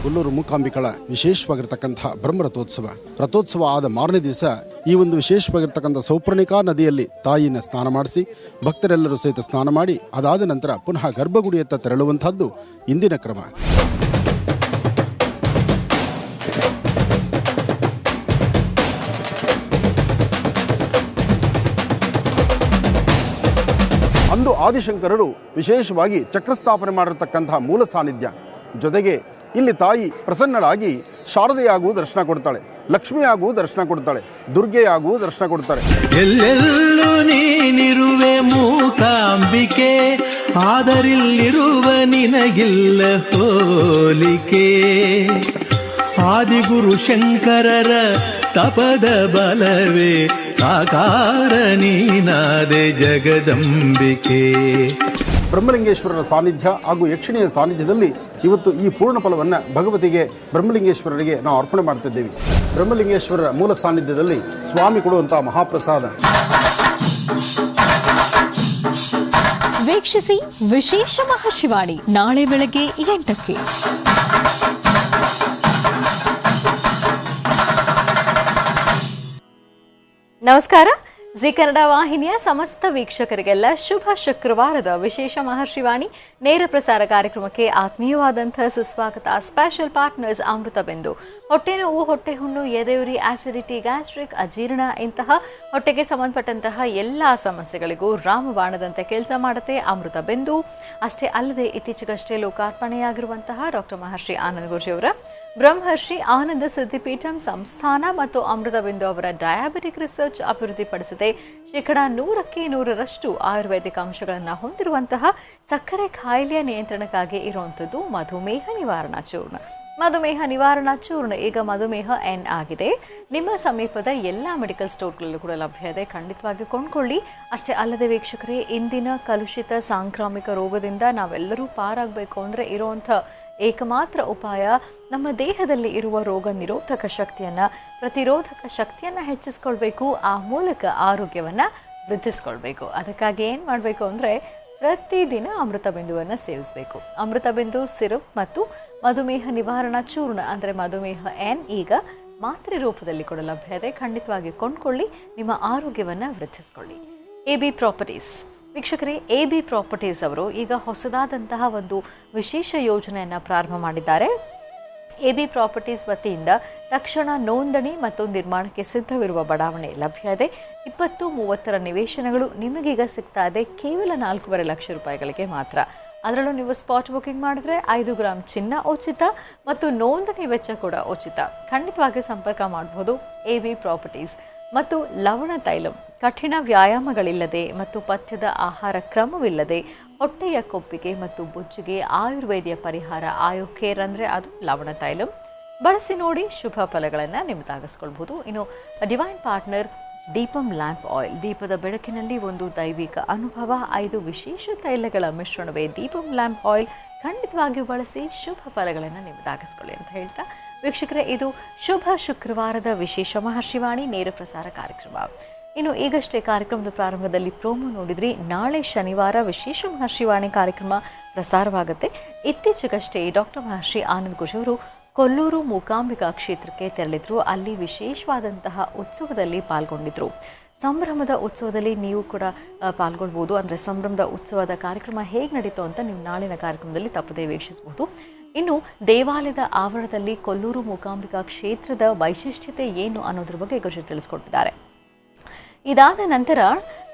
ಕೊಲ್ಲೂರು ಮೂಕಾಂಬಿಕಳ ವಿಶೇಷವಾಗಿರ್ತಕ್ಕಂಥ ರಥೋತ್ಸವ ಆದ ಮಾರನೇ ದಿವಸ ಈ ಒಂದು ವಿಶೇಷವಾಗಿರ್ತಕ್ಕಂಥ ಸೌಪರ್ಣಿಕಾ ನದಿಯಲ್ಲಿ ತಾಯಿನ ಸ್ನಾನ ಮಾಡಿಸಿ ಭಕ್ತರೆಲ್ಲರೂ ಸಹಿತ ಸ್ನಾನ ಮಾಡಿ ಅದಾದ ನಂತರ ಪುನಃ ಗರ್ಭಗುಡಿಯತ್ತ ತೆರಳುವಂತಹದ್ದು ಇಂದಿನ ಕ್ರಮ. ಅಂದು ಆದಿಶಂಕರರು ವಿಶೇಷವಾಗಿ ಚಕ್ರಸ್ಥಾಪನೆ ಮಾಡಿರತಕ್ಕಂತಹ ಮೂಲ ಸಾನ್ನಿಧ್ಯ. ಜೊತೆಗೆ ಇಲ್ಲಿ ತಾಯಿ ಪ್ರಸನ್ನಳಾಗಿ ಶಾರದೆಯಾಗೂ ದರ್ಶನ ಕೊಡ್ತಾಳೆ, ಲಕ್ಷ್ಮಿಯಾಗೂ ದರ್ಶನ ಕೊಡ್ತಾಳೆ, ದುರ್ಗೆಯಾಗೂ ದರ್ಶನ ಕೊಡ್ತಾಳೆ. ಎಲ್ಲೆಲ್ಲೂ ನೀನಿರುವೆ ಮೂಕಾಂಬಿಕೆ, ಆದರಿಲ್ಲಿರುವ ನಿನಗಿಲ್ಲ ಹೋಲಿಕೆ. ಆದಿಗುರು ಶಂಕರರ ತಪದ ಬಲವೇ ಸಾಕಾರ ನೀನಾದೆ ಜಗದಂಬಿಕೆ. ಬ್ರಹ್ಮಲಿಂಗೇಶ್ವರರ ಸಾನ್ನಿಧ್ಯ ಹಾಗೂ ಯಕ್ಷಿಣಿಯ ಸಾನ್ನಿಧ್ಯದಲ್ಲಿ ಇವತ್ತು ಈ ಪೂರ್ಣ ಫಲವನ್ನು ಭಗವತಿಗೆ ಬ್ರಹ್ಮಲಿಂಗೇಶ್ವರರಿಗೆ ನಾವು ಅರ್ಪಣೆ ಮಾಡ್ತಿದ್ದೇವೆ. ಬ್ರಹ್ಮಲಿಂಗೇಶ್ವರರ ಮೂಲ ಸಾನ್ನಿಧ್ಯದಲ್ಲಿ ಸ್ವಾಮಿ ಕೊಡುವಂತಹ ಮಹಾಪ್ರಸಾದ. ವೀಕ್ಷಿಸಿ ವಿಶೇಷ ಮಹಾಶಿವಾಣಿ ನಾಳೆ ಬೆಳಗ್ಗೆ 8ಕ್ಕೆ. ನಮಸ್ಕಾರ. ಜಿ ಕನ್ನಡ ವಾಹಿನಿಯ ಸಮಸ್ತ ವೀಕ್ಷಕರಿಗೆಲ್ಲ ಶುಭ ಶುಕ್ರವಾರದ ವಿಶೇಷ ಮಹರ್ಷಿವಾಣಿ ನೇರ ಪ್ರಸಾರ ಕಾರ್ಯಕ್ರಮಕ್ಕೆ ಆತ್ಮೀಯವಾದಂತಹ ಸುಸ್ವಾಗತ. ಸ್ಪೆಷಲ್ ಪಾರ್ಟ್ನರ್ಸ್ ಅಮೃತ ಬಿಂದು. ಹೊಟ್ಟೆ ನೋವು, ಹೊಟ್ಟೆ ಹುಣ್ಣು, ಎದೆಯುರಿ, ಆಸಿಡಿಟಿ, ಗ್ಯಾಸ್ಟ್ರಿಕ್, ಅಜೀರ್ಣ ಇಂತಹ ಹೊಟ್ಟೆಗೆ ಸಂಬಂಧಪಟ್ಟಂತಹ ಎಲ್ಲಾ ಸಮಸ್ಯೆಗಳಿಗೂ ರಾಮಬಾಣದಂತೆ ಕೆಲಸ ಮಾಡುತ್ತೆ ಅಮೃತ ಬಿಂದು. ಅಷ್ಟೇ ಅಲ್ಲದೆ ಇತ್ತೀಚೆಗಷ್ಟೇ ಲೋಕಾರ್ಪಣೆಯಾಗಿರುವಂತಹ ಡಾಕ್ಟರ್ ಮಹರ್ಷಿ ಆನಂದ ಗುರೂಜಿಯವರ ಬ್ರಹ್ಮರ್ಷಿ ಆನಂದ ಸಿದ್ಧಿಪೀಠಂ ಸಂಸ್ಥಾನ ಮತ್ತು ಅಮೃತ ಬಿಂದು ಅವರ ಡಯಾಬಿಟಿಕ್ ರಿಸರ್ಚ್ ಅಭಿವೃದ್ಧಿಪಡಿಸಿದೆ 100% ಆಯುರ್ವೇದಿಕ್ ಅಂಶಗಳನ್ನು ಹೊಂದಿರುವಂತಹ ಸಕ್ಕರೆ ಕಾಯಿಲೆಯ ನಿಯಂತ್ರಣಕ್ಕಾಗಿ ಇರುವಂಥದ್ದು ಮಧುಮೇಹ ನಿವಾರಣಾ ಚೂರ್ಣ. ಮಧುಮೇಹ ನಿವಾರಣಾ ಚೂರ್ಣ ಈಗ ಮಧುಮೇಹ ಎನ್ ಆಗಿದೆ. ನಿಮ್ಮ ಸಮೀಪದ ಎಲ್ಲ ಮೆಡಿಕಲ್ ಸ್ಟೋರ್ಗಳಲ್ಲೂ ಕೂಡ ಲಭ್ಯ ಇದೆ, ಖಂಡಿತವಾಗಿ ಕೊಂಡ್ಕೊಳ್ಳಿ. ಅಷ್ಟೇ ಅಲ್ಲದೆ ವೀಕ್ಷಕರೇ, ಇಂದಿನ ಕಲುಷಿತ ಸಾಂಕ್ರಾಮಿಕ ರೋಗದಿಂದ ನಾವೆಲ್ಲರೂ ಪಾರಾಗಬೇಕು ಅಂದರೆ ಇರುವಂಥ ಏಕಮಾತ್ರ ಉಪಾಯ ನಮ್ಮ ದೇಹದಲ್ಲಿ ಇರುವ ರೋಗ ನಿರೋಧಕ ಶಕ್ತಿಯನ್ನು, ಪ್ರತಿರೋಧಕ ಶಕ್ತಿಯನ್ನು ಹೆಚ್ಚಿಸ್ಕೊಳ್ಬೇಕು. ಆ ಮೂಲಕ ಆರೋಗ್ಯವನ್ನು ವೃದ್ಧಿಸ್ಕೊಳ್ಬೇಕು. ಅದಕ್ಕಾಗಿ ಏನು ಮಾಡಬೇಕು ಅಂದರೆ ಪ್ರತಿದಿನ ಅಮೃತ ಬಿಂದುವನ್ನು ಸೇವಿಸಬೇಕು. ಅಮೃತ ಬಿಂದು ಸಿರಪ್ ಮತ್ತು ಮಧುಮೇಹ ನಿವಾರಣಾ ಚೂರ್ಣ ಅಂದರೆ ಮಧುಮೇಹ ಎನ್ ಈಗ ಮಾತ್ರೆ ರೂಪದಲ್ಲಿ ಕೂಡ ಲಭ್ಯ ಇದೆ, ಖಂಡಿತವಾಗಿ ಕೊಂಡ್ಕೊಳ್ಳಿ, ನಿಮ್ಮ ಆರೋಗ್ಯವನ್ನು ವೃದ್ಧಿಸ್ಕೊಳ್ಳಿ. ಎಬಿ ಪ್ರಾಪರ್ಟೀಸ್ ವೀಕ್ಷಕರೇ, ಎಬಿ ಪ್ರಾಪರ್ಟೀಸ್ ಅವರು ಈಗ ಹೊಸದಾದಂತಹ ಒಂದು ವಿಶೇಷ ಯೋಜನೆಯನ್ನು ಪ್ರಾರಂಭ ಮಾಡಿದ್ದಾರೆ. ಎಬಿ ಪ್ರಾಪರ್ಟೀಸ್ ವತಿಯಿಂದ ತಕ್ಷಣ ನೋಂದಣಿ ಮತ್ತು ನಿರ್ಮಾಣಕ್ಕೆ ಸಿದ್ಧವಿರುವ ಬಡಾವಣೆ ಲಭ್ಯ ಇದೆ. 20-30 ನಿವೇಶನಗಳು ನಿಮಗೀಗ ಸಿಗ್ತಾ ಇದೆ ಕೇವಲ 4.5 ಲಕ್ಷ ರೂಪಾಯಿಗಳಿಗೆ ಮಾತ್ರ. ಅದರಲ್ಲೂ ನೀವು ಸ್ಪಾಟ್ ಬುಕಿಂಗ್ ಮಾಡಿದ್ರೆ 5 ಗ್ರಾಂ ಚಿನ್ನ ಉಚಿತ ಮತ್ತು ನೋಂದಣಿ ವೆಚ್ಚ ಕೂಡ ಉಚಿತ. ಖಂಡಿತವಾಗಿ ಸಂಪರ್ಕ ಮಾಡಬಹುದು. ಎಬಿ ಪ್ರಾಪರ್ಟೀಸ್ ಮತ್ತು ಲವಣ ತೈಲಂ, ಕಠಿಣ ವ್ಯಾಯಾಮಗಳಿಲ್ಲದೆ ಮತ್ತು ಪಥ್ಯದ ಆಹಾರ ಕ್ರಮವಿಲ್ಲದೆ ಹೊಟ್ಟೆಯ ಕೊಬ್ಬಿಗೆ ಮತ್ತು ಬೊಜ್ಜಿಗೆ ಆಯುರ್ವೇದಿಯ ಪರಿಹಾರ ಆಯುಕೇರ್ ಅಂದರೆ ಅದು ಲವಣ ತೈಲಂ ಬಳಸಿ ನೋಡಿ, ಶುಭ ಫಲಗಳನ್ನು ನಿಮ್ಮದಾಗಿಸ್ಕೊಳ್ಬಹುದು. ಇನ್ನು divine partner Deepam lamp oil, ದೀಪದ ಬೆಳಕಿನಲ್ಲಿ ಒಂದು ದೈವಿಕ ಅನುಭವ. 5 ವಿಶೇಷ ತೈಲಗಳ ಮಿಶ್ರಣವೇ ದೀಪಂ ಲ್ಯಾಂಪ್ ಆಯಿಲ್. ಖಂಡಿತವಾಗಿಯೂ ಬಳಸಿ ಶುಭ ಫಲಗಳನ್ನು ನಿಮ್ಮದಾಗಿಸ್ಕೊಳ್ಳಿ ಅಂತ ಹೇಳ್ತಾ ವೀಕ್ಷಕರೇ, ಇದು ಶುಭ ಶುಕ್ರವಾರದ ವಿಶೇಷ ಮಹರ್ಷಿವಾಣಿ ನೇರ ಪ್ರಸಾರ ಕಾರ್ಯಕ್ರಮ. ಇನ್ನು ಈಗಷ್ಟೇ ಕಾರ್ಯಕ್ರಮದ ಪ್ರಾರಂಭದಲ್ಲಿ ಪ್ರೋಮೋ ನೋಡಿದ್ರಿ. ನಾಳೆ ಶನಿವಾರ ವಿಶೇಷ ಮಹರ್ಷಿವಾಣಿ ಕಾರ್ಯಕ್ರಮ ಪ್ರಸಾರವಾಗುತ್ತೆ. ಇತ್ತೀಚೆಗಷ್ಟೇ ಡಾಕ್ಟರ್ ಮಹರ್ಷಿ ಆನಂದ ಗುರೂಜಿಯವರು ಕೊಲ್ಲೂರು ಮೂಕಾಂಬಿಕಾ ಕ್ಷೇತ್ರಕ್ಕೆ ತೆರಳಿದ್ರು. ಅಲ್ಲಿ ವಿಶೇಷವಾದಂತಹ ಉತ್ಸವದಲ್ಲಿ ಪಾಲ್ಗೊಂಡಿದ್ರು. ಸಂಭ್ರಮದ ಉತ್ಸವದಲ್ಲಿ ನೀವು ಕೂಡ ಪಾಲ್ಗೊಳ್ಬೋದು. ಅಂದರೆ ಸಂಭ್ರಮದ ಉತ್ಸವದ ಕಾರ್ಯಕ್ರಮ ಹೇಗೆ ನಡೀತು ಅಂತ ನೀವು ನಾಳಿನ ಕಾರ್ಯಕ್ರಮದಲ್ಲಿ ತಪ್ಪದೇ ವೀಕ್ಷಿಸಬಹುದು. ಇನ್ನು ದೇವಾಲಯದ ಆವರಣದಲ್ಲಿ ಕೊಲ್ಲೂರು ಮೂಕಾಂಬಿಕಾ ಕ್ಷೇತ್ರದ ವೈಶಿಷ್ಟ್ಯತೆ ಏನು ಅನ್ನೋದ್ರ ಬಗ್ಗೆ ಗುರುಜಿ ತಿಳಿಸ್ಕೊಟ್ಟಿದ್ದಾರೆ. ಇದಾದ ನಂತರ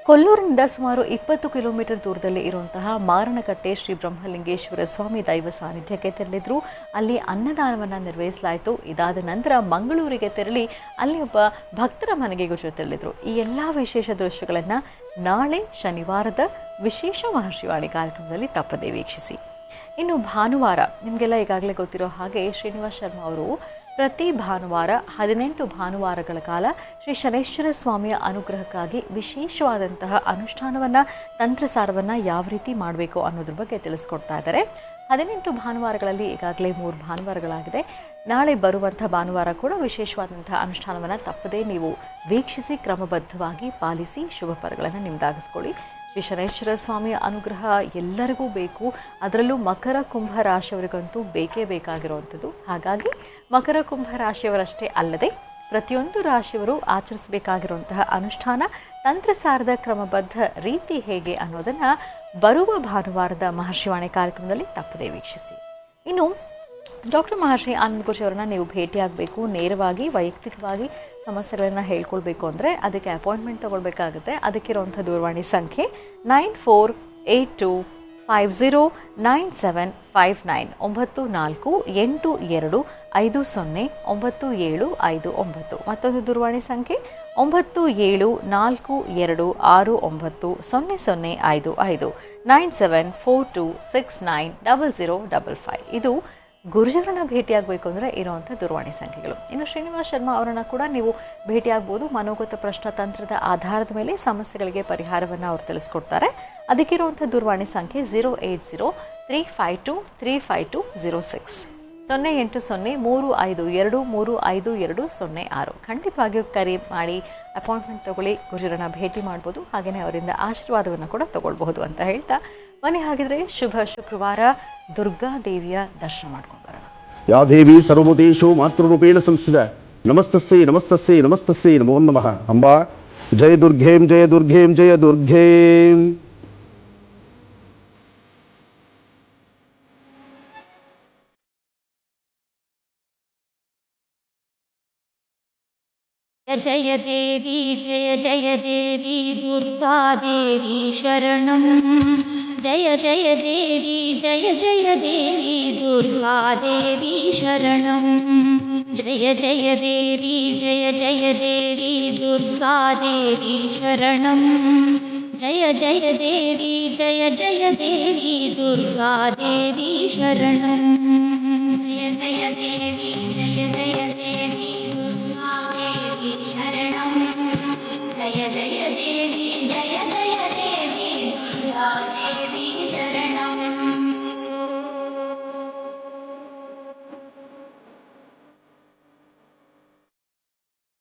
ಕೊಲ್ಲೂರಿನಿಂದ ಸುಮಾರು 20 ಕಿಲೋಮೀಟರ್ ದೂರದಲ್ಲಿ ಇರುವಂತಹ ಮಾರಣಕಟ್ಟೆ ಶ್ರೀ ಬ್ರಹ್ಮಲಿಂಗೇಶ್ವರ ಸ್ವಾಮಿ ದೈವ ಸಾನ್ನಿಧ್ಯಕ್ಕೆ ತೆರಳಿದ್ರು. ಅಲ್ಲಿ ಅನ್ನದಾನವನ್ನು ನಿರ್ವಹಿಸಲಾಯಿತು. ಇದಾದ ನಂತರ ಮಂಗಳೂರಿಗೆ ತೆರಳಿ ಅಲ್ಲಿ ಒಬ್ಬ ಭಕ್ತರ ಮನೆಗೆ ಗುರುಜಿ ತೆರಳಿದ್ರು. ಈ ಎಲ್ಲ ವಿಶೇಷ ದೃಶ್ಯಗಳನ್ನು ನಾಳೆ ಶನಿವಾರದ ವಿಶೇಷ ಮಹರ್ಷಿವಾಣಿ ಕಾರ್ಯಕ್ರಮದಲ್ಲಿ ತಪ್ಪದೇ ವೀಕ್ಷಿಸಿ. ಇನ್ನು ಭಾನುವಾರ ನಿಮಗೆಲ್ಲ ಈಗಾಗಲೇ ಗೊತ್ತಿರೋ ಹಾಗೆ ಶ್ರೀನಿವಾಸ್ ಶರ್ಮಾ ಅವರು ಪ್ರತಿ ಭಾನುವಾರ 18 ಭಾನುವಾರಗಳ ಕಾಲ ಶ್ರೀ ಶನೈಶ್ವರ ಸ್ವಾಮಿಯ ಅನುಗ್ರಹಕ್ಕಾಗಿ ವಿಶೇಷವಾದಂತಹ ಅನುಷ್ಠಾನವನ್ನು, ತಂತ್ರಸಾರವನ್ನು ಯಾವ ರೀತಿ ಮಾಡಬೇಕು ಅನ್ನೋದ್ರ ಬಗ್ಗೆ ತಿಳಿಸ್ಕೊಡ್ತಾ ಇದ್ದಾರೆ. 18 ಭಾನುವಾರಗಳಲ್ಲಿ ಈಗಾಗಲೇ 3 ಭಾನುವಾರಗಳಾಗಿದೆ. ನಾಳೆ ಬರುವಂಥ ಭಾನುವಾರ ಕೂಡ ವಿಶೇಷವಾದಂಥ ಅನುಷ್ಠಾನವನ್ನು ತಪ್ಪದೇ ನೀವು ವೀಕ್ಷಿಸಿ ಕ್ರಮಬದ್ಧವಾಗಿ ಪಾಲಿಸಿ ಶುಭ ಫಲಗಳನ್ನು ನಿಮ್ಮದಾಗಿಸ್ಕೊಳ್ಳಿ. ಶ್ರೀ ಶನೈಶ್ವರ ಸ್ವಾಮಿಯ ಅನುಗ್ರಹ ಎಲ್ಲರಿಗೂ ಬೇಕು. ಅದರಲ್ಲೂ ಮಕರ ಕುಂಭ ರಾಶಿಯವರಿಗಂತೂ ಬೇಕೇ ಬೇಕಾಗಿರುವಂಥದ್ದು. ಹಾಗಾಗಿ ಮಕರ ಕುಂಭ ರಾಶಿಯವರಷ್ಟೇ ಅಲ್ಲದೆ ಪ್ರತಿಯೊಂದು ರಾಶಿಯವರು ಆಚರಿಸಬೇಕಾಗಿರುವಂತಹ ಅನುಷ್ಠಾನ, ತಂತ್ರಸಾರದ ಕ್ರಮಬದ್ಧ ರೀತಿ ಹೇಗೆ ಅನ್ನೋದನ್ನು ಬರುವ ಭಾನುವಾರದ ಮಹರ್ಷಿವಾಣಿ ಕಾರ್ಯಕ್ರಮದಲ್ಲಿ ತಪ್ಪದೇ ವೀಕ್ಷಿಸಿ. ಇನ್ನು ಡಾಕ್ಟರ್ ಮಹರ್ಷಿ ಆನಂದ ಗುರೂಜಿ ಅವರನ್ನ ನೀವು ಭೇಟಿಯಾಗಬೇಕು, ನೇರವಾಗಿ ವೈಯಕ್ತಿಕವಾಗಿ ಸಮಸ್ಯೆಗಳನ್ನು ಹೇಳ್ಕೊಳ್ಬೇಕು ಅಂದರೆ ಅದಕ್ಕೆ ಅಪಾಯಿಂಟ್ಮೆಂಟ್ ತೊಗೊಳ್ಬೇಕಾಗುತ್ತೆ. ಅದಕ್ಕಿರುವಂಥ ದೂರವಾಣಿ ಸಂಖ್ಯೆ 9482509759 9482509759. ಮತ್ತೊಂದು ದೂರವಾಣಿ ಸಂಖ್ಯೆ 9742690055 9742690055. ಇದು ಗುರುಜರನ್ನ ಭೇಟಿಯಾಗಬೇಕು ಅಂದರೆ ಇರುವಂಥ ದೂರವಾಣಿ ಸಂಖ್ಯೆಗಳು. ಇನ್ನು ಶ್ರೀನಿವಾಸ್ ಶರ್ಮಾ ಅವರನ್ನು ಕೂಡ ನೀವು ಭೇಟಿಯಾಗಬಹುದು. ಮನೋಗತ ಪ್ರಶ್ನ ತಂತ್ರದ ಆಧಾರದ ಮೇಲೆ ಸಮಸ್ಯೆಗಳಿಗೆ ಪರಿಹಾರವನ್ನು ಅವರು ತಿಳಿಸ್ಕೊಡ್ತಾರೆ. ಅದಕ್ಕಿರುವಂಥ ದೂರವಾಣಿ ಸಂಖ್ಯೆ 08035235206 08035235206. ಖಂಡಿತವಾಗಿಯೂ ಕರೆ ಮಾಡಿ ಅಪಾಯಿಂಟ್ಮೆಂಟ್ ತಗೊಳ್ಳಿ, ಗುರುಜರನ್ನ ಭೇಟಿ ಮಾಡ್ಬೋದು. ಹಾಗೆಯೇ ಅವರಿಂದ ಆಶೀರ್ವಾದವನ್ನು ಕೂಡ ತಗೊಳ್ಬಹುದು ಅಂತ ಹೇಳ್ತಾ ಬನ್ನಿ ಹಾಗಿದ್ರೆ ಶುಭ ಶುಕ್ರವಾರ ದುರ್ಗಾ ದೇವಿಯ ದರ್ಶನ ಮಾಡ್ಕೊಂಡು ಬರೋಣ. ಯಾ ದೇವಿ ಸರ್ವಭೂತೇಷು ಮಾತೃರೂಪೇಣ ಸಂಸ್ಥಿತ ನಮಸ್ತಸ್ಸೈ ನಮಸ್ತಸ್ಸೈ ನಮಸ್ತಸ್ಸೈ ನಮೋ ನಮಃ. ಅಂಬಾ ಜಯ ದುರ್ಗೇಂ ಜಯ ದುರ್ಗೇಂ ಜಯ ದುರ್ಗೇಂ. जय देवी दुर्गा देवी शरणं. जय देवी दुर्गा देवी शरणं. जय देवी दुर्गा देवी शरणं. जय देवी दुर्गा देवी शरणं. जय देवी दुर्गा देवी शरणं. जय देवी दुर्गा देवी शरणं.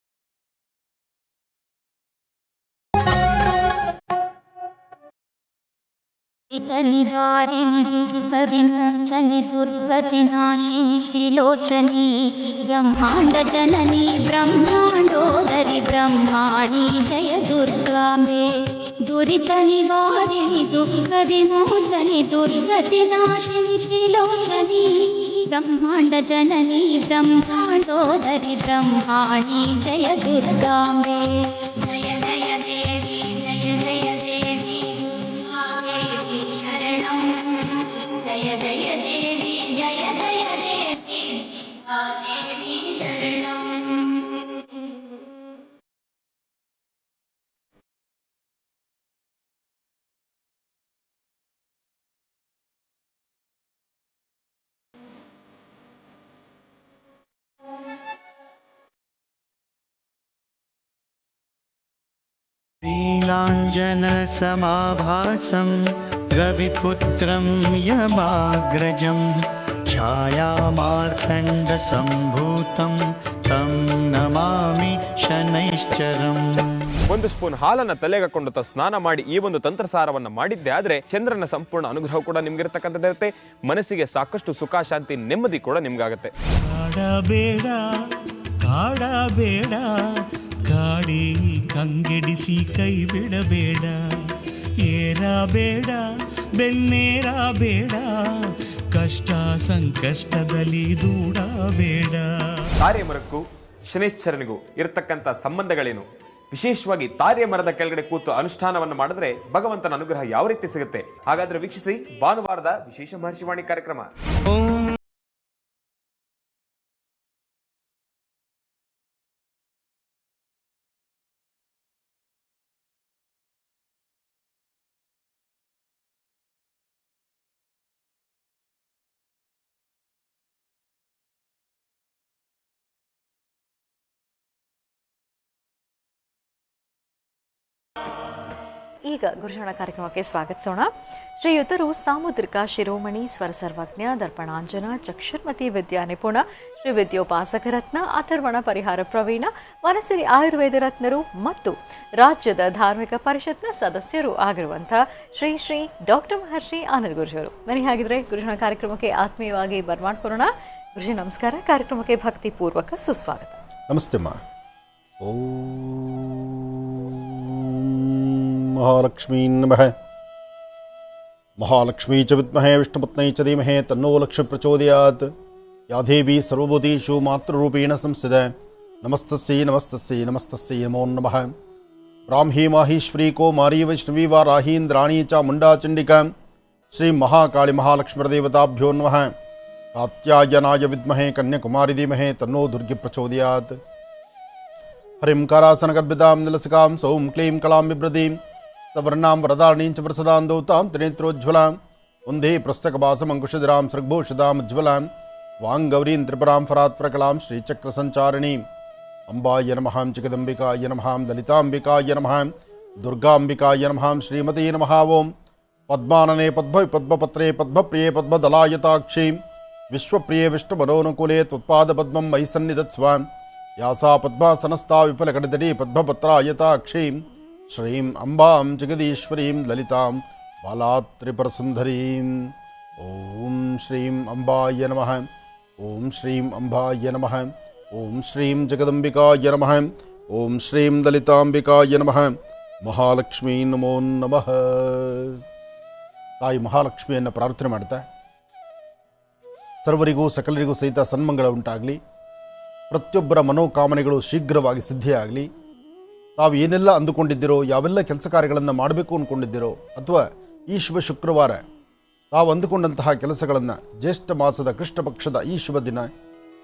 निवारिणी दुर्गतिनाशिनी त्रिलोचनी ब्रह्मांड जननी ब्रह्मांडोदरी ब्रह्माणी जय दुर्गांबे. दुरित निवारिणी दुःख विमोचनी दुर्गतिनाशिनी त्रिलोचनी ब्रह्मांड जननी ब्रह्मांडोदरी ब्रह्माणी जय दुर्गांबे. जय देवी शरणं. जय देवी देवी शरणं. नीलाञ्जनसमाभासं रविपुत्रं यमाग्रजं छायामार्तण्डसम्भूतं तं नमामि शनैश्चरम्. ಒಂದು ಸ್ಪೂನ್ ಹಾಲನ್ನ ತಲೆಗಾಕೊಂಡು ಸ್ನಾನ ಮಾಡಿ ಈ ಒಂದು ತಂತ್ರಸಾರವನ್ನ ಮಾಡಿದ್ದೆ ಆದ್ರೆ ಚಂದ್ರನ ಸಂಪೂರ್ಣ ಅನುಗ್ರಹ ಕೂಡ ನಿಮ್ಗಿರತಕ್ಕಂಥದ್ದಿರುತ್ತೆ. ಮನಸ್ಸಿಗೆ ಸಾಕಷ್ಟು ಸುಖ ಶಾಂತಿ ನೆಮ್ಮದಿ ಕೂಡ ನಿಮ್ಗಾಗುತ್ತೆ. ಕಾಡಬೇಡ ಕಾಡಿ ಕಂಗೆಡಿಸಿ ಕೈ ಬಿಡಬೇಡ. ಏರಬೇಡ ಬೆನ್ನೇರಬೇಡ ಕಷ್ಟ ಸಂಕಷ್ಟದಲ್ಲಿ ದೂಡಬೇಡ. ತಾರೆಮರಕ್ಕೂ ಶನೈಶ್ಚರನಿಗೂ ಇರತಕ್ಕಂಥ ಸಂಬಂಧಗಳೇನು? ವಿಶೇಷವಾಗಿ ತಾರೆಯ ಮರದ ಕೆಳಗಡೆ ಕೂತು ಅನುಷ್ಠಾನವನ್ನು ಮಾಡಿದ್ರೆ ಭಗವಂತನ ಅನುಗ್ರಹ ಯಾವ ರೀತಿ ಸಿಗುತ್ತೆ? ಹಾಗಾದ್ರೆ ವೀಕ್ಷಿಸಿ ಭಾನುವಾರದ ವಿಶೇಷ ಮಹರ್ಷಿವಾಣಿ ಕಾರ್ಯಕ್ರಮ. ಈಗ ಗುರುಜನ ಕಾರ್ಯಕ್ರಮಕ್ಕೆ ಸ್ವಾಗತಿಸೋಣ. ಶ್ರೀಯುತರು ಸಾಮುದ್ರಿಕ ಶಿರೋಮಣಿ, ಸ್ವರ ಸರ್ವಜ್ಞ, ದರ್ಪಣಾಂಜನ, ಚಕ್ಷುರ್ಮತಿ ವಿದ್ಯಾ ನಿಪುಣ, ಶ್ರೀ ವಿದ್ಯೋಪಾಸಕ ರತ್ನ, ಅಥರ್ವಣ ಪರಿಹಾರ ಪ್ರವೀಣ, ವನಸಿರಿ ಆಯುರ್ವೇದ ರತ್ನರು ಮತ್ತು ರಾಜ್ಯದ ಧಾರ್ಮಿಕ ಪರಿಷತ್ನ ಸದಸ್ಯರು ಆಗಿರುವಂತಹ ಶ್ರೀ ಶ್ರೀ ಡಾಕ್ಟರ್ ಮಹರ್ಷಿ ಆನಂದ್ ಗುರುಜಿಯವರು. ಬನ್ನಿ ಹಾಗಿದ್ರೆ ಗುರುಜನ ಕಾರ್ಯಕ್ರಮಕ್ಕೆ ಆತ್ಮೀಯವಾಗಿ ಬರ್ಮಾಡ್ಕೊಳ್ಳೋಣ. ಗುರುಜಿ ನಮಸ್ಕಾರ. ಕಾರ್ಯಕ್ರಮಕ್ಕೆ ಭಕ್ತಿ ಪೂರ್ವಕ ಸುಸ್ವಾಗತ. ನಮಸ್ತೆ ಅಮ್ಮ. ಓಂ ಮಹಾಲಕ್ಷ್ಮೀ ನಮಃ. ಮಹಾಲಕ್ಷ್ಮೀ ಚ ವಿದ್ಮಹೇ ವಿಷ್ಣುಪತ್ನೈ ಚ ಧೀಮಹಿ ತನ್ನೋ ಲಕ್ಷ್ಮೀ ಪ್ರಚೋದಯಾತ್. ಯಾ ದೇವಿ ಸರ್ವಭೂತೇಷು ಮಾತೃರೂಪೇಣ ಸಂಸ್ಥಿತಾ. ನಮಸ್ತಸ್ಯೈ ನಮಸ್ತಸ್ಯೈ ನಮಸ್ತಸ್ಯೈ ನಮೋ ನಮಃ. ಬ್ರಾಹ್ಮೀ ಮಾಹೇಶ್ವರಿ ಕೌಮಾರಿ ವೈಷ್ಣವಿ ವಾರಾಹೀಂದ್ರಾಣಿ ಚ ಮುಂಡಾ ಚಂಡಿಕಾ. ಶ್ರೀ ಮಹಾಕಾಳಿ ಮಹಾಲಕ್ಷ್ಮೀದೇವತಾಭ್ಯೋ ನಮಃ. ಕಾತ್ಯಾಯನಾಯ ವಿದ್ಮಹೇ ಕನ್ಯಾಕುಮಾರಿ ಧೀಮಹಿ ತನ್ನೋ ದುರ್ಗಿ ಪ್ರಚೋದಯಾತ್. ಹರಿಂ ಕಾರಾಸನಗರ್ಭಿತಾಂ ನಿಲಸಿಕಾಂ ಸೌಂ ಕ್ಲೀಂ ಕಳಾಂ ಬಿಭ್ರತೀಂ ಸವರ್ಣಾಂ ವರದಾರಣೀಂ ಚ ವರಸದಾಂ ದೌತಾಂ ತ್ರಿನೇತ್ರೋಜ್ವಲಾಂ ವಂದೇ ಪುಸ್ತಕಭಾಸಮಂಕುಶಧರಾಂ ಸೃಗ್ಭೂಷದಾಂ ಉಜ್ವಲಾಂ ವಾಂಗೌರೀಂ ತ್ರಿಪುರಾಂ ಫರಾತ್ಫರಕಲಾಂ ಶ್ರೀಚಕ್ರಸಂಚಾರಿಣೀಂ. ಅಂಬಾಯ ನಮಃ, ಜಗದಂಬಿಕಾಯ ನಮಃ, ಲಲಿತಾಂಬಿಕಾಯ ನಮಃ, ದುರ್ಗಾಂಬಿಕಾಯ ನಮಃ, ಶ್ರೀಮತೀ ನಮಃ. ಓಂ ಪದ್ಮಾನನೆ ಪದ್ಮಪತ್ರೇ ಪದ್ಮಪ್ರಿಯೇ ಪದ್ಮದಲಾಯತಾಕ್ಷೀಂ ವಿಶ್ವಪ್ರಿಯೇ ವಿಷ್ಣುಮನೋನುಕೂಲೆ ತ್ವತ್ಪಾದಪದ್ಮಂ ಮಯಿ ಸನ್ನಿಧತ್ಸ್ವ. ಯಾಸಾ ಪದ್ಮಾಸನಸ್ಥಾ ವಿಫಲಕಡಿತಡಿ ಪದ್ಮಪತ್ರಾಯತಾಕ್ಷೀಂ ಶ್ರೀಂ ಅಂಬಾಂ ಜಗದೀಶ್ವರೀಂ ಲಲಿತಾಂ ಬಾಲಾತ್ರಿಪರಸುಂದರೀಂ. ಓಂ ಶ್ರೀಂ ಅಂಬಾಯ ನಮಃ. ಓಂ ಶ್ರೀಂ ಅಂಬಾಯ ನಮಃ. ಓಂ ಶ್ರೀಂ ಜಗದಂಬಿಕಾಯ ನಮಃ. ಓಂ ಶ್ರೀಂ ಲಲಿತಾಂಬಿಕಾಯ ನಮಃ. ಮಹಾಲಕ್ಷ್ಮೀ ನಮೋ ನಮಃ. ತಾಯಿ ಮಹಾಲಕ್ಷ್ಮಿಯನ್ನು ಪ್ರಾರ್ಥನೆ ಮಾಡ್ತಾ ಸರ್ವರಿಗೂ ಸಕಲರಿಗೂ ಸಹಿತ ಸನ್ಮಂಗಳ ಉಂಟಾಗಲಿ, ಪ್ರತಿಯೊಬ್ಬರ ಮನೋಕಾಮನೆಗಳು ಶೀಘ್ರವಾಗಿ ಸಿದ್ಧಿಯಾಗಲಿ. ತಾವು ಏನೆಲ್ಲ ಅಂದುಕೊಂಡಿದ್ದೀರೋ, ಯಾವೆಲ್ಲ ಕೆಲಸ ಕಾರ್ಯಗಳನ್ನು ಮಾಡಬೇಕು ಅಂದ್ಕೊಂಡಿದ್ದೀರೋ, ಅಥವಾ ಈ ಶುಭ ಶುಕ್ರವಾರ ತಾವು ಅಂದುಕೊಂಡಂತಹ ಕೆಲಸಗಳನ್ನು ಜ್ಯೇಷ್ಠ ಮಾಸದ ಕೃಷ್ಣ ಪಕ್ಷದ ಈ ಶುಭ ದಿನ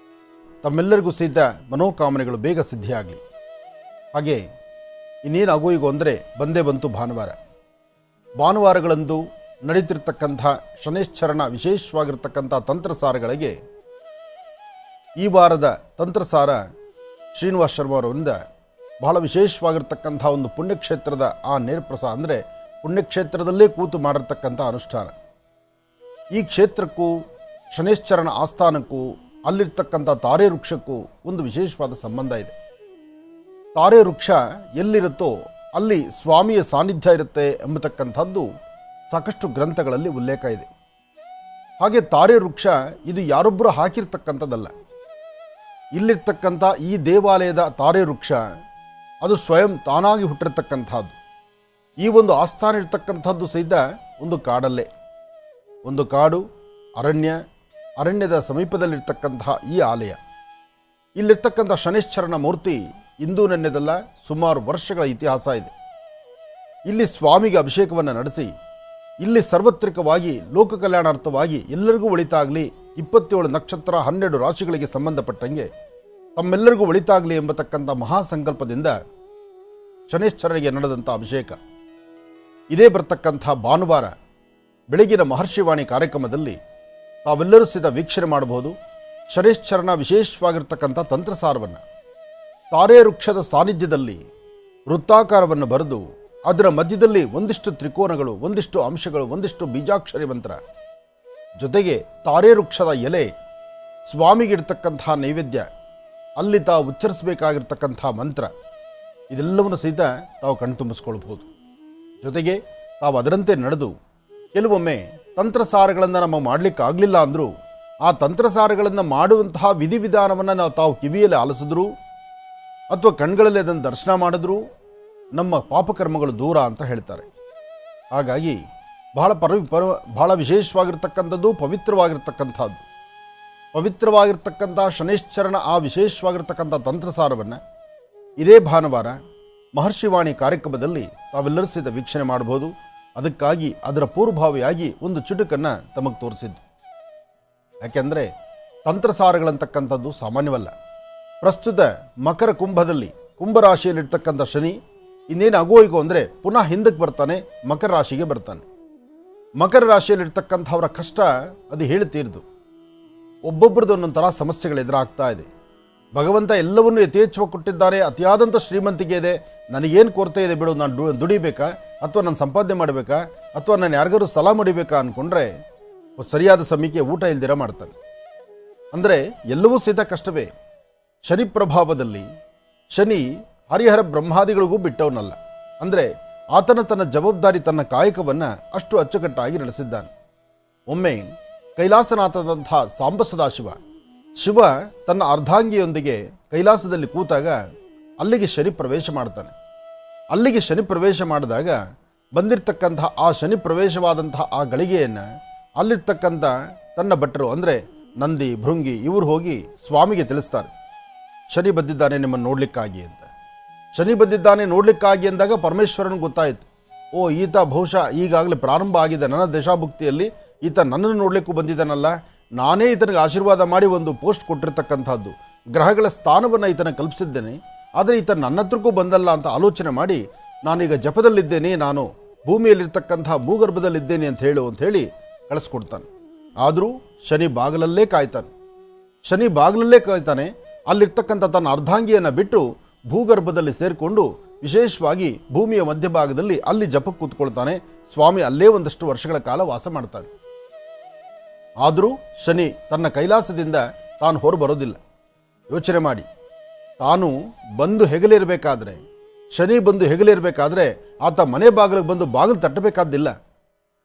ತಮ್ಮೆಲ್ಲರಿಗೂ ಸಹಿತ ಮನೋಕಾಮನೆಗಳು ಬೇಗ ಸಿದ್ಧಿಯಾಗಲಿ. ಹಾಗೆ ಇನ್ನೇನು ಆಗೋಯಿಗೋ ಅಂದರೆ ಬಂದೇ ಬಂತು ಭಾನುವಾರ. ಭಾನುವಾರಗಳಂದು ನಡೀತಿರ್ತಕ್ಕಂಥ ಶನೈಶ್ಚರಣ ವಿಶೇಷವಾಗಿರ್ತಕ್ಕಂಥ ತಂತ್ರಸಾರಗಳಿಗೆ ಈ ವಾರದ ತಂತ್ರಸಾರ ಶ್ರೀನಿವಾಸ ಶರ್ಮ ಅವರಿಂದ ಬಹಳ ವಿಶೇಷವಾಗಿರ್ತಕ್ಕಂಥ ಒಂದು ಪುಣ್ಯಕ್ಷೇತ್ರದ ಆ ನೇರಪ್ರಸಾರ, ಅಂದರೆ ಪುಣ್ಯಕ್ಷೇತ್ರದಲ್ಲೇ ಕೂತು ಮಾಡಿರ್ತಕ್ಕಂಥ ಅನುಷ್ಠಾನ. ಈ ಕ್ಷೇತ್ರಕ್ಕೂ ಶನೈಶ್ಚರಣ ಆಸ್ಥಾನಕ್ಕೂ ಅಲ್ಲಿರ್ತಕ್ಕಂಥ ತಾರೆ ವೃಕ್ಷಕ್ಕೂ ಒಂದು ವಿಶೇಷವಾದ ಸಂಬಂಧ ಇದೆ. ತಾರೆ ವೃಕ್ಷ ಎಲ್ಲಿರುತ್ತೋ ಅಲ್ಲಿ ಸ್ವಾಮಿಯ ಸಾನ್ನಿಧ್ಯ ಇರುತ್ತೆ ಎಂಬತಕ್ಕಂಥದ್ದು ಸಾಕಷ್ಟು ಗ್ರಂಥಗಳಲ್ಲಿ ಉಲ್ಲೇಖ ಇದೆ. ಹಾಗೆ ತಾರೆ ವೃಕ್ಷ ಇದು ಯಾರೊಬ್ಬರು ಹಾಕಿರ್ತಕ್ಕಂಥದ್ದಲ್ಲ. ಇಲ್ಲಿರ್ತಕ್ಕಂಥ ಈ ದೇವಾಲಯದ ತಾರೆ ವೃಕ್ಷ ಅದು ಸ್ವಯಂ ತಾನಾಗಿ ಹುಟ್ಟಿರ್ತಕ್ಕಂಥದ್ದು. ಈ ಒಂದು ಆಸ್ಥಾನ ಇರ್ತಕ್ಕಂಥದ್ದು ಸಹಿತ ಒಂದು ಕಾಡಲ್ಲೇ, ಒಂದು ಕಾಡು, ಅರಣ್ಯದ ಸಮೀಪದಲ್ಲಿರ್ತಕ್ಕಂತಹ ಈ ಆಲಯ. ಇಲ್ಲಿರ್ತಕ್ಕಂಥ ಶನೈಶ್ಚರಣ ಮೂರ್ತಿ ಇಂದು ನೆನ್ನೆದಲ್ಲ, ಸುಮಾರು ವರ್ಷಗಳ ಇತಿಹಾಸ ಇದೆ. ಇಲ್ಲಿ ಸ್ವಾಮಿಗೆ ಅಭಿಷೇಕವನ್ನು ನಡೆಸಿ ಇಲ್ಲಿ ಸಾರ್ವತ್ರಿಕವಾಗಿ ಲೋಕ ಕಲ್ಯಾಣಾರ್ಥವಾಗಿ ಎಲ್ಲರಿಗೂ ಒಳಿತಾಗಲಿ, 27 ನಕ್ಷತ್ರ 12 ರಾಶಿಗಳಿಗೆ ಸಂಬಂಧಪಟ್ಟಂಗೆ ತಮ್ಮೆಲ್ಲರಿಗೂ ಒಳಿತಾಗಲಿ ಎಂಬತಕ್ಕಂಥ ಮಹಾಸಂಕಲ್ಪದಿಂದ ಶನೈಶ್ಚರನಿಗೆ ನಡೆದಂಥ ಅಭಿಷೇಕ. ಇದೇ ಬರ್ತಕ್ಕಂಥ ಭಾನುವಾರ ಬೆಳಗಿನ ಮಹರ್ಷಿವಾಣಿ ಕಾರ್ಯಕ್ರಮದಲ್ಲಿ ತಾವೆಲ್ಲರೂ ಸಹಿತ ವೀಕ್ಷಣೆ ಮಾಡಬಹುದು. ಶನೈಶ್ಚರಣ ವಿಶೇಷವಾಗಿರ್ತಕ್ಕಂಥ ತಂತ್ರಸಾರವನ್ನು ತಾರೆ ವೃಕ್ಷದ ಸಾನ್ನಿಧ್ಯದಲ್ಲಿ ವೃತ್ತಾಕಾರವನ್ನು ಬರೆದು ಅದರ ಮಧ್ಯದಲ್ಲಿ ಒಂದಿಷ್ಟು ತ್ರಿಕೋನಗಳು, ಒಂದಿಷ್ಟು ಅಂಶಗಳು, ಒಂದಿಷ್ಟು ಬೀಜಾಕ್ಷರಿ ಮಂತ್ರ, ಜೊತೆಗೆ ತಾರೆ ವೃಕ್ಷದ ಎಲೆ, ಸ್ವಾಮಿಗಿರ್ತಕ್ಕಂಥ ನೈವೇದ್ಯ, ಅಲ್ಲಿ ತಾವು ಉಚ್ಚರಿಸಬೇಕಾಗಿರ್ತಕ್ಕಂಥ ಮಂತ್ರ, ಇದೆಲ್ಲವನ್ನು ಸಹಿತ ತಾವು ಕಣ್ತುಂಬಿಸ್ಕೊಳ್ಬಹುದು. ಜೊತೆಗೆ ತಾವು ಅದರಂತೆ ನಡೆದು ಕೆಲವೊಮ್ಮೆ ತಂತ್ರಸಾರಗಳನ್ನು ನಮಗೆ ಮಾಡಲಿಕ್ಕಾಗಲಿಲ್ಲ ಅಂದರೂ ಆ ತಂತ್ರಸಾರಗಳನ್ನು ಮಾಡುವಂತಹ ವಿಧಿವಿಧಾನವನ್ನು ತಾವು ಕಿವಿಯಲ್ಲಿ ಆಲಿಸಿದ್ರು ಅಥವಾ ಕಣ್ಗಳಲ್ಲಿ ಅದನ್ನು ದರ್ಶನ ಮಾಡಿದ್ರು ನಮ್ಮ ಪಾಪಕರ್ಮಗಳು ದೂರ ಅಂತ ಹೇಳ್ತಾರೆ. ಹಾಗಾಗಿ ಬಹಳ ವಿಶೇಷವಾಗಿರ್ತಕ್ಕಂಥದ್ದು, ಪವಿತ್ರವಾಗಿರ್ತಕ್ಕಂಥ ಶನೈಶ್ಚರಣ ಆ ವಿಶೇಷವಾಗಿರ್ತಕ್ಕಂಥ ತಂತ್ರಸಾರವನ್ನು ಇದೇ ಭಾನುವಾರ ಮಹರ್ಷಿವಾಣಿ ಕಾರ್ಯಕ್ರಮದಲ್ಲಿ ತಾವೆಲ್ಲರೂ ಸಹಿತ ವೀಕ್ಷಣೆ ಮಾಡಬಹುದು. ಅದಕ್ಕಾಗಿ ಅದರ ಪೂರ್ವಭಾವಿಯಾಗಿ ಒಂದು ಚುಟುಕನ್ನು ತಮಗೆ ತೋರಿಸಿದ್ದು. ಯಾಕೆಂದರೆ ತಂತ್ರಸಾರಗಳಂತಕ್ಕಂಥದ್ದು ಸಾಮಾನ್ಯವಲ್ಲ. ಪ್ರಸ್ತುತ ಮಕರ ಕುಂಭದಲ್ಲಿ ಕುಂಭರಾಶಿಯಲ್ಲಿರ್ತಕ್ಕಂಥ ಶನಿ ಇನ್ನೇನು ಆಗೋಯಿಗೋ ಅಂದರೆ ಪುನಃ ಹಿಂದಕ್ಕೆ ಬರ್ತಾನೆ, ಮಕರ ರಾಶಿಗೆ ಬರ್ತಾನೆ. ಮಕರ ರಾಶಿಯಲ್ಲಿರ್ತಕ್ಕಂಥವರ ಕಷ್ಟ ಅದು ಹೇಳ್ತೀರ್ದು. ಒಬ್ಬೊಬ್ಬರದ್ದು ಒಂದೊಂಥರ ಸಮಸ್ಯೆಗಳು ಎದುರಾಗ್ತಾ ಇದೆ. ಭಗವಂತ ಎಲ್ಲವನ್ನೂ ಯಥೇಚ್ಛವಾಗಿ ಕೊಟ್ಟಿದ್ದಾರೆ, ಅತಿಯಾದಂಥ ಶ್ರೀಮಂತಿಕೆ ಇದೆ, ನನಗೇನು ಕೊರತೆ ಇದೆ ಬಿಡು, ನಾನು ದುಡಿಬೇಕಾ ಅಥವಾ ನಾನು ಸಂಪಾದನೆ ಮಾಡಬೇಕಾ ಅಥವಾ ನಾನು ಯಾರಿಗಾರು ಸಲಾ ಮಾಡಿಬೇಕಾ ಅಂದ್ಕೊಂಡ್ರೆ ಸರಿಯಾದ ಸಮಯಕ್ಕೆ ಊಟ ಇಲ್ದಿರ ಮಾಡ್ತಾನೆ. ಅಂದರೆ ಎಲ್ಲವೂ ಸಹಿತ ಕಷ್ಟವೇ. ಶನಿ ಪ್ರಭಾವದಲ್ಲಿ ಶನಿ ಹರಿಹರ ಬ್ರಹ್ಮಾದಿಗಳಿಗೂ ಬಿಟ್ಟವನಲ್ಲ. ಅಂದರೆ ಆತನ ತನ್ನ ಜವಾಬ್ದಾರಿ, ತನ್ನ ಕಾಯಕವನ್ನು ಅಷ್ಟು ಅಚ್ಚುಕಟ್ಟಾಗಿ ನಡೆಸಿದ್ದಾನೆ. ಒಮ್ಮೆ ಕೈಲಾಸನಾಥದಂಥ ಸಾಂಬ ಸದಾಶಿವ ಶಿವ ತನ್ನ ಅರ್ಧಾಂಗಿಯೊಂದಿಗೆ ಕೈಲಾಸದಲ್ಲಿ ಕೂತಾಗ ಅಲ್ಲಿಗೆ ಶನಿ ಪ್ರವೇಶ ಮಾಡ್ತಾನೆ. ಅಲ್ಲಿಗೆ ಶನಿ ಪ್ರವೇಶ ಮಾಡಿದಾಗ ಬಂದಿರತಕ್ಕಂತಹ ಆ ಶನಿ ಪ್ರವೇಶವಾದಂತಹ ಆ ಗಳಿಗೆಯನ್ನು ಅಲ್ಲಿರ್ತಕ್ಕಂಥ ತನ್ನ ಭಟ್ರು ಅಂದರೆ ನಂದಿ, ಭೃಂಗಿ ಇವರು ಹೋಗಿ ಸ್ವಾಮಿಗೆ ತಿಳಿಸ್ತಾರೆ, ಶನಿ ಬಂದಿದ್ದಾನೆ ನಿಮ್ಮನ್ನು ನೋಡ್ಲಿಕ್ಕಾಗಿ ಅಂತ. ಶನಿ ಬಂದಿದ್ದಾನೆ ನೋಡ್ಲಿಕ್ಕಾಗಿ ಅಂದಾಗ ಪರಮೇಶ್ವರನಿಗೆ ಗೊತ್ತಾಯಿತು, ಓ ಈತ ಬಹುಶಃ ಈಗಾಗಲೇ ಪ್ರಾರಂಭ ಆಗಿದೆ ನನ್ನ ದಶಾಭುಕ್ತಿಯಲ್ಲಿ, ಈತ ನನ್ನನ್ನು ನೋಡ್ಲಿಕ್ಕೂ ಬಂದಿದ್ದಾನಲ್ಲ, ನಾನೇ ಈತನಿಗೆ ಆಶೀರ್ವಾದ ಮಾಡಿ ಒಂದು ಪೋಸ್ಟ್ ಕೊಟ್ಟಿರ್ತಕ್ಕಂಥದ್ದು, ಗ್ರಹಗಳ ಸ್ಥಾನವನ್ನು ಈತನ ಕಲ್ಪಿಸಿದ್ದೇನೆ, ಆದರೆ ಈತ ನನ್ನ ಹತ್ರಕ್ಕೂ ಬಂದಲ್ಲ ಅಂತ ಆಲೋಚನೆ ಮಾಡಿ ನಾನೀಗ ಜಪದಲ್ಲಿದ್ದೇನೆ, ನಾನು ಭೂಮಿಯಲ್ಲಿರ್ತಕ್ಕಂಥ ಭೂಗರ್ಭದಲ್ಲಿದ್ದೇನೆ ಅಂತ ಹೇಳಿ ಕಳಿಸ್ಕೊಡ್ತಾನೆ. ಆದರೂ ಶನಿ ಬಾಗಿಲಲ್ಲೇ ಕಾಯ್ತಾನೆ. ಶನಿ ಬಾಗಿಲಲ್ಲೇ ಕಾಯ್ತಾನೆ. ಅಲ್ಲಿರ್ತಕ್ಕಂಥ ತನ್ನ ಅರ್ಧಾಂಗಿಯನ್ನು ಬಿಟ್ಟು ಭೂಗರ್ಭದಲ್ಲಿ ಸೇರಿಕೊಂಡು ವಿಶೇಷವಾಗಿ ಭೂಮಿಯ ಮಧ್ಯಭಾಗದಲ್ಲಿ ಅಲ್ಲಿ ಜಪಕ್ಕೆ ಕೂತ್ಕೊಳ್ತಾನೆ. ಸ್ವಾಮಿ ಅಲ್ಲೇ ಒಂದಷ್ಟು ವರ್ಷಗಳ ಕಾಲ ವಾಸ ಮಾಡ್ತಾನೆ. ಆದರೂ ಶನಿ ತನ್ನ ಕೈಲಾಸದಿಂದ ತಾನು ಹೊರ ಬರೋದಿಲ್ಲ. ಯೋಚನೆ ಮಾಡಿ, ತಾನು ಬಂದು ಹೆಗಲಿರಬೇಕಾದ್ರೆ, ಶನಿ ಬಂದು ಹೆಗಲಿರಬೇಕಾದ್ರೆ ಆತ ಮನೆ ಬಾಗಿಲಿಗೆ ಬಂದು ಬಾಗಿಲು ತಟ್ಟಬೇಕಾದ್ದಿಲ್ಲ.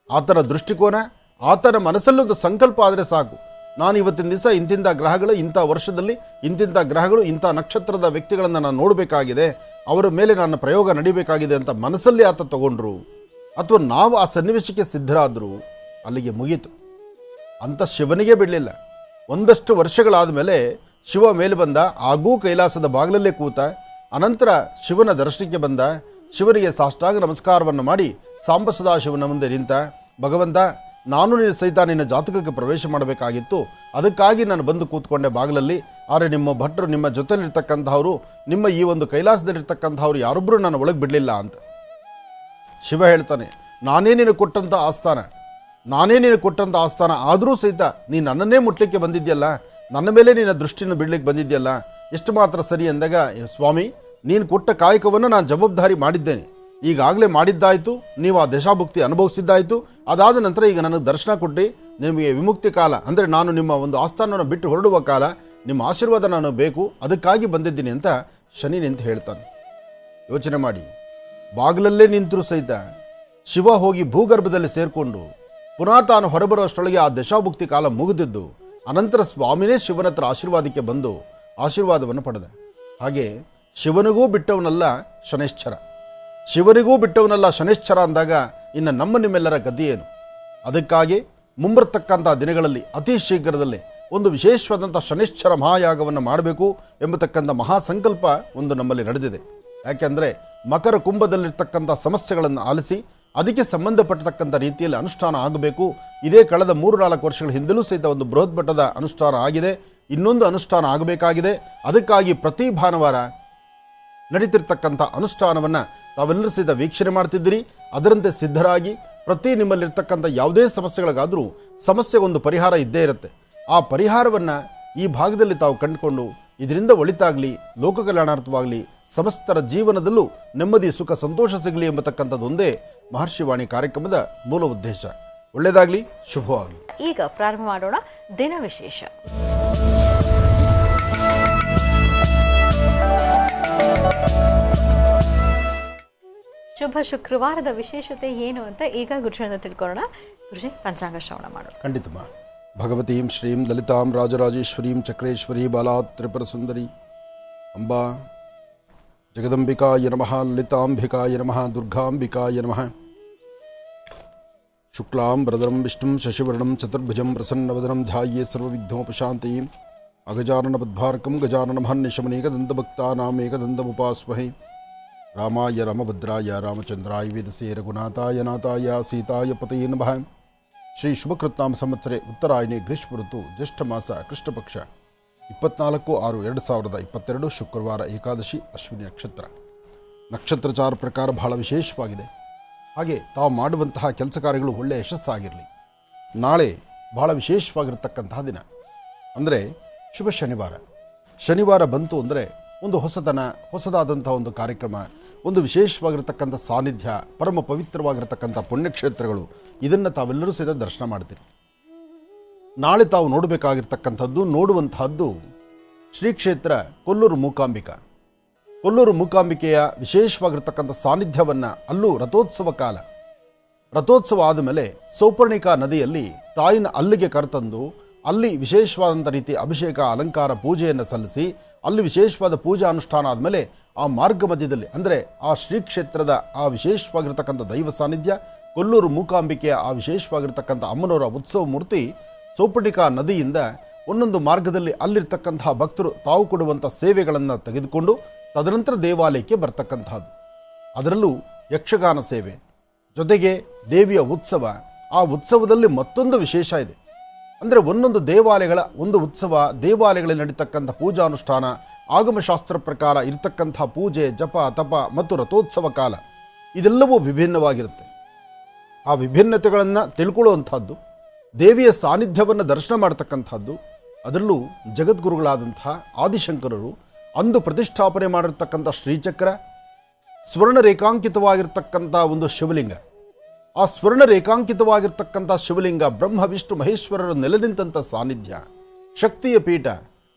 ಆತನ ದೃಷ್ಟಿಕೋನ, ಆತನ ಮನಸ್ಸಲ್ಲೊಂದು ಸಂಕಲ್ಪ ಆದರೆ ಸಾಕು, ನಾನು ಇವತ್ತಿನ ದಿವಸ ಇಂತಿಂಥ ಗ್ರಹಗಳು, ಇಂಥ ವರ್ಷದಲ್ಲಿ ಇಂತಿಂಥ ಗ್ರಹಗಳು, ಇಂಥ ನಕ್ಷತ್ರದ ವ್ಯಕ್ತಿಗಳನ್ನು ನಾನು ನೋಡಬೇಕಾಗಿದೆ, ಅವರ ಮೇಲೆ ನನ್ನ ಪ್ರಯೋಗ ನಡಿಬೇಕಾಗಿದೆ ಅಂತ ಮನಸ್ಸಲ್ಲಿ ಆತ ತಗೊಂಡ್ರು, ಅಥವಾ ನಾವು ಆ ಸನ್ನಿವೇಶಕ್ಕೆ ಸಿದ್ಧರಾದರೂ ಅಲ್ಲಿಗೆ ಮುಗೀತು. ಅಂತ ಶಿವನಿಗೆ ಬಿಡಲಿಲ್ಲ. ಒಂದಷ್ಟು ವರ್ಷಗಳಾದ ಮೇಲೆ ಶಿವ ಮೇಲೆ ಬಂದ, ಆಗೂ ಕೈಲಾಸದ ಬಾಗಿಲಲ್ಲೇ ಕೂತ. ಅನಂತರ ಶಿವನ ದರ್ಶನಕ್ಕೆ ಬಂದ. ಶಿವನಿಗೆ ಸಾಷ್ಟಾಂಗ ನಮಸ್ಕಾರವನ್ನು ಮಾಡಿ ಸಾಂಬ ಸದಾಶಿವನ ಮುಂದೆ ನಿಂತ, ಭಗವಂತ, ನಾನು ನಿನ್ನ ಸಹಿತ ನಿನ್ನ ಜಾತಕಕ್ಕೆ ಪ್ರವೇಶ ಮಾಡಬೇಕಾಗಿತ್ತು, ಅದಕ್ಕಾಗಿ ನಾನು ಬಂದು ಕೂತ್ಕೊಂಡೆ ಬಾಗಿಲಲ್ಲಿ. ಆದರೆ ನಿಮ್ಮ ಭಟ್ರು, ನಿಮ್ಮ ಜೊತೆಲಿರ್ತಕ್ಕಂಥವ್ರು, ನಿಮ್ಮ ಈ ಒಂದು ಕೈಲಾಸದಲ್ಲಿರ್ತಕ್ಕಂಥವ್ರು ಯಾರೊಬ್ಬರು ನಾನು ಒಳಗೆ ಬಿಡಲಿಲ್ಲ ಅಂತ. ಶಿವ ಹೇಳ್ತಾನೆ, ನಾನೇ ನಿನಗೆ ಕೊಟ್ಟಂಥ ಆಸ್ಥಾನ, ಆದರೂ ಸಹಿತ ನೀನು ನನ್ನನ್ನೇ ಮುಟ್ಲಿಕ್ಕೆ ಬಂದಿದ್ಯಲ್ಲ, ನನ್ನ ಮೇಲೆ ನಿನ್ನ ದೃಷ್ಟಿಯನ್ನು ಬಿಡ್ಲಿಕ್ಕೆ ಬಂದಿದ್ಯಲ್ಲ, ಎಷ್ಟು ಮಾತ್ರ ಸರಿ ಅಂದಾಗ, ಸ್ವಾಮಿ ನೀನು ಕೊಟ್ಟ ಕಾಯಕವನ್ನು ನಾನು ಜವಾಬ್ದಾರಿ ಮಾಡಿದ್ದೇನೆ, ಈಗಾಗಲೇ ಮಾಡಿದ್ದಾಯಿತು, ನೀವು ಆ ದಶಾಭುಕ್ತಿ ಅನುಭವಿಸಿದ್ದಾಯಿತು, ಅದಾದ ನಂತರ ಈಗ ನನಗೆ ದರ್ಶನ ಕೊಟ್ಟು ನಿಮಗೆ ವಿಮುಕ್ತಿ ಕಾಲ, ಅಂದರೆ ನಾನು ನಿಮ್ಮ ಒಂದು ಆಸ್ಥಾನವನ್ನು ಬಿಟ್ಟು ಹೊರಡುವ ಕಾಲ, ನಿಮ್ಮ ಆಶೀರ್ವಾದ ನಾನು ಬೇಕು, ಅದಕ್ಕಾಗಿ ಬಂದಿದ್ದೀನಿ ಅಂತ ಶನಿ ನಿಂತು ಹೇಳ್ತಾನೆ. ಯೋಚನೆ ಮಾಡಿ, ಬಾಗಿಲಲ್ಲೇ ನಿಂತರೂ ಸಹಿತ ಶಿವ ಹೋಗಿ ಭೂಗರ್ಭದಲ್ಲಿ ಸೇರಿಕೊಂಡು ಪುನಃ ತಾನು ಹೊರಬರುವಷ್ಟೊಳಗೆ ಆ ದಶಾಭುಕ್ತಿ ಕಾಲ ಮುಗಿದಿದ್ದು, ಅನಂತರ ಸ್ವಾಮಿನೇ ಶಿವನ ಹತ್ರ ಆಶೀರ್ವಾದಕ್ಕೆ ಬಂದು ಆಶೀರ್ವಾದವನ್ನು ಪಡೆದ. ಹಾಗೆ ಶಿವನಿಗೂ ಬಿಟ್ಟವನಲ್ಲ ಶನೈಶ್ಚರ, ಶಿವನಿಗೂ ಬಿಟ್ಟವನಲ್ಲ ಶನೈಶ್ಚರ ಅಂದಾಗ ಇನ್ನು ನಮ್ಮ ನಿಮ್ಮೆಲ್ಲರ ಗತಿ ಏನು? ಅದಕ್ಕಾಗಿ ಮುಂಬರ್ತಕ್ಕಂಥ ದಿನಗಳಲ್ಲಿ ಅತಿ ಶೀಘ್ರದಲ್ಲೇ ಒಂದು ವಿಶೇಷವಾದಂಥ ಶನೈಶ್ಚರ ಮಹಾಯಾಗವನ್ನು ಮಾಡಬೇಕು ಎಂಬತಕ್ಕಂಥ ಮಹಾಸಂಕಲ್ಪ ಒಂದು ನಮ್ಮಲ್ಲಿ ನಡೆದಿದೆ. ಯಾಕೆಂದರೆ ಮಕರ ಕುಂಭದಲ್ಲಿರ್ತಕ್ಕಂಥ ಸಮಸ್ಯೆಗಳನ್ನು ಆಲಿಸಿ ಅದಕ್ಕೆ ಸಂಬಂಧಪಟ್ಟತಕ್ಕಂಥ ರೀತಿಯಲ್ಲಿ ಅನುಷ್ಠಾನ ಆಗಬೇಕು. ಇದೇ ಕಳೆದ 3-4 ವರ್ಷಗಳ ಹಿಂದಲೂ ಸಹಿತ ಒಂದು ಬೃಹತ್ ಮಟ್ಟದ ಅನುಷ್ಠಾನ ಆಗಿದೆ, ಇನ್ನೊಂದು ಅನುಷ್ಠಾನ ಆಗಬೇಕಾಗಿದೆ. ಅದಕ್ಕಾಗಿ ಪ್ರತಿ ಭಾನುವಾರ ನಡೀತಿರ್ತಕ್ಕಂಥ ಅನುಷ್ಠಾನವನ್ನು ತಾವೆಲ್ಲರೂ ಸಹಿತ ವೀಕ್ಷಣೆ ಮಾಡ್ತಿದ್ದೀರಿ. ಅದರಂತೆ ಸಿದ್ಧರಾಗಿ ಪ್ರತಿ ನಿಮ್ಮಲ್ಲಿರ್ತಕ್ಕಂಥ ಯಾವುದೇ ಸಮಸ್ಯೆಗಳಿಗಾದರೂ ಸಮಸ್ಯೆಗೊಂದು ಪರಿಹಾರ ಇದ್ದೇ ಇರುತ್ತೆ. ಆ ಪರಿಹಾರವನ್ನು ಈ ಭಾಗದಲ್ಲಿ ತಾವು ಕಂಡುಕೊಂಡು ಇದರಿಂದ ಒಳಿತಾಗಲಿ, ಲೋಕ ಕಲ್ಯಾಣಾರ್ಥವಾಗಲಿ, ಸಮಸ್ತರ ಜೀವನದಲ್ಲೂ ನೆಮ್ಮದಿ, ಸುಖ, ಸಂತೋಷ ಸಿಗಲಿ ಎಂಬತಕ್ಕಂಥದ್ದೊಂದೇ ಮಹರ್ಷಿವಾಣಿ ಕಾರ್ಯಕ್ರಮದ ಮೂಲ ಉದ್ದೇಶ. ಒಳ್ಳೆಯದಾಗಲಿ, ಶುಭವಾಗಲಿ. ಈಗ ಪ್ರಾರಂಭ ಮಾಡೋಣ ದಿನ ವಿಶೇಷ. ಶುಭ ಶುಕ್ರವಾರದ ವಿಶೇಷತೆ ಏನು ಅಂತ ಈಗ ಗುರುಜಿಯಿಂದ ತಿಳ್ಕೊಳ್ಳೋಣ. ಗುರುಜಿ, ಪಂಚಾಂಗ ಶ್ರವಣ ಮಾಡೋಣ. ಖಂಡಿತಮ್ಮ. ಭಗವತೀಂ ಶ್ರೀಂ ಲಲಿತಾಂ ರಾಜರಾಜೇಶ್ವರೀಂ ಚಕ್ರೇಶ್ವರಿ ಬಾಲಾ ತ್ರಿಪುರ ಸುಂದರಿ ಅಂಬಾ ಜಗದಂಬಿಕಾಯ ನಮಃ, ಲಲಿತಾಂಬಿಕಾಯ ನಮಃ, ದುರ್ಗಾಂಬಿಕಾಯ ನಮಃ. ಶುಕ್ಲಾಂ ವರದಂ ವಿಷ್ಣುಂ ಶಶಿವರ್ಣಂ ಚತುರ್ಭುಜಂ ಪ್ರಸನ್ನವದನಂ ಧ್ಯಾಯೇ ಸರ್ವವಿಘ್ನೋಪಶಾಂತಯೇ. ಅಗಜಾನನ ಪದ್ಮಾರ್ಕಂ ಗಜಾನನಮಹನ್ನಿಶಮನೇಕದಂತಭಕ್ತಾನಾಂ ಏಕದಂತಮುಪಾಸ್ಮಹೇ. ರಾಮಾಯ ರಾಮಭದ್ರಾಯ ರಾಮಚಂದ್ರಾಯ ವೇದಸೇ ರಘುನಾಥಾಯ ನಾಥಾಯ ಸೀತಾಯ ಪತಯೇ ನಮಃ. ಶ್ರೀ ಶುಭಕೃತ್ನಾಮ ಸಂವತ್ಸರೆ ಉತ್ತರಾಯಣಿ ಗ್ರೀಷ್ಮ ಋತು ಜ್ಯೇಷ್ಠ ಮಾಸ ಕೃಷ್ಣಪಕ್ಷ 24/6/2022 ಶುಕ್ರವಾರ ಏಕಾದಶಿ ಅಶ್ವಿನಿ ನಕ್ಷತ್ರ. ನಕ್ಷತ್ರಚಾರ ಪ್ರಕಾರ ಬಹಳ ವಿಶೇಷವಾಗಿದೆ. ಹಾಗೆ ತಾವು ಮಾಡುವಂತಹ ಕೆಲಸ ಕಾರ್ಯಗಳು ಒಳ್ಳೆಯ ಯಶಸ್ಸಾಗಿರಲಿ. ನಾಳೆ ಬಹಳ ವಿಶೇಷವಾಗಿರ್ತಕ್ಕಂತಹ ದಿನ ಅಂದರೆ ಶುಭ ಶನಿವಾರ. ಶನಿವಾರ ಬಂತು ಅಂದರೆ ಒಂದು ಹೊಸತನ, ಹೊಸದಾದಂಥ ಒಂದು ಕಾರ್ಯಕ್ರಮ, ಒಂದು ವಿಶೇಷವಾಗಿರ್ತಕ್ಕಂಥ ಸಾನ್ನಿಧ್ಯ, ಪರಮ ಪವಿತ್ರವಾಗಿರ್ತಕ್ಕಂಥ ಪುಣ್ಯಕ್ಷೇತ್ರಗಳು, ಇದನ್ನು ತಾವೆಲ್ಲರೂ ಸಹಿತ ದರ್ಶನ ಮಾಡ್ತೀರಿ. ನಾಳೆ ತಾವು ನೋಡಬೇಕಾಗಿರ್ತಕ್ಕಂಥದ್ದು, ನೋಡುವಂತಹದ್ದು ಶ್ರೀ ಕ್ಷೇತ್ರ ಕೊಲ್ಲೂರು ಮೂಕಾಂಬಿಕಾ. ಕೊಲ್ಲೂರು ಮೂಕಾಂಬಿಕೆಯ ವಿಶೇಷವಾಗಿರ್ತಕ್ಕಂಥ ಸಾನ್ನಿಧ್ಯವನ್ನು, ಅಲ್ಲೂ ರಥೋತ್ಸವ ಕಾಲ, ರಥೋತ್ಸವ ಆದಮೇಲೆ ಸೌಪರ್ಣಿಕಾ ನದಿಯಲ್ಲಿ ತಾಯಿನ ಅಲ್ಲಿಗೆ ಕರೆತಂದು ಅಲ್ಲಿ ವಿಶೇಷವಾದಂಥ ರೀತಿ ಅಭಿಷೇಕ, ಅಲಂಕಾರ, ಪೂಜೆಯನ್ನು ಸಲ್ಲಿಸಿ, ಅಲ್ಲಿ ವಿಶೇಷವಾದ ಪೂಜಾ ಅನುಷ್ಠಾನ ಆದಮೇಲೆ ಆ ಮಾರ್ಗ ಮಧ್ಯದಲ್ಲಿ, ಅಂದರೆ ಆ ಶ್ರೀ ಕ್ಷೇತ್ರದ ಆ ವಿಶೇಷವಾಗಿರ್ತಕ್ಕಂಥ ದೈವ ಸಾನ್ನಿಧ್ಯ, ಕೊಲ್ಲೂರು ಮೂಕಾಂಬಿಕೆಯ ಆ ವಿಶೇಷವಾಗಿರ್ತಕ್ಕಂಥ ಅಮ್ಮನವರ ಉತ್ಸವ ಮೂರ್ತಿ ಸೌಪರ್ಣಿಕಾ ನದಿಯಿಂದ ಒಂದೊಂದು ಮಾರ್ಗದಲ್ಲಿ ಅಲ್ಲಿರ್ತಕ್ಕಂತಹ ಭಕ್ತರು ತಾವು ಕೊಡುವಂಥ ಸೇವೆಗಳನ್ನು ತೆಗೆದುಕೊಂಡು ತದನಂತರ ದೇವಾಲಯಕ್ಕೆ ಬರ್ತಕ್ಕಂಥದ್ದು. ಅದರಲ್ಲೂ ಯಕ್ಷಗಾನ ಸೇವೆ ಜೊತೆಗೆ ದೇವಿಯ ಉತ್ಸವ. ಆ ಉತ್ಸವದಲ್ಲಿ ಮತ್ತೊಂದು ವಿಶೇಷ ಇದೆ. ಅಂದರೆ ಒಂದೊಂದು ದೇವಾಲಯಗಳ ಒಂದು ಉತ್ಸವ, ದೇವಾಲಯಗಳಲ್ಲಿ ನಡೀತಕ್ಕಂಥ ಪೂಜಾನುಷ್ಠಾನ, ಆಗಮಶಾಸ್ತ್ರ ಪ್ರಕಾರ ಇರತಕ್ಕಂಥ ಪೂಜೆ, ಜಪ, ತಪ ಮತ್ತು ರಥೋತ್ಸವ ಕಾಲ, ಇದೆಲ್ಲವೂ ವಿಭಿನ್ನವಾಗಿರುತ್ತೆ. ಆ ವಿಭಿನ್ನತೆಗಳನ್ನು ತಿಳ್ಕೊಳ್ಳುವಂಥದ್ದು, ದೇವಿಯ ಸಾನ್ನಿಧ್ಯವನ್ನು ದರ್ಶನ ಮಾಡ್ತಕ್ಕಂಥದ್ದು. ಅದರಲ್ಲೂ ಜಗದ್ಗುರುಗಳಾದಂಥ ಆದಿಶಂಕರರು ಅಂದು ಪ್ರತಿಷ್ಠಾಪನೆ ಮಾಡಿರ್ತಕ್ಕಂಥ ಶ್ರೀಚಕ್ರ, ಸ್ವರ್ಣ ರೇಖಾಂಕಿತವಾಗಿರ್ತಕ್ಕಂಥ ಒಂದು ಶಿವಲಿಂಗ, ಆ ಸ್ವರ್ಣ ರೇಖಾಂಕಿತವಾಗಿರ್ತಕ್ಕಂಥ ಶಿವಲಿಂಗ ಬ್ರಹ್ಮ ವಿಷ್ಣು ಮಹೇಶ್ವರರು ನೆಲೆ ನಿಂತಹ ಸಾನ್ನಿಧ್ಯ, ಶಕ್ತಿಯ ಪೀಠ,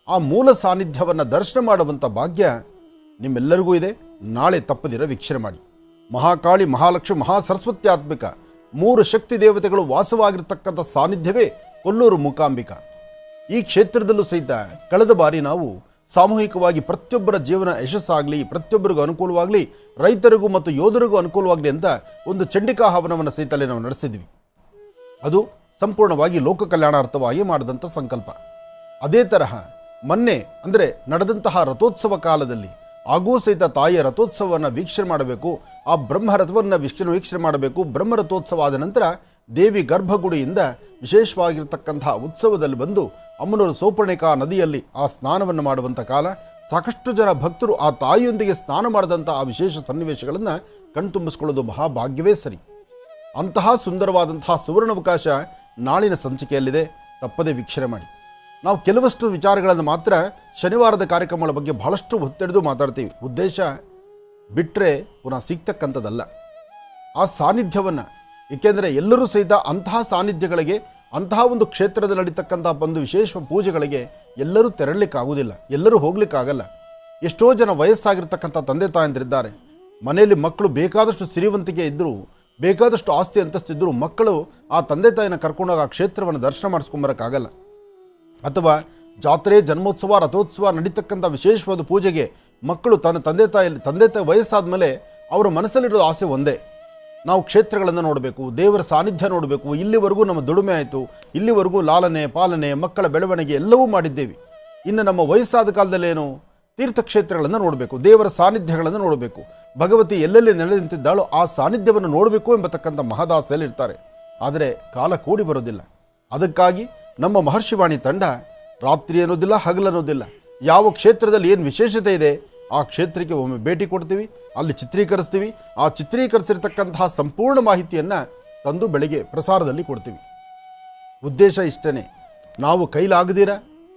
ಆ ಮೂಲ ಸಾನ್ನಿಧ್ಯವನ್ನು ದರ್ಶನ ಮಾಡುವಂಥ ಭಾಗ್ಯ ನಿಮ್ಮೆಲ್ಲರಿಗೂ ಇದೆ. ನಾಳೆ ತಪ್ಪದಿರ ವೀಕ್ಷಣೆ ಮಾಡಿ. ಮಹಾಕಾಳಿ, ಮಹಾಲಕ್ಷ್ಮಿ, ಮಹಾಸರಸ್ವತ್ಯಾತ್ಮಿಕ 3 ಶಕ್ತಿ ದೇವತೆಗಳು ವಾಸವಾಗಿರ್ತಕ್ಕಂಥ ಸಾನ್ನಿಧ್ಯವೇ ಕೊಲ್ಲೂರು ಮೂಕಾಂಬಿಕಾ. ಈ ಕ್ಷೇತ್ರದಲ್ಲೂ ಸಹಿತ ಕಳೆದ ಬಾರಿ ನಾವು ಸಾಮೂಹಿಕವಾಗಿ ಪ್ರತಿಯೊಬ್ಬರ ಜೀವನ ಯಶಸ್ಸಾಗಲಿ, ಪ್ರತಿಯೊಬ್ಬರಿಗೂ ಅನುಕೂಲವಾಗಲಿ, ರೈತರಿಗೂ ಮತ್ತು ಯೋಧರಿಗೂ ಅನುಕೂಲವಾಗಲಿ ಅಂತ ಒಂದು ಚಂಡಿಕಾ ಹವನವನ್ನು ಸಹಿತಲೇ ನಾವು ನಡೆಸಿದ್ವಿ. ಅದು ಸಂಪೂರ್ಣವಾಗಿ ಲೋಕ ಕಲ್ಯಾಣಾರ್ಥವಾಗಿ ಮಾಡಿದಂಥ ಸಂಕಲ್ಪ. ಅದೇ ತರಹ ಮೊನ್ನೆ ಅಂದರೆ ನಡೆದಂತಹ ರಥೋತ್ಸವ ಕಾಲದಲ್ಲಿ ಆಗೂ ಸಹಿತ ತಾಯಿಯ ರಥೋತ್ಸವವನ್ನು ವೀಕ್ಷಣೆ ಮಾಡಬೇಕು, ಆ ಬ್ರಹ್ಮ ರಥವನ್ನು ವೀಕ್ಷಣೆ ಮಾಡಬೇಕು. ಬ್ರಹ್ಮ ರಥೋತ್ಸವ ಆದ ನಂತರ ದೇವಿ ಗರ್ಭಗುಡಿಯಿಂದ ವಿಶೇಷವಾಗಿರ್ತಕ್ಕಂಥ ಉತ್ಸವದಲ್ಲಿ ಬಂದು ಅಮ್ಮನವರು ಸೌಪರ್ಣಿಕಾ ನದಿಯಲ್ಲಿ ಆ ಸ್ನಾನವನ್ನು ಮಾಡುವಂಥ ಕಾಲ. ಸಾಕಷ್ಟು ಜನ ಭಕ್ತರು ಆ ತಾಯಿಯೊಂದಿಗೆ ಸ್ನಾನ ಮಾಡಿದಂಥ ಆ ವಿಶೇಷ ಸನ್ನಿವೇಶಗಳನ್ನು ಕಣ್ತುಂಬಿಸ್ಕೊಳ್ಳೋದು ಮಹಾಭಾಗ್ಯವೇ ಸರಿ. ಅಂತಹ ಸುಂದರವಾದಂತಹ ಸುವರ್ಣಾವಕಾಶ ನಾಳಿನ ಸಂಚಿಕೆಯಲ್ಲಿದೆ, ತಪ್ಪದೇ ವೀಕ್ಷಣೆ ಮಾಡಿ. ನಾವು ಕೆಲವಷ್ಟು ವಿಚಾರಗಳನ್ನು ಮಾತ್ರ ಶನಿವಾರದ ಕಾರ್ಯಕ್ರಮಗಳ ಬಗ್ಗೆ ಬಹಳಷ್ಟು ಒತ್ತೆಳೆದು ಮಾತಾಡ್ತೀವಿ. ಉದ್ದೇಶ ಬಿಟ್ಟರೆ ಪುನಃ ಸಿಗ್ತಕ್ಕಂಥದ್ದಲ್ಲ, ಆ ಸಾನ್ನಿಧ್ಯವನ್ನು. ಏಕೆಂದರೆ ಎಲ್ಲರೂ ಸಹಿತ ಅಂತಹ ಸಾನ್ನಿಧ್ಯಗಳಿಗೆ, ಅಂತಹ ಒಂದು ಕ್ಷೇತ್ರದಲ್ಲಿ ನಡೀತಕ್ಕಂಥ ಒಂದು ವಿಶೇಷ ಪೂಜೆಗಳಿಗೆ ಎಲ್ಲರೂ ತೆರಳಲಿಕ್ಕಾಗೋದಿಲ್ಲ, ಎಲ್ಲರೂ ಹೋಗ್ಲಿಕ್ಕಾಗಲ್ಲ. ಎಷ್ಟೋ ಜನ ವಯಸ್ಸಾಗಿರ್ತಕ್ಕಂಥ ತಂದೆ ತಾಯಂದಿರಿದ್ದಾರೆ, ಮನೆಯಲ್ಲಿ ಮಕ್ಕಳು ಬೇಕಾದಷ್ಟು ಸಿರಿವಂತಿಕೆ ಇದ್ದರೂ, ಬೇಕಾದಷ್ಟು ಆಸ್ತಿ ಅಂತಸ್ತಿದ್ದರೂ ಮಕ್ಕಳು ಆ ತಂದೆ ತಾಯಿನ ಕರ್ಕೊಂಡೋಗಿ ಆ ಕ್ಷೇತ್ರವನ್ನು ದರ್ಶನ ಮಾಡಿಸ್ಕೊಂಬರೋಕ್ಕಾಗಲ್ಲ. ಅಥವಾ ಜಾತ್ರೆ, ಜನ್ಮೋತ್ಸವ, ರಥೋತ್ಸವ ನಡೀತಕ್ಕಂಥ ವಿಶೇಷವಾದ ಪೂಜೆಗೆ ಮಕ್ಕಳು ತಂದೆ ತಾಯಿ ವಯಸ್ಸಾದ ಮೇಲೆ ಅವರ ಮನಸ್ಸಲ್ಲಿರೋ ಆಸೆ ಒಂದೇ, ನಾವು ಕ್ಷೇತ್ರಗಳನ್ನು ನೋಡಬೇಕು, ದೇವರ ಸಾನ್ನಿಧ್ಯ ನೋಡಬೇಕು. ಇಲ್ಲಿವರೆಗೂ ನಮ್ಮ ದುಡಿಮೆ ಆಯಿತು, ಇಲ್ಲಿವರೆಗೂ ಲಾಲನೆ ಪಾಲನೆ, ಮಕ್ಕಳ ಬೆಳವಣಿಗೆ ಎಲ್ಲವೂ ಮಾಡಿದ್ದೇವೆ. ಇನ್ನು ನಮ್ಮ ವಯಸ್ಸಾದ ಕಾಲದಲ್ಲೇನು ತೀರ್ಥಕ್ಷೇತ್ರಗಳನ್ನು ನೋಡಬೇಕು, ದೇವರ ಸಾನ್ನಿಧ್ಯಗಳನ್ನು ನೋಡಬೇಕು, ಭಗವತಿ ಎಲ್ಲೆಲ್ಲಿ ನೆಲೆ ನಿಂತಿದ್ದಾಳೋ ಆ ಸಾನ್ನಿಧ್ಯವನ್ನು ನೋಡಬೇಕು ಎಂಬತಕ್ಕಂಥ ಮಹದಾಸೆಯಲ್ಲಿ ಇರ್ತಾರೆ. ಆದರೆ ಕಾಲ ಕೂಡಿ ಬರೋದಿಲ್ಲ. ಅದಕ್ಕಾಗಿ ನಮ್ಮ ಮಹರ್ಷಿವಾಣಿ ತಂಡ ರಾತ್ರಿ ಅನ್ನೋದಿಲ್ಲ, ಹಗಲನ್ನೋದಿಲ್ಲ, ಯಾವ ಕ್ಷೇತ್ರದಲ್ಲಿ ಏನು ವಿಶೇಷತೆ ಇದೆ ಆ ಕ್ಷೇತ್ರಕ್ಕೆ ಒಮ್ಮೆ ಭೇಟಿ ಕೊಡ್ತೀವಿ, ಅಲ್ಲಿ ಚಿತ್ರೀಕರಿಸ್ತೀವಿ. ಆ ಚಿತ್ರೀಕರಿಸಿರ್ತಕ್ಕಂತಹ ಸಂಪೂರ್ಣ ಮಾಹಿತಿಯನ್ನು ತಂದು ಬೆಳಗ್ಗೆ ಪ್ರಸಾರದಲ್ಲಿ ಕೊಡ್ತೀವಿ. ಉದ್ದೇಶ ಇಷ್ಟೇ, ನಾವು ಕೈಲಾಗದಿರ,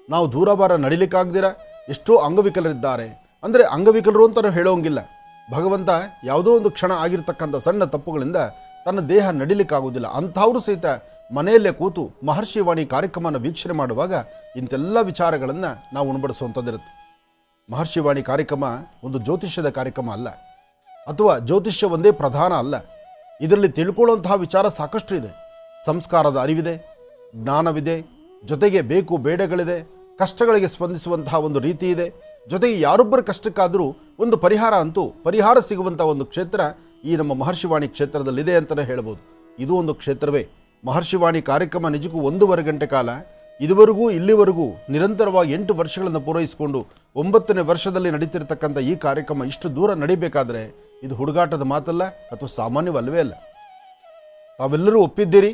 ನಾವು ದೂರಭಾರ ನಡಿಲಿಕ್ಕಾಗದಿರ ಎಷ್ಟೋ ಅಂಗವಿಕಲರಿದ್ದಾರೆ. ಅಂದರೆ ಅಂಗವಿಕಲರು ಅಂತ ನಾವು ಹೇಳೋಂಗಿಲ್ಲ. ಭಗವಂತ ಯಾವುದೋ ಒಂದು ಕ್ಷಣ ಆಗಿರ್ತಕ್ಕಂಥ ಸಣ್ಣ ತಪ್ಪುಗಳಿಂದ ತನ್ನ ದೇಹ ನಡಿಲಿಕ್ಕಾಗೋದಿಲ್ಲ. ಅಂಥವರು ಸಹಿತ ಮನೆಯಲ್ಲೇ ಕೂತು ಮಹರ್ಷಿವಾಣಿ ಕಾರ್ಯಕ್ರಮನ ವೀಕ್ಷಣೆ ಮಾಡುವಾಗ ಇಂಥೆಲ್ಲ ವಿಚಾರಗಳನ್ನು ನಾವು ಉಣಬಡಿಸುವಂಥದ್ದಿರುತ್ತೆ. ಮಹರ್ಷಿವಾಣಿ ಕಾರ್ಯಕ್ರಮ ಒಂದು ಜ್ಯೋತಿಷ್ಯದ ಕಾರ್ಯಕ್ರಮ ಅಲ್ಲ, ಅಥವಾ ಜ್ಯೋತಿಷ್ಯ ಒಂದೇ ಪ್ರಧಾನ ಅಲ್ಲ. ಇದರಲ್ಲಿ ತಿಳ್ಕೊಳ್ಳುವಂತಹ ವಿಚಾರ ಸಾಕಷ್ಟು ಇದೆ. ಸಂಸ್ಕಾರದ ಅರಿವಿದೆ, ಜ್ಞಾನವಿದೆ, ಜೊತೆಗೆ ಬೇಕು ಬೇಡಗಳಿದೆ, ಕಷ್ಟಗಳಿಗೆ ಸ್ಪಂದಿಸುವಂತಹ ಒಂದು ರೀತಿ ಇದೆ. ಜೊತೆಗೆ ಯಾರೊಬ್ಬರ ಕಷ್ಟಕ್ಕಾದರೂ ಒಂದು ಪರಿಹಾರ ಸಿಗುವಂಥ ಒಂದು ಕ್ಷೇತ್ರ ಈ ನಮ್ಮ ಮಹರ್ಷಿವಾಣಿ ಕ್ಷೇತ್ರದಲ್ಲಿದೆ ಅಂತಲೇ ಹೇಳ್ಬೋದು. ಇದು ಒಂದು ಕ್ಷೇತ್ರವೇ. ಮಹರ್ಷಿವಾಣಿ ಕಾರ್ಯಕ್ರಮ ನಿಜಕ್ಕೂ 1.5 ಗಂಟೆ ಕಾಲ ಇಲ್ಲಿವರೆಗೂ ನಿರಂತರವಾಗಿ 8 ವರ್ಷಗಳನ್ನು ಪೂರೈಸಿಕೊಂಡು 9ನೇ ವರ್ಷದಲ್ಲಿ ನಡೀತಿರ್ತಕ್ಕಂಥ ಈ ಕಾರ್ಯಕ್ರಮ ಇಷ್ಟು ದೂರ ನಡಿಬೇಕಾದ್ರೆ ಇದು ಹುಡುಗಾಟದ ಮಾತಲ್ಲ, ಅಥವಾ ಸಾಮಾನ್ಯವಲ್ಲವೇ ಅಲ್ಲ. ತಾವೆಲ್ಲರೂ ಒಪ್ಪಿದ್ದೀರಿ,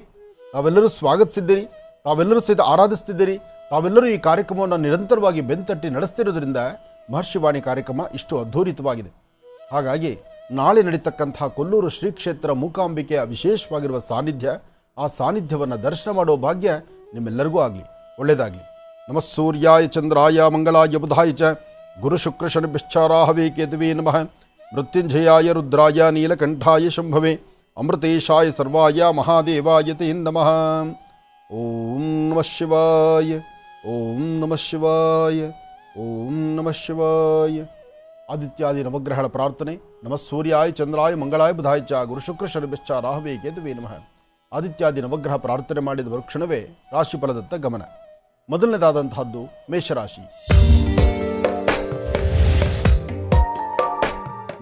ತಾವೆಲ್ಲರೂ ಸ್ವಾಗತಿಸಿದ್ದೀರಿ, ತಾವೆಲ್ಲರೂ ಸಹಿತ ಆರಾಧಿಸ್ತಿದ್ದೀರಿ, ತಾವೆಲ್ಲರೂ ಈ ಕಾರ್ಯಕ್ರಮವನ್ನು ನಿರಂತರವಾಗಿ ಬೆಂತಟ್ಟಿ ನಡೆಸ್ತಿರೋದ್ರಿಂದ ಮಹರ್ಷಿವಾಣಿ ಕಾರ್ಯಕ್ರಮ ಇಷ್ಟು ಅದ್ಧೂರಿತವಾಗಿದೆ. ಹಾಗಾಗಿ ನಾಳೆ ನಡೀತಕ್ಕಂತಹ ಕೊಲ್ಲೂರು ಶ್ರೀ ಕ್ಷೇತ್ರ ಮೂಕಾಂಬಿಕೆಯ ವಿಶೇಷವಾಗಿರುವ ಸಾನ್ನಿಧ್ಯ, ಆ ಸಾನ್ನಿಧ್ಯವನ್ನು ದರ್ಶನ ಮಾಡುವ ಭಾಗ್ಯ ನಿಮ್ಮೆಲ್ಲರಿಗೂ ಆಗಲಿ, ಒಳ್ಳೆಯದಾಗಲಿ. ನಮಃ ಸೂರ್ಯಾಯ ಚಂದ್ರಾಯ ಮಂಗಳಾಯ ಬುಧಾಯ ಚ ಗುರು ಶುಕ್ರ ಶನಿಶ್ಚಾರಾಹವೇ ಕೇತುವೇ ನಮಃ. ಮೃತ್ಯುಂಜಯಾಯ ರುದ್ರಾಯ ನೀಲಕಂಠಾಯ ಶಂಭವೇ ಅಮೃತೇಶಾಯ ಸರ್ವಾಯ ಮಹಾದೇವಾಯ ತೇ ನಮಃ. ಓಂ ನಮಃ ಶಿವಾಯ, ಓಂ ನಮಃ ಶಿವಾಯ, ಓಂ ನಮಃ ಶಿವಾಯ. ಆದಿತ್ಯಾದಿ ನವಗ್ರಹಗಳ ಪ್ರಾರ್ಥನೆ. ನಮಃ ಸೂರ್ಯಾಯ ಚಂದ್ರಾಯ ಮಂಗಳಾಯ ಬುಧಾಯ ಚ ಗುರು ಶುಕ್ರ ಶನಿಶ್ಚ ರಾಹವೇ ಕೇತುವೇ ನಮಃ. ಆದಿತ್ಯಾದಿ ನವಗ್ರಹ ಪ್ರಾರ್ಥನೆ ಮಾಡಿದ ಮರುಕ್ಷಣವೇ ರಾಶಿಫಲದತ್ತ ಗಮನ. ಮೊದಲನೇದಾದಂತಹದ್ದು ಮೇಷರಾಶಿ.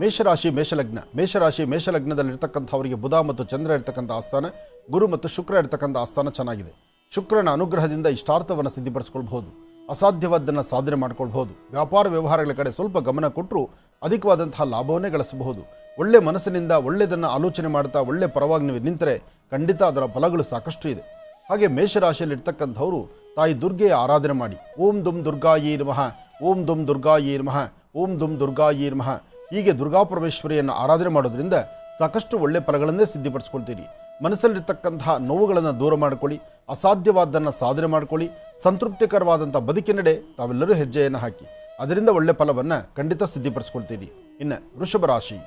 ಮೇಷರಾಶಿ ಮೇಷಲಗ್ನ. ಮೇಷರಾಶಿ ಮೇಷಲಗ್ನದಲ್ಲಿರ್ತಕ್ಕಂಥವರಿಗೆ ಬುಧ ಮತ್ತು ಚಂದ್ರ ಇರ್ತಕ್ಕಂಥ ಆಸ್ಥಾನ, ಗುರು ಮತ್ತು ಶುಕ್ರ ಇರ್ತಕ್ಕಂಥ ಆಸ್ಥಾನ ಚೆನ್ನಾಗಿದೆ. ಶುಕ್ರನ ಅನುಗ್ರಹದಿಂದ ಇಷ್ಟಾರ್ಥವನ್ನು ಸಿದ್ಧಿಪಡಿಸ್ಕೊಳ್ಬಹುದು. ಅಸಾಧ್ಯವಾದ್ದನ್ನು ಸಾಧನೆ ಮಾಡ್ಕೊಳ್ಬಹುದು. ವ್ಯಾಪಾರ ವ್ಯವಹಾರಗಳ ಕಡೆ ಸ್ವಲ್ಪ ಗಮನ ಕೊಟ್ಟರು ಅಧಿಕವಾದಂತಹ ಲಾಭವನ್ನೇ ಗಳಿಸಬಹುದು. ಒಳ್ಳೆ ಮನಸ್ಸಿನಿಂದ ಒಳ್ಳೆಯದನ್ನು ಆಲೋಚನೆ ಮಾಡ್ತಾ ಒಳ್ಳೆ ಪರವಾಗಿ ನೀವು ನಿಂತರೆ ಖಂಡಿತ ಅದರ ಫಲಗಳು ಸಾಕಷ್ಟು ಇದೆ. ಹಾಗೆ ಮೇಷರಾಶಿಯಲ್ಲಿರ್ತಕ್ಕಂಥವರು ತಾಯಿ ದುರ್ಗೆಯ ಆರಾಧನೆ ಮಾಡಿ ಓಂ ದುಂ ದುರ್ಗಾಯೇ ನಮಃ, ಓಂ ದುಂ ದುರ್ಗಾಯೇ ನಮಃ, ಓಂ ದುಂ ದುರ್ಗಾಯೇ ನಮಃ ಹೀಗೆ ದುರ್ಗಾಪರಮೇಶ್ವರಿಯನ್ನು ಆರಾಧನೆ ಮಾಡೋದ್ರಿಂದ ಸಾಕಷ್ಟು ಒಳ್ಳೆ ಫಲಗಳನ್ನೇ ಸಿದ್ಧಿಪಡಿಸ್ಕೊಳ್ತೀರಿ. ಮನಸ್ಸಲ್ಲಿರ್ತಕ್ಕಂತಹ ನೋವುಗಳನ್ನು ದೂರ ಮಾಡಿಕೊಳ್ಳಿ, ಅಸಾಧ್ಯವಾದ್ದನ್ನು ಸಾಧನೆ ಮಾಡಿಕೊಳ್ಳಿ, ಸಂತೃಪ್ತಿಕರವಾದಂಥ ಬದುಕಿನೆಡೆ ತಾವೆಲ್ಲರೂ ಹೆಜ್ಜೆಯನ್ನು ಹಾಕಿ ಅದರಿಂದ ಒಳ್ಳೆ ಫಲವನ್ನು ಖಂಡಿತ ಸಿದ್ಧಿಪಡಿಸ್ಕೊಳ್ತೀರಿ. ಇನ್ನು ವೃಷಭ ರಾಶಿ.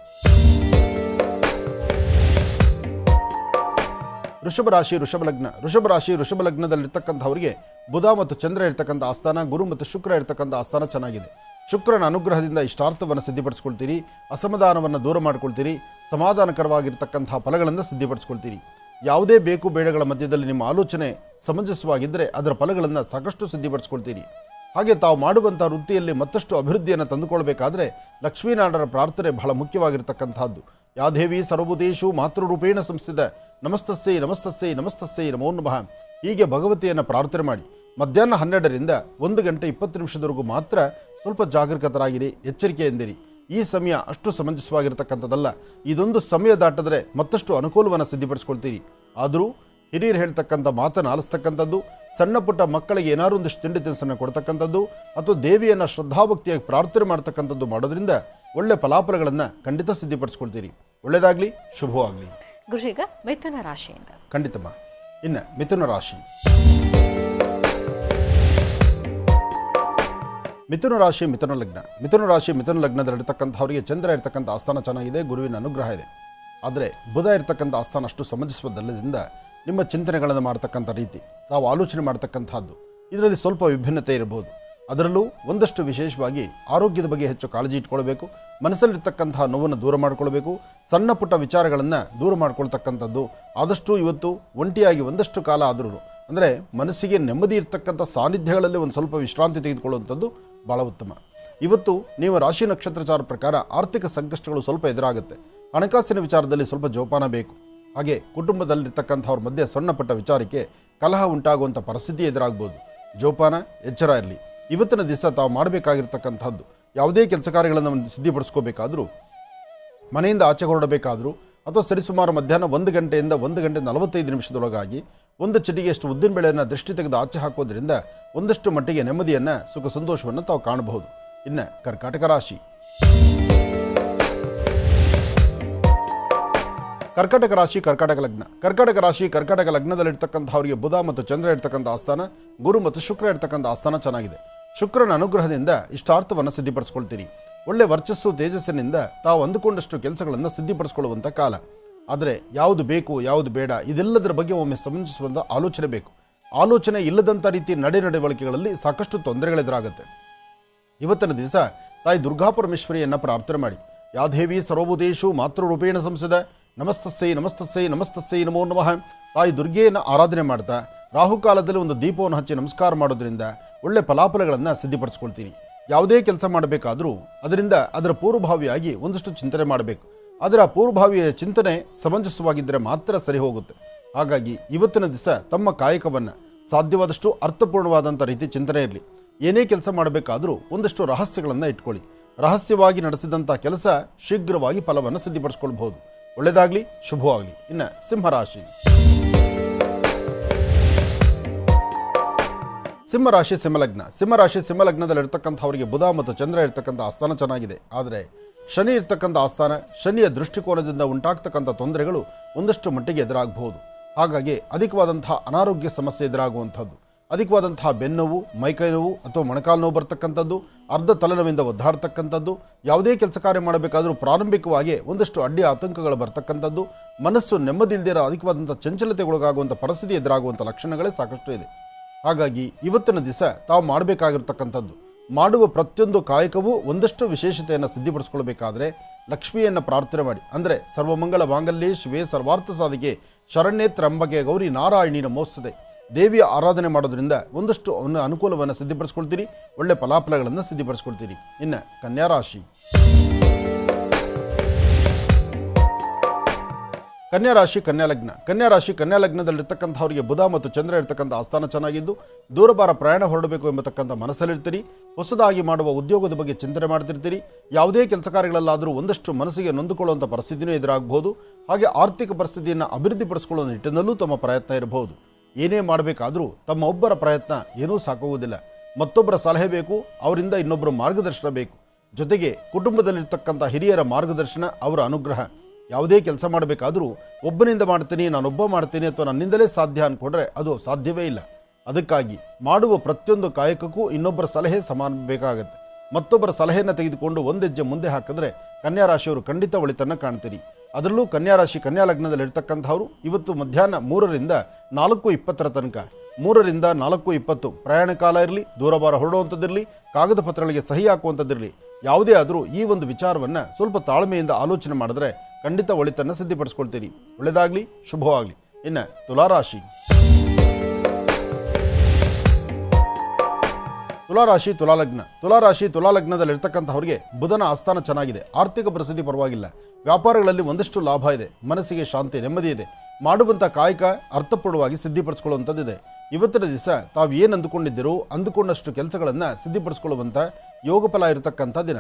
ವೃಷಭ ರಾಶಿ ವೃಷಭಲಗ್ನ. ವೃಷಭ ರಾಶಿ ವೃಷಭಲಗ್ನದಲ್ಲಿರ್ತಕ್ಕಂಥವರಿಗೆ ಬುಧ ಮತ್ತು ಚಂದ್ರ ಇರ್ತಕ್ಕಂಥ ಆಸ್ಥಾನ, ಗುರು ಮತ್ತು ಶುಕ್ರ ಇರ್ತಕ್ಕಂಥ ಆಸ್ಥಾನ ಚೆನ್ನಾಗಿದೆ. ಶುಕ್ರನ ಅನುಗ್ರಹದಿಂದ ಇಷ್ಟಾರ್ಥವನ್ನು ಸಿದ್ಧಿಪಡಿಸ್ಕೊಳ್ತೀರಿ, ಅಸಮಾಧಾನವನ್ನು ದೂರ ಮಾಡ್ಕೊಳ್ತೀರಿ, ಸಮಾಧಾನಕರವಾಗಿರ್ತಕ್ಕಂಥ ಫಲಗಳನ್ನು ಸಿದ್ಧಿಪಡಿಸ್ಕೊಳ್ತೀರಿ. ಯಾವುದೇ ಬೇಕು ಬೇಡಗಳ ಮಧ್ಯದಲ್ಲಿ ನಿಮ್ಮ ಆಲೋಚನೆ ಸಮಂಜಸವಾಗಿದ್ದರೆ ಅದರ ಫಲಗಳನ್ನು ಸಾಕಷ್ಟು ಸಿದ್ಧಿಪಡಿಸ್ಕೊಳ್ತೀರಿ. ಹಾಗೆ ತಾವು ಮಾಡುವಂಥ ವೃತ್ತಿಯಲ್ಲಿ ಮತ್ತಷ್ಟು ಅಭಿವೃದ್ಧಿಯನ್ನು ತಂದುಕೊಳ್ಬೇಕಾದ್ರೆ ಲಕ್ಷ್ಮೀನಾರಾಯಣರ ಪ್ರಾರ್ಥನೆ ಬಹಳ ಮುಖ್ಯವಾಗಿರ್ತಕ್ಕಂಥದ್ದು. ಯಾದೇವಿ ಸರ್ವಭೂತೇಷು ಮಾತೃರೂಪೇಣ ಸಂಸ್ಥಿತ ನಮಸ್ತಸ್ಸೈ ನಮಸ್ತಸ್ಸೈ ನಮಸ್ತಸ್ಸೈ ನಮೋ ನಮಃ ಹೀಗೆ ಭಗವತಿಯನ್ನು ಪ್ರಾರ್ಥನೆ ಮಾಡಿ ಮಧ್ಯಾಹ್ನ 12ರಿಂದ 1 ಗಂಟೆ 20 ನಿಮಿಷದವರೆಗೂ ಮಾತ್ರ ಸ್ವಲ್ಪ ಜಾಗರೂಕತರಾಗಿರಿ, ಎಚ್ಚರಿಕೆಯಿಂದಿರಿ. ಈ ಸಮಯ ಅಷ್ಟು ಸಮಂಜಸವಾಗಿರ್ತಕ್ಕಂಥದ್ದಲ್ಲ. ಇದೊಂದು ಸಮಯ ದಾಟಿದ್ರೆ ಮತ್ತಷ್ಟು ಅನುಕೂಲವನ್ನು ಸಿದ್ಧಿಪಡಿಸ್ಕೊಳ್ತೀರಿ. ಆದರೂ ಹಿರಿಯರು ಹೇಳ್ತಕ್ಕಂಥ ಮಾತನ್ನು ಆಲಿಸ್ತಕ್ಕಂಥದ್ದು, ಸಣ್ಣ ಪುಟ್ಟ ಮಕ್ಕಳಿಗೆ ಏನಾದ್ರು ಒಂದಿಷ್ಟು ತಿಂಡಿ ತಿನಿಸನ್ನು ಕೊಡ್ತಕ್ಕಂಥದ್ದು ಅಥವಾ ದೇವಿಯನ್ನು ಶ್ರದ್ಧಾಭಕ್ತಿಯಾಗಿ ಪ್ರಾರ್ಥನೆ ಮಾಡ್ತಕ್ಕಂಥದ್ದು ಮಾಡೋದ್ರಿಂದ ಒಳ್ಳೆ ಫಲಾಫಲಗಳನ್ನು ಖಂಡಿತ ಸಿದ್ಧಿಪಡಿಸ್ಕೊಳ್ತೀರಿ. ಒಳ್ಳೆಯದಾಗಲಿ, ಶುಭವಾಗಲಿ. ಗುರುಜೀಗ ಮಿಥುನ ರಾಶಿಯಿಂದ. ಖಂಡಿತಮ್ಮ. ಇನ್ನು ಮಿಥುನ ರಾಶಿ. ಮಿಥುನ ರಾಶಿ ಮಿಥುನ ಲಗ್ನ. ಮಿಥುನ ರಾಶಿ ಮಿಥುನ ಲಗ್ನದಲ್ಲಿರ್ತಕ್ಕಂಥವರಿಗೆ ಚಂದ್ರ ಇರ್ತಕ್ಕಂಥ ಆಸ್ಥಾನ ಚೆನ್ನಾಗಿದೆ, ಗುರುವಿನ ಅನುಗ್ರಹ ಇದೆ. ಆದರೆ ಬುಧ ಇರ್ತಕ್ಕಂಥ ಆಸ್ಥಾನ ಅಷ್ಟು ಸಮಂಜಸವಲ್ಲದಿಂದ ನಿಮ್ಮ ಚಿಂತನೆಗಳನ್ನು ಮಾಡ್ತಕ್ಕಂಥ ರೀತಿ, ತಾವು ಆಲೋಚನೆ ಮಾಡ್ತಕ್ಕಂಥದ್ದು ಇದರಲ್ಲಿ ಸ್ವಲ್ಪ ವಿಭಿನ್ನತೆ ಇರಬಹುದು. ಅದರಲ್ಲೂ ಒಂದಷ್ಟು ವಿಶೇಷವಾಗಿ ಆರೋಗ್ಯದ ಬಗ್ಗೆ ಹೆಚ್ಚು ಕಾಳಜಿ ಇಟ್ಕೊಳ್ಬೇಕು. ಮನಸ್ಸಲ್ಲಿರ್ತಕ್ಕಂತಹ ನೋವನ್ನು ದೂರ ಮಾಡಿಕೊಳ್ಬೇಕು. ಸಣ್ಣ ಪುಟ್ಟ ವಿಚಾರಗಳನ್ನು ದೂರ ಮಾಡ್ಕೊಳ್ತಕ್ಕಂಥದ್ದು. ಆದಷ್ಟು ಇವತ್ತು ಒಂಟಿಯಾಗಿ ಒಂದಷ್ಟು ಕಾಲ ಆದರೂ ಅಂದರೆ ಮನಸ್ಸಿಗೆ ನೆಮ್ಮದಿ ಇರ್ತಕ್ಕಂಥ ಸಾನ್ನಿಧ್ಯಗಳಲ್ಲಿ ಒಂದು ಸ್ವಲ್ಪ ವಿಶ್ರಾಂತಿ ತೆಗೆದುಕೊಳ್ಳುವಂಥದ್ದು ಭಾಳ ಉತ್ತಮ. ಇವತ್ತು ನೀವು ರಾಶಿ ನಕ್ಷತ್ರಚಾರ ಪ್ರಕಾರ ಆರ್ಥಿಕ ಸಂಕಷ್ಟಗಳು ಸ್ವಲ್ಪ ಎದುರಾಗುತ್ತೆ. ಹಣಕಾಸಿನ ವಿಚಾರದಲ್ಲಿ ಸ್ವಲ್ಪ ಜೋಪಾನ ಬೇಕು. ಹಾಗೆ ಕುಟುಂಬದಲ್ಲಿರ್ತಕ್ಕಂಥವ್ರ ಮಧ್ಯೆ ಸಣ್ಣ ಪುಟ್ಟ ವಿಚಾರಕ್ಕೆ ಕಲಹ ಉಂಟಾಗುವಂಥ ಪರಿಸ್ಥಿತಿ ಎದುರಾಗ್ಬೋದು. ಜೋಪಾನ, ಎಚ್ಚರ ಇರಲಿ. ಇವತ್ತಿನ ದಿವಸ ತಾವು ಮಾಡಬೇಕಾಗಿರ್ತಕ್ಕಂಥದ್ದು ಯಾವುದೇ ಕೆಲಸ ಕಾರ್ಯಗಳನ್ನು ಸಿದ್ಧಿಪಡಿಸ್ಕೋಬೇಕಾದ್ರೂ, ಮನೆಯಿಂದ ಆಚೆ ಹೊರಡಬೇಕಾದ್ರೂ ಅಥವಾ ಸರಿಸುಮಾರು ಮಧ್ಯಾಹ್ನ 1 ಗಂಟೆಯಿಂದ 1 ಗಂಟೆ 45 ನಿಮಿಷದೊಳಗಾಗಿ ಒಂದು ಚಿಟಿಗೆಯಷ್ಟು ಉದ್ದಿನ ಬೇಳೆಯನ್ನು ದೃಷ್ಟಿ ತೆಗೆದು ಆಚೆ ಹಾಕೋದ್ರಿಂದ ಒಂದಷ್ಟು ಮಟ್ಟಿಗೆ ನೆಮ್ಮದಿಯನ್ನು, ಸುಖ ಸಂತೋಷವನ್ನು ತಾವು ಕಾಣಬಹುದು. ಇನ್ನು ಕರ್ಕಾಟಕ ರಾಶಿ. ಕರ್ಕಾಟಕ ರಾಶಿ ಕರ್ಕಾಟಕ ಲಗ್ನ. ಕರ್ಕಾಟಕ ರಾಶಿ ಕರ್ಕಾಟಕ ಲಗ್ನದಲ್ಲಿರ್ತಕ್ಕಂಥವರಿಗೆ ಬುಧ ಮತ್ತು ಚಂದ್ರ ಇರ್ತಕ್ಕಂಥ ಆಸ್ಥಾನ, ಗುರು ಮತ್ತು ಶುಕ್ರ ಇರ್ತಕ್ಕಂಥ ಆಸ್ಥಾನ ಚೆನ್ನಾಗಿದೆ. ಶುಕ್ರನ ಅನುಗ್ರಹದಿಂದ ಇಷ್ಟಾರ್ಥವನ್ನು ಸಿದ್ಧಿಪಡಿಸ್ಕೊಳ್ತೀರಿ. ಒಳ್ಳೆ ವರ್ಚಸ್ಸು ತೇಜಸ್ಸಿನಿಂದ ತಾವು ಅಂದುಕೊಂಡಷ್ಟು ಕೆಲಸಗಳನ್ನು ಸಿದ್ಧಿಪಡಿಸ್ಕೊಳ್ಳುವಂಥ ಕಾಲ. ಆದರೆ ಯಾವುದು ಬೇಕು ಯಾವುದು ಬೇಡ ಇದೆಲ್ಲದರ ಬಗ್ಗೆ ಒಮ್ಮೆ ಸಮಂಜಿಸುವಂಥ ಆಲೋಚನೆ ಬೇಕು. ಆಲೋಚನೆ ಇಲ್ಲದಂಥ ರೀತಿ ನಡೆವಳಿಕೆಗಳಲ್ಲಿ ಸಾಕಷ್ಟು ತೊಂದರೆಗಳೆದುರಾಗುತ್ತೆ. ಇವತ್ತಿನ ದಿವಸ ತಾಯಿ ದುರ್ಗಾಪರಮೇಶ್ವರಿಯನ್ನು ಪ್ರಾರ್ಥನೆ ಮಾಡಿ ಯಾದೇವಿ ಸರ್ವಭೂತೇಷು ಮಾತೃರೂಪೇಣ ಸಂಸ್ಥಿತ ನಮಸ್ತಸ್ಸೈ ನಮಸ್ತಸ್ಸೈ ನಮಸ್ತಸ್ಸೈ ನಮೋ ನಮಃ ತಾಯಿ ದುರ್ಗೆಯನ್ನು ಆರಾಧನೆ ಮಾಡ್ತಾ ರಾಹುಕಾಲದಲ್ಲಿ ಒಂದು ದೀಪವನ್ನು ಹಚ್ಚಿ ನಮಸ್ಕಾರ ಮಾಡೋದ್ರಿಂದ ಒಳ್ಳೆ ಫಲಾಫಲಗಳನ್ನು ಸಿದ್ಧಿಪಡಿಸ್ಕೊಳ್ತೀರಿ. ಯಾವುದೇ ಕೆಲಸ ಮಾಡಬೇಕಾದ್ರೂ ಅದರ ಪೂರ್ವಭಾವಿಯಾಗಿ ಒಂದಷ್ಟು ಚಿಂತನೆ ಮಾಡಬೇಕು. ಅದರ ಪೂರ್ವಭಾವಿಯ ಚಿಂತನೆ ಸಮಂಜಸವಾಗಿದ್ದರೆ ಮಾತ್ರ ಸರಿ ಹೋಗುತ್ತೆ. ಹಾಗಾಗಿ ಇವತ್ತಿನ ದಿವಸ ತಮ್ಮ ಕಾಯಕವನ್ನು ಸಾಧ್ಯವಾದಷ್ಟು ಅರ್ಥಪೂರ್ಣವಾದಂಥ ರೀತಿ ಚಿಂತನೆ ಇರಲಿ. ಏನೇ ಕೆಲಸ ಮಾಡಬೇಕಾದ್ರೂ ಒಂದಷ್ಟು ರಹಸ್ಯಗಳನ್ನು ಇಟ್ಕೊಳ್ಳಿ. ರಹಸ್ಯವಾಗಿ ನಡೆಸಿದಂಥ ಕೆಲಸ ಶೀಘ್ರವಾಗಿ ಫಲವನ್ನು ಸಿದ್ಧಿಪಡಿಸ್ಕೊಳ್ಬಹುದು. ಒಳ್ಳೆಯದಾಗಲಿ, ಶುಭವಾಗಲಿ. ಇನ್ನು ಸಿಂಹರಾಶಿ. ಸಿಂಹರಾಶಿ ಸಿಂಹಲಗ್ನ. ಸಿಂಹರಾಶಿ ಸಿಂಹಲಗ್ನದಲ್ಲಿರ್ತಕ್ಕಂಥವರಿಗೆ ಬುಧ ಮತ್ತು ಚಂದ್ರ ಇರ್ತಕ್ಕಂಥ ಆಸ್ಥಾನ ಚೆನ್ನಾಗಿದೆ. ಆದರೆ ಶನಿ ಇರ್ತಕ್ಕಂಥ ಆಸ್ಥಾನ, ಶನಿಯ ದೃಷ್ಟಿಕೋನದಿಂದ ಉಂಟಾಗ್ತಕ್ಕಂಥ ತೊಂದರೆಗಳು ಒಂದಷ್ಟು ಮಟ್ಟಿಗೆ ಎದುರಾಗಬಹುದು. ಹಾಗಾಗಿ ಅಧಿಕವಾದಂತಹ ಅನಾರೋಗ್ಯ ಸಮಸ್ಯೆ ಎದುರಾಗುವಂಥದ್ದು, ಅಧಿಕವಾದಂತಹ ಬೆನ್ನೋವು, ಮೈಕೈ ನೋವು ಅಥವಾ ಮೊಣಕಾಲು ನೋವು ಬರ್ತಕ್ಕಂಥದ್ದು, ಅರ್ಧ ತಲೆನೋವಿಂದ ಒದ್ದಾಡ್ತಕ್ಕಂಥದ್ದು, ಯಾವುದೇ ಕೆಲಸ ಕಾರ್ಯ ಮಾಡಬೇಕಾದರೂ ಪ್ರಾರಂಭಿಕವಾಗಿ ಒಂದಷ್ಟು ಅಡ್ಡಿ ಆತಂಕಗಳು ಬರ್ತಕ್ಕಂಥದ್ದು, ಮನಸ್ಸು ನೆಮ್ಮದಿಲ್ದಿರ ಅಧಿಕವಾದಂಥ ಚಂಚಲತೆಗೊಳಗಾಗುವಂಥ ಪರಿಸ್ಥಿತಿ ಎದುರಾಗುವಂಥ ಲಕ್ಷಣಗಳೇ ಸಾಕಷ್ಟು ಇದೆ. ಹಾಗಾಗಿ ಇವತ್ತಿನ ದಿವಸ ತಾವು ಮಾಡಬೇಕಾಗಿರ್ತಕ್ಕಂಥದ್ದು, ಮಾಡುವ ಪ್ರತಿಯೊಂದು ಕಾಯಕವೂ ಒಂದಷ್ಟು ವಿಶೇಷತೆಯನ್ನು ಸಿದ್ಧಿಪಡಿಸ್ಕೊಳ್ಬೇಕಾದ್ರೆ ಲಕ್ಷ್ಮಿಯನ್ನು ಪ್ರಾರ್ಥನೆ ಮಾಡಿ. ಅಂದರೆ ಸರ್ವಮಂಗಳ ಮಾಂಗಲ್ಯೇ ಶಿವೆ ಸರ್ವಾರ್ಥ ಸಾಧಿಕೆ ಶರಣ್ಯೇ ತ್ರ್ಯಂಬಕೆ ಗೌರಿ ನಾರಾಯಣಿ ನಮೋಸ್ತುತೆ. ದೇವಿಯ ಆರಾಧನೆ ಮಾಡೋದ್ರಿಂದ ಒಂದಷ್ಟು ಅನುಕೂಲವನ್ನು ಸಿದ್ಧಿಪಡಿಸ್ಕೊಳ್ತೀರಿ, ಒಳ್ಳೆ ಫಲಾಫಲಗಳನ್ನು ಸಿದ್ಧಿಪಡಿಸ್ಕೊಳ್ತೀರಿ. ಇನ್ನು ಕನ್ಯಾ ರಾಶಿ. ಕನ್ಯಾ ರಾಶಿ ಕನ್ಯಾ ಲಗ್ನ. ಕನ್ಯಾ ರಾಶಿ ಕನ್ಯಾ ಲಗ್ನದಲ್ಲಿರ್ತಕ್ಕಂಥವರಿಗೆ ಬುಧ ಮತ್ತು ಚಂದ್ರ ಇರ್ತಕ್ಕಂಥ ಆಸ್ಥಾನ ಚೆನ್ನಾಗಿದ್ದು ದೂರಬಾರ ಪ್ರಯಾಣ ಹೊರಡಬೇಕು ಎಂಬತಕ್ಕಂಥ ಮನಸ್ಸಲ್ಲಿರ್ತೀರಿ. ಹೊಸದಾಗಿ ಮಾಡುವ ಉದ್ಯೋಗದ ಬಗ್ಗೆ ಚಿಂತನೆ ಮಾಡ್ತಿರ್ತೀರಿ. ಯಾವುದೇ ಕೆಲಸ ಕಾರ್ಯಗಳಲ್ಲಾದರೂ ಒಂದಷ್ಟು ಮನಸ್ಸಿಗೆ ನೊಂದುಕೊಳ್ಳುವಂಥ ಪರಿಸ್ಥಿತಿಯೂ ಎದುರಾಗಬಹುದು. ಹಾಗೆ ಆರ್ಥಿಕ ಪರಿಸ್ಥಿತಿಯನ್ನು ಅಭಿವೃದ್ಧಿಪಡಿಸಿಕೊಳ್ಳುವ ನಿಟ್ಟಿನಲ್ಲೂ ತಮ್ಮ ಪ್ರಯತ್ನ ಇರಬಹುದು. ಏನೇ ಮಾಡಬೇಕಾದರೂ ತಮ್ಮ ಒಬ್ಬರ ಪ್ರಯತ್ನ ಏನೂ ಸಾಕಾಗುವುದಿಲ್ಲ. ಮತ್ತೊಬ್ಬರ ಸಲಹೆ ಬೇಕು, ಅವರಿಂದ ಇನ್ನೊಬ್ಬರ ಮಾರ್ಗದರ್ಶನ ಬೇಕು. ಜೊತೆಗೆ ಕುಟುಂಬದಲ್ಲಿರ್ತಕ್ಕಂಥ ಹಿರಿಯರ ಮಾರ್ಗದರ್ಶನ, ಅವರ ಅನುಗ್ರಹ. ಯಾವುದೇ ಕೆಲಸ ಮಾಡಬೇಕಾದರೂ ಒಬ್ಬನಿಂದ ಮಾಡ್ತೀನಿ, ನಾನೊಬ್ಬ ಮಾಡ್ತೀನಿ ಅಥವಾ ನನ್ನಿಂದಲೇ ಸಾಧ್ಯ ಅಂದ್ಕೊಂಡ್ರೆ ಅದು ಸಾಧ್ಯವೇ ಇಲ್ಲ. ಅದಕ್ಕಾಗಿ ಮಾಡುವ ಪ್ರತಿಯೊಂದು ಕಾಯಕಕ್ಕೂ ಇನ್ನೊಬ್ಬರ ಸಲಹೆ ಸಮಾನ ಬೇಕಾಗುತ್ತೆ. ಮತ್ತೊಬ್ಬರ ಸಲಹೆಯನ್ನು ತೆಗೆದುಕೊಂಡು ಒಂದೆಜ್ಜೆ ಮುಂದೆ ಹಾಕಿದ್ರೆ ಕನ್ಯಾ ರಾಶಿಯವರು ಖಂಡಿತ ಒಳಿತನ್ನು ಕಾಣ್ತೀರಿ. ಅದರಲ್ಲೂ ಕನ್ಯಾ ರಾಶಿ ಕನ್ಯಾ ಲಗ್ನದಲ್ಲಿರ್ತಕ್ಕಂಥವ್ರು ಇವತ್ತು ಮಧ್ಯಾಹ್ನ 3ರಿಂದ 4:20 ತನಕ 3ರಿಂದ 4:20 ಪ್ರಯಾಣ ಕಾಲ ಇರಲಿ, ದೂರಬಾರ ಹೊರಡುವಂಥದ್ದಿರಲಿ, ಕಾಗದ ಪತ್ರಗಳಿಗೆ ಸಹಿ ಹಾಕುವಂಥದ್ದಿರಲಿ, ಯಾವುದೇ ಆದರೂ ಈ ಒಂದು ವಿಚಾರವನ್ನು ಸ್ವಲ್ಪ ತಾಳ್ಮೆಯಿಂದ ಆಲೋಚನೆ ಮಾಡಿದ್ರೆ ಖಂಡಿತ ಒಳಿತನ್ನು ಸಿದ್ಧಿಪಡಿಸ್ಕೊಳ್ತೀರಿ. ಒಳ್ಳೆಯದಾಗಲಿ, ಶುಭವಾಗಲಿ. ಇನ್ನು ತುಲಾರಾಶಿ. ತುಲಾರಾಶಿ ತುಲಾಲಗ್ನ. ತುಲಾರಾಶಿ ತುಲಾಲಗ್ನದಲ್ಲಿರ್ತಕ್ಕಂಥವ್ರಿಗೆ ಬುಧನ ಆಸ್ಥಾನ ಚೆನ್ನಾಗಿದೆ. ಆರ್ಥಿಕ ಪರಿಸ್ಥಿತಿ ಪರವಾಗಿಲ್ಲ. ವ್ಯಾಪಾರಗಳಲ್ಲಿ ಒಂದಷ್ಟು ಲಾಭ ಇದೆ. ಮನಸ್ಸಿಗೆ ಶಾಂತಿ, ನೆಮ್ಮದಿ ಇದೆ. ಮಾಡುವಂಥ ಕಾಯಕ ಅರ್ಥಪೂರ್ಣವಾಗಿ ಸಿದ್ಧಿಪಡಿಸ್ಕೊಳ್ಳುವಂಥದ್ದಿದೆ. ಇವತ್ತಿನ ದಿವಸ ತಾವು ಏನು ಅಂದುಕೊಂಡಿದ್ದೀರೋ ಅಂದುಕೊಂಡಷ್ಟು ಕೆಲಸಗಳನ್ನು ಸಿದ್ಧಿಪಡಿಸ್ಕೊಳ್ಳುವಂಥ ಯೋಗ ಫಲ ಇರತಕ್ಕಂಥ ದಿನ.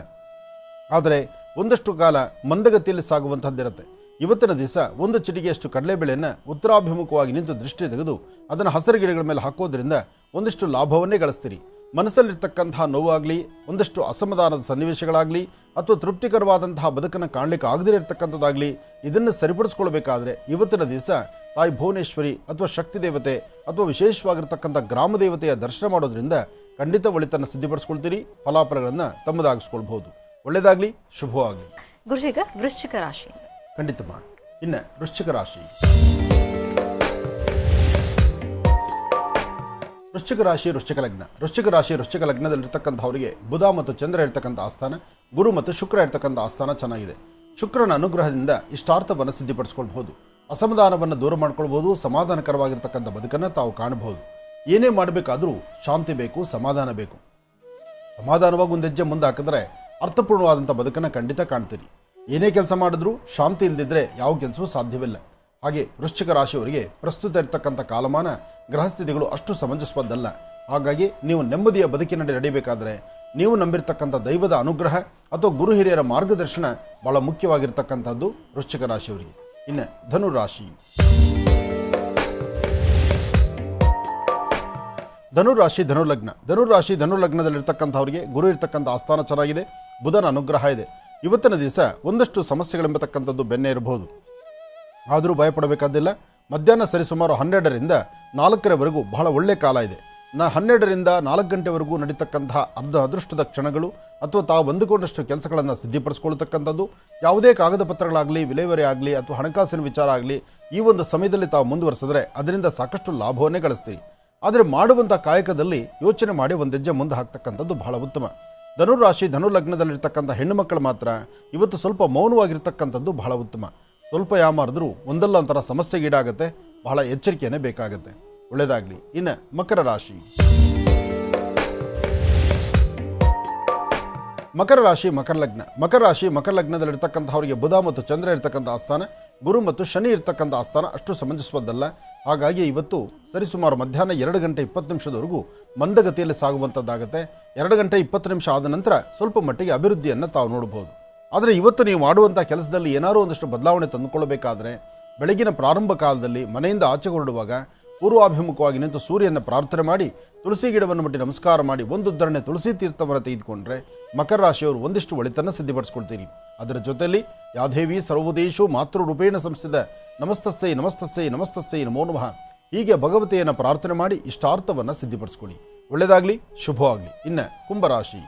ಆದರೆ ಒಂದಷ್ಟು ಕಾಲ ಮಂದಗತಿಯಲ್ಲಿ ಸಾಗುವಂಥದ್ದಿರುತ್ತೆ. ಇವತ್ತಿನ ದಿವಸ ಒಂದು ಚಿಟಿಗೆಯಷ್ಟು ಕಡಲೆಬೇಳೆಯನ್ನು ಉತ್ತರಾಭಿಮುಖವಾಗಿ ನಿಂತು ದೃಷ್ಟಿ ತೆಗೆದು ಅದನ್ನು ಹಸಿರು ಗಿಡಗಳ ಮೇಲೆ ಹಾಕೋದ್ರಿಂದ ಒಂದಿಷ್ಟು ಲಾಭವನ್ನೇ ಗಳಿಸ್ತೀರಿ. ಮನಸ್ಸಲ್ಲಿರ್ತಕ್ಕಂತಹ ನೋವಾಗಲಿ, ಒಂದಷ್ಟು ಅಸಮಾಧಾನದ ಸನ್ನಿವೇಶಗಳಾಗಲಿ ಅಥವಾ ತೃಪ್ತಿಕರವಾದಂತಹ ಬದುಕನ್ನು ಕಾಣಲಿಕ್ಕೆ ಆಗದೇ ಇರತಕ್ಕಂಥದ್ದಾಗಲಿ, ಇದನ್ನು ಸರಿಪಡಿಸ್ಕೊಳ್ಬೇಕಾದ್ರೆ ಇವತ್ತಿನ ದಿವಸ ತಾಯಿ ಭುವನೇಶ್ವರಿ ಅಥವಾ ಶಕ್ತಿ ದೇವತೆ ಅಥವಾ ವಿಶೇಷವಾಗಿರ್ತಕ್ಕಂಥ ಗ್ರಾಮ ದೇವತೆಯ ದರ್ಶನ ಮಾಡೋದ್ರಿಂದ ಖಂಡಿತ ಒಳಿತನ್ನು ಸಿದ್ಧಿಪಡಿಸ್ಕೊಳ್ತೀರಿ. ಫಲಾಫಲಗಳನ್ನು ತಮ್ಮದಾಗಿಸ್ಕೊಳ್ಬಹುದು. ಒಳ್ಳೆಯದಾಗಲಿ, ಶುಭವಾಗಲಿ. ಗುರುಜೀಗ ವೃಶ್ಚಿಕ ರಾಶಿ. ಖಂಡಿತಮ್ಮ. ಇನ್ನು ವೃಶ್ಚಿಕ ರಾಶಿ. ವೃಶ್ಚಿಕ ರಾಶಿ ವೃಶ್ಚಿಕ ಲಗ್ನ. ವೃಶ್ಚಿಕ ರಾಶಿ ವೃಶ್ಚಿಕ ಲಗ್ನದಲ್ಲಿರ್ತಕ್ಕಂಥವರಿಗೆ ಬುಧ ಮತ್ತು ಚಂದ್ರ ಇರ್ತಕ್ಕಂಥ ಆಸ್ಥಾನ, ಗುರು ಮತ್ತು ಶುಕ್ರ ಇರ್ತಕ್ಕಂಥ ಆಸ್ಥಾನ ಚೆನ್ನಾಗಿದೆ. ಶುಕ್ರನ ಅನುಗ್ರಹದಿಂದ ಇಷ್ಟಾರ್ಥವನ್ನು ಸಿದ್ಧಿಪಡಿಸ್ಕೊಳ್ಬಹುದು. ಅಸಮಾಧಾನವನ್ನು ದೂರ ಮಾಡ್ಕೊಳ್ಬಹುದು. ಸಮಾಧಾನಕರವಾಗಿರ್ತಕ್ಕಂಥ ಬದುಕನ್ನು ತಾವು ಕಾಣಬಹುದು. ಏನೇ ಮಾಡಬೇಕಾದರೂ ಶಾಂತಿ ಬೇಕು, ಸಮಾಧಾನ ಬೇಕು. ಸಮಾಧಾನವಾಗಿ ಒಂದು ಹೆಜ್ಜೆ ಮುಂದೆ ಹಾಕಿದ್ರೆ ಅರ್ಥಪೂರ್ಣವಾದಂಥ ಬದುಕನ್ನು ಖಂಡಿತ ಕಾಣ್ತೀರಿ. ಏನೇ ಕೆಲಸ ಮಾಡಿದ್ರೂ ಶಾಂತಿ ಇಲ್ಲದಿದ್ದರೆ ಯಾವ ಕೆಲಸವೂ ಸಾಧ್ಯವಿಲ್ಲ. ಹಾಗೆ ವೃಶ್ಚಿಕ ರಾಶಿಯವರಿಗೆ ಪ್ರಸ್ತುತ ಇರತಕ್ಕಂಥ ಕಾಲಮಾನ ಗ್ರಹಸ್ಥಿತಿಗಳು ಅಷ್ಟು ಸಮಂಜಸವಾದಲ್ಲ. ಹಾಗಾಗಿ ನೀವು ನೆಮ್ಮದಿಯ ಬದುಕಿನಲ್ಲಿ ನಡೀಬೇಕಾದ್ರೆ ನೀವು ನಂಬಿರ್ತಕ್ಕಂಥ ದೈವದ ಅನುಗ್ರಹ ಅಥವಾ ಗುರು ಹಿರಿಯರ ಮಾರ್ಗದರ್ಶನ ಬಹಳ ಮುಖ್ಯವಾಗಿರ್ತಕ್ಕಂಥದ್ದು ವೃಶ್ಚಿಕ ರಾಶಿಯವರಿಗೆ. ಇನ್ನು ಧನುರಾಶಿ. ಧನುರಾಶಿ ಧನುಲಗ್ನ. ಧನುರಾಶಿ ಧನುಲಗ್ನದಲ್ಲಿರ್ತಕ್ಕಂಥವರಿಗೆ ಗುರು ಇರ್ತಕ್ಕಂಥ ಆಸ್ಥಾನ ಚೆನ್ನಾಗಿದೆ. ಬುಧನ ಅನುಗ್ರಹ ಇದೆ. ಇವತ್ತಿನ ದಿವಸ ಒಂದಷ್ಟು ಸಮಸ್ಯೆಗಳೆಂಬತಕ್ಕಂಥದ್ದು ಬೆನ್ನೆ ಇರಬಹುದು. ಆದರೂ ಭಯಪಡಬೇಕಾದಿಲ್ಲ. ಮಧ್ಯಾಹ್ನ ಸರಿಸುಮಾರು 12ರಿಂದ 4ರವರೆಗೂ ಬಹಳ ಒಳ್ಳೆಯ ಕಾಲ ಇದೆ. 12ರಿಂದ 4 ಗಂಟೆವರೆಗೂ ನಡೀತಕ್ಕಂತಹ ಅದೃಷ್ಟದ ಕ್ಷಣಗಳು ಅಥವಾ ತಾವು ಅಂದುಕೊಂಡಷ್ಟು ಕೆಲಸಗಳನ್ನು ಸಿದ್ಧಿಪಡಿಸ್ಕೊಳ್ತಕ್ಕಂಥದ್ದು, ಯಾವುದೇ ಕಾಗದ ಪತ್ರಗಳಾಗಲಿ, ವಿಲೇವಾರಿ ಆಗಲಿ ಅಥವಾ ಹಣಕಾಸಿನ ವಿಚಾರ ಆಗಲಿ ಈ ಒಂದು ಸಮಯದಲ್ಲಿ ತಾವು ಮುಂದುವರೆಸಿದ್ರೆ ಅದರಿಂದ ಸಾಕಷ್ಟು ಲಾಭವನ್ನೇ ಗಳಿಸ್ತೀರಿ. ಆದರೆ ಮಾಡುವಂಥ ಕಾಯಕದಲ್ಲಿ ಯೋಚನೆ ಮಾಡಿ ಒಂದು ಹೆಜ್ಜೆ ಮುಂದೆ ಹಾಕ್ತಕ್ಕಂಥದ್ದು ಬಹಳ ಉತ್ತಮ. ಧನುರಾಶಿ ಧನುಲಗ್ನದಲ್ಲಿರ್ತಕ್ಕಂಥ ಹೆಣ್ಣು ಮಕ್ಕಳು ಮಾತ್ರ ಇವತ್ತು ಸ್ವಲ್ಪ ಮೌನವಾಗಿರ್ತಕ್ಕಂಥದ್ದು ಬಹಳ ಉತ್ತಮ. ಸ್ವಲ್ಪ ಯಾಮಾರಿದ್ರೂ ಒಂದಲ್ಲ ಒಂಥರ ಸಮಸ್ಯೆಗೀಡಾಗುತ್ತೆ. ಬಹಳ ಎಚ್ಚರಿಕೆಯೇ ಬೇಕಾಗುತ್ತೆ. ಒಳ್ಳೆಯದಾಗಲಿ. ಇನ್ನು ಮಕರ ರಾಶಿ. ಮಕರ ರಾಶಿ ಮಕರ ಲಗ್ನ. ಮಕರ ರಾಶಿ ಮಕರ ಲಗ್ನದಲ್ಲಿರ್ತಕ್ಕಂಥವರಿಗೆ ಬುಧ ಮತ್ತು ಚಂದ್ರ ಇರ್ತಕ್ಕಂಥ ಆಸ್ಥಾನ, ಗುರು ಮತ್ತು ಶನಿ ಇರ್ತಕ್ಕಂಥ ಆಸ್ಥಾನ ಅಷ್ಟು ಸಮಂಜಸವಾದಲ್ಲ. ಹಾಗಾಗಿ ಇವತ್ತು ಸರಿಸುಮಾರು ಮಧ್ಯಾಹ್ನ 2:20 ಮಂದಗತಿಯಲ್ಲಿ ಸಾಗುವಂಥದ್ದಾಗುತ್ತೆ. 2:20 ಆದ ನಂತರ ಸ್ವಲ್ಪ ಮಟ್ಟಿಗೆ ಅಭಿವೃದ್ಧಿಯನ್ನು ತಾವು ನೋಡಬಹುದು. ಆದರೆ ಇವತ್ತು ನೀವು ಮಾಡುವಂಥ ಕೆಲಸದಲ್ಲಿ ಏನಾದರೂ ಒಂದಷ್ಟು ಬದಲಾವಣೆ ತಂದುಕೊಳ್ಳಬೇಕಾದ್ರೆ ಬೆಳಗಿನ ಪ್ರಾರಂಭ ಕಾಲದಲ್ಲಿ ಮನೆಯಿಂದ ಆಚೆ ಹೊರಡುವಾಗ ಪೂರ್ವಾಭಿಮುಖವಾಗಿ ನಿಂತು ಸೂರ್ಯನ ಪ್ರಾರ್ಥನೆ ಮಾಡಿ ತುಳಸಿ ಗಿಡವನ್ನು ಮುಟ್ಟಿ ನಮಸ್ಕಾರ ಮಾಡಿ ಒಂದು ಉದ್ಧರಣೆ ತುಳಸಿ ತೀರ್ಥವನ್ನು ತೆಗೆದುಕೊಂಡ್ರೆ ಮಕರ ರಾಶಿಯವರು ಒಂದಿಷ್ಟು ಒಳಿತನ್ನು ಸಿದ್ಧಿಪಡಿಸ್ಕೊಳ್ತೀರಿ. ಅದರ ಜೊತೆಯಲ್ಲಿ ಯಾದೇವಿ ಸರ್ವದೇಶು ಮಾತೃರೂಪೇಣ ಸಂಸ್ಥಿತ ನಮಸ್ತಸ್ಸೈ ನಮಸ್ತಸ್ಸೈ ನಮಸ್ತಸ್ಸೈ ನಮೋ ನಮಃ ಹೀಗೆ ಭಗವತಿಯನ್ನು ಪ್ರಾರ್ಥನೆ ಮಾಡಿ ಇಷ್ಟಾರ್ಥವನ್ನು ಸಿದ್ಧಿಪಡಿಸ್ಕೊಳ್ಳಿ. ಒಳ್ಳೆಯದಾಗಲಿ, ಶುಭವಾಗಲಿ. ಇನ್ನು ಕುಂಭರಾಶಿ.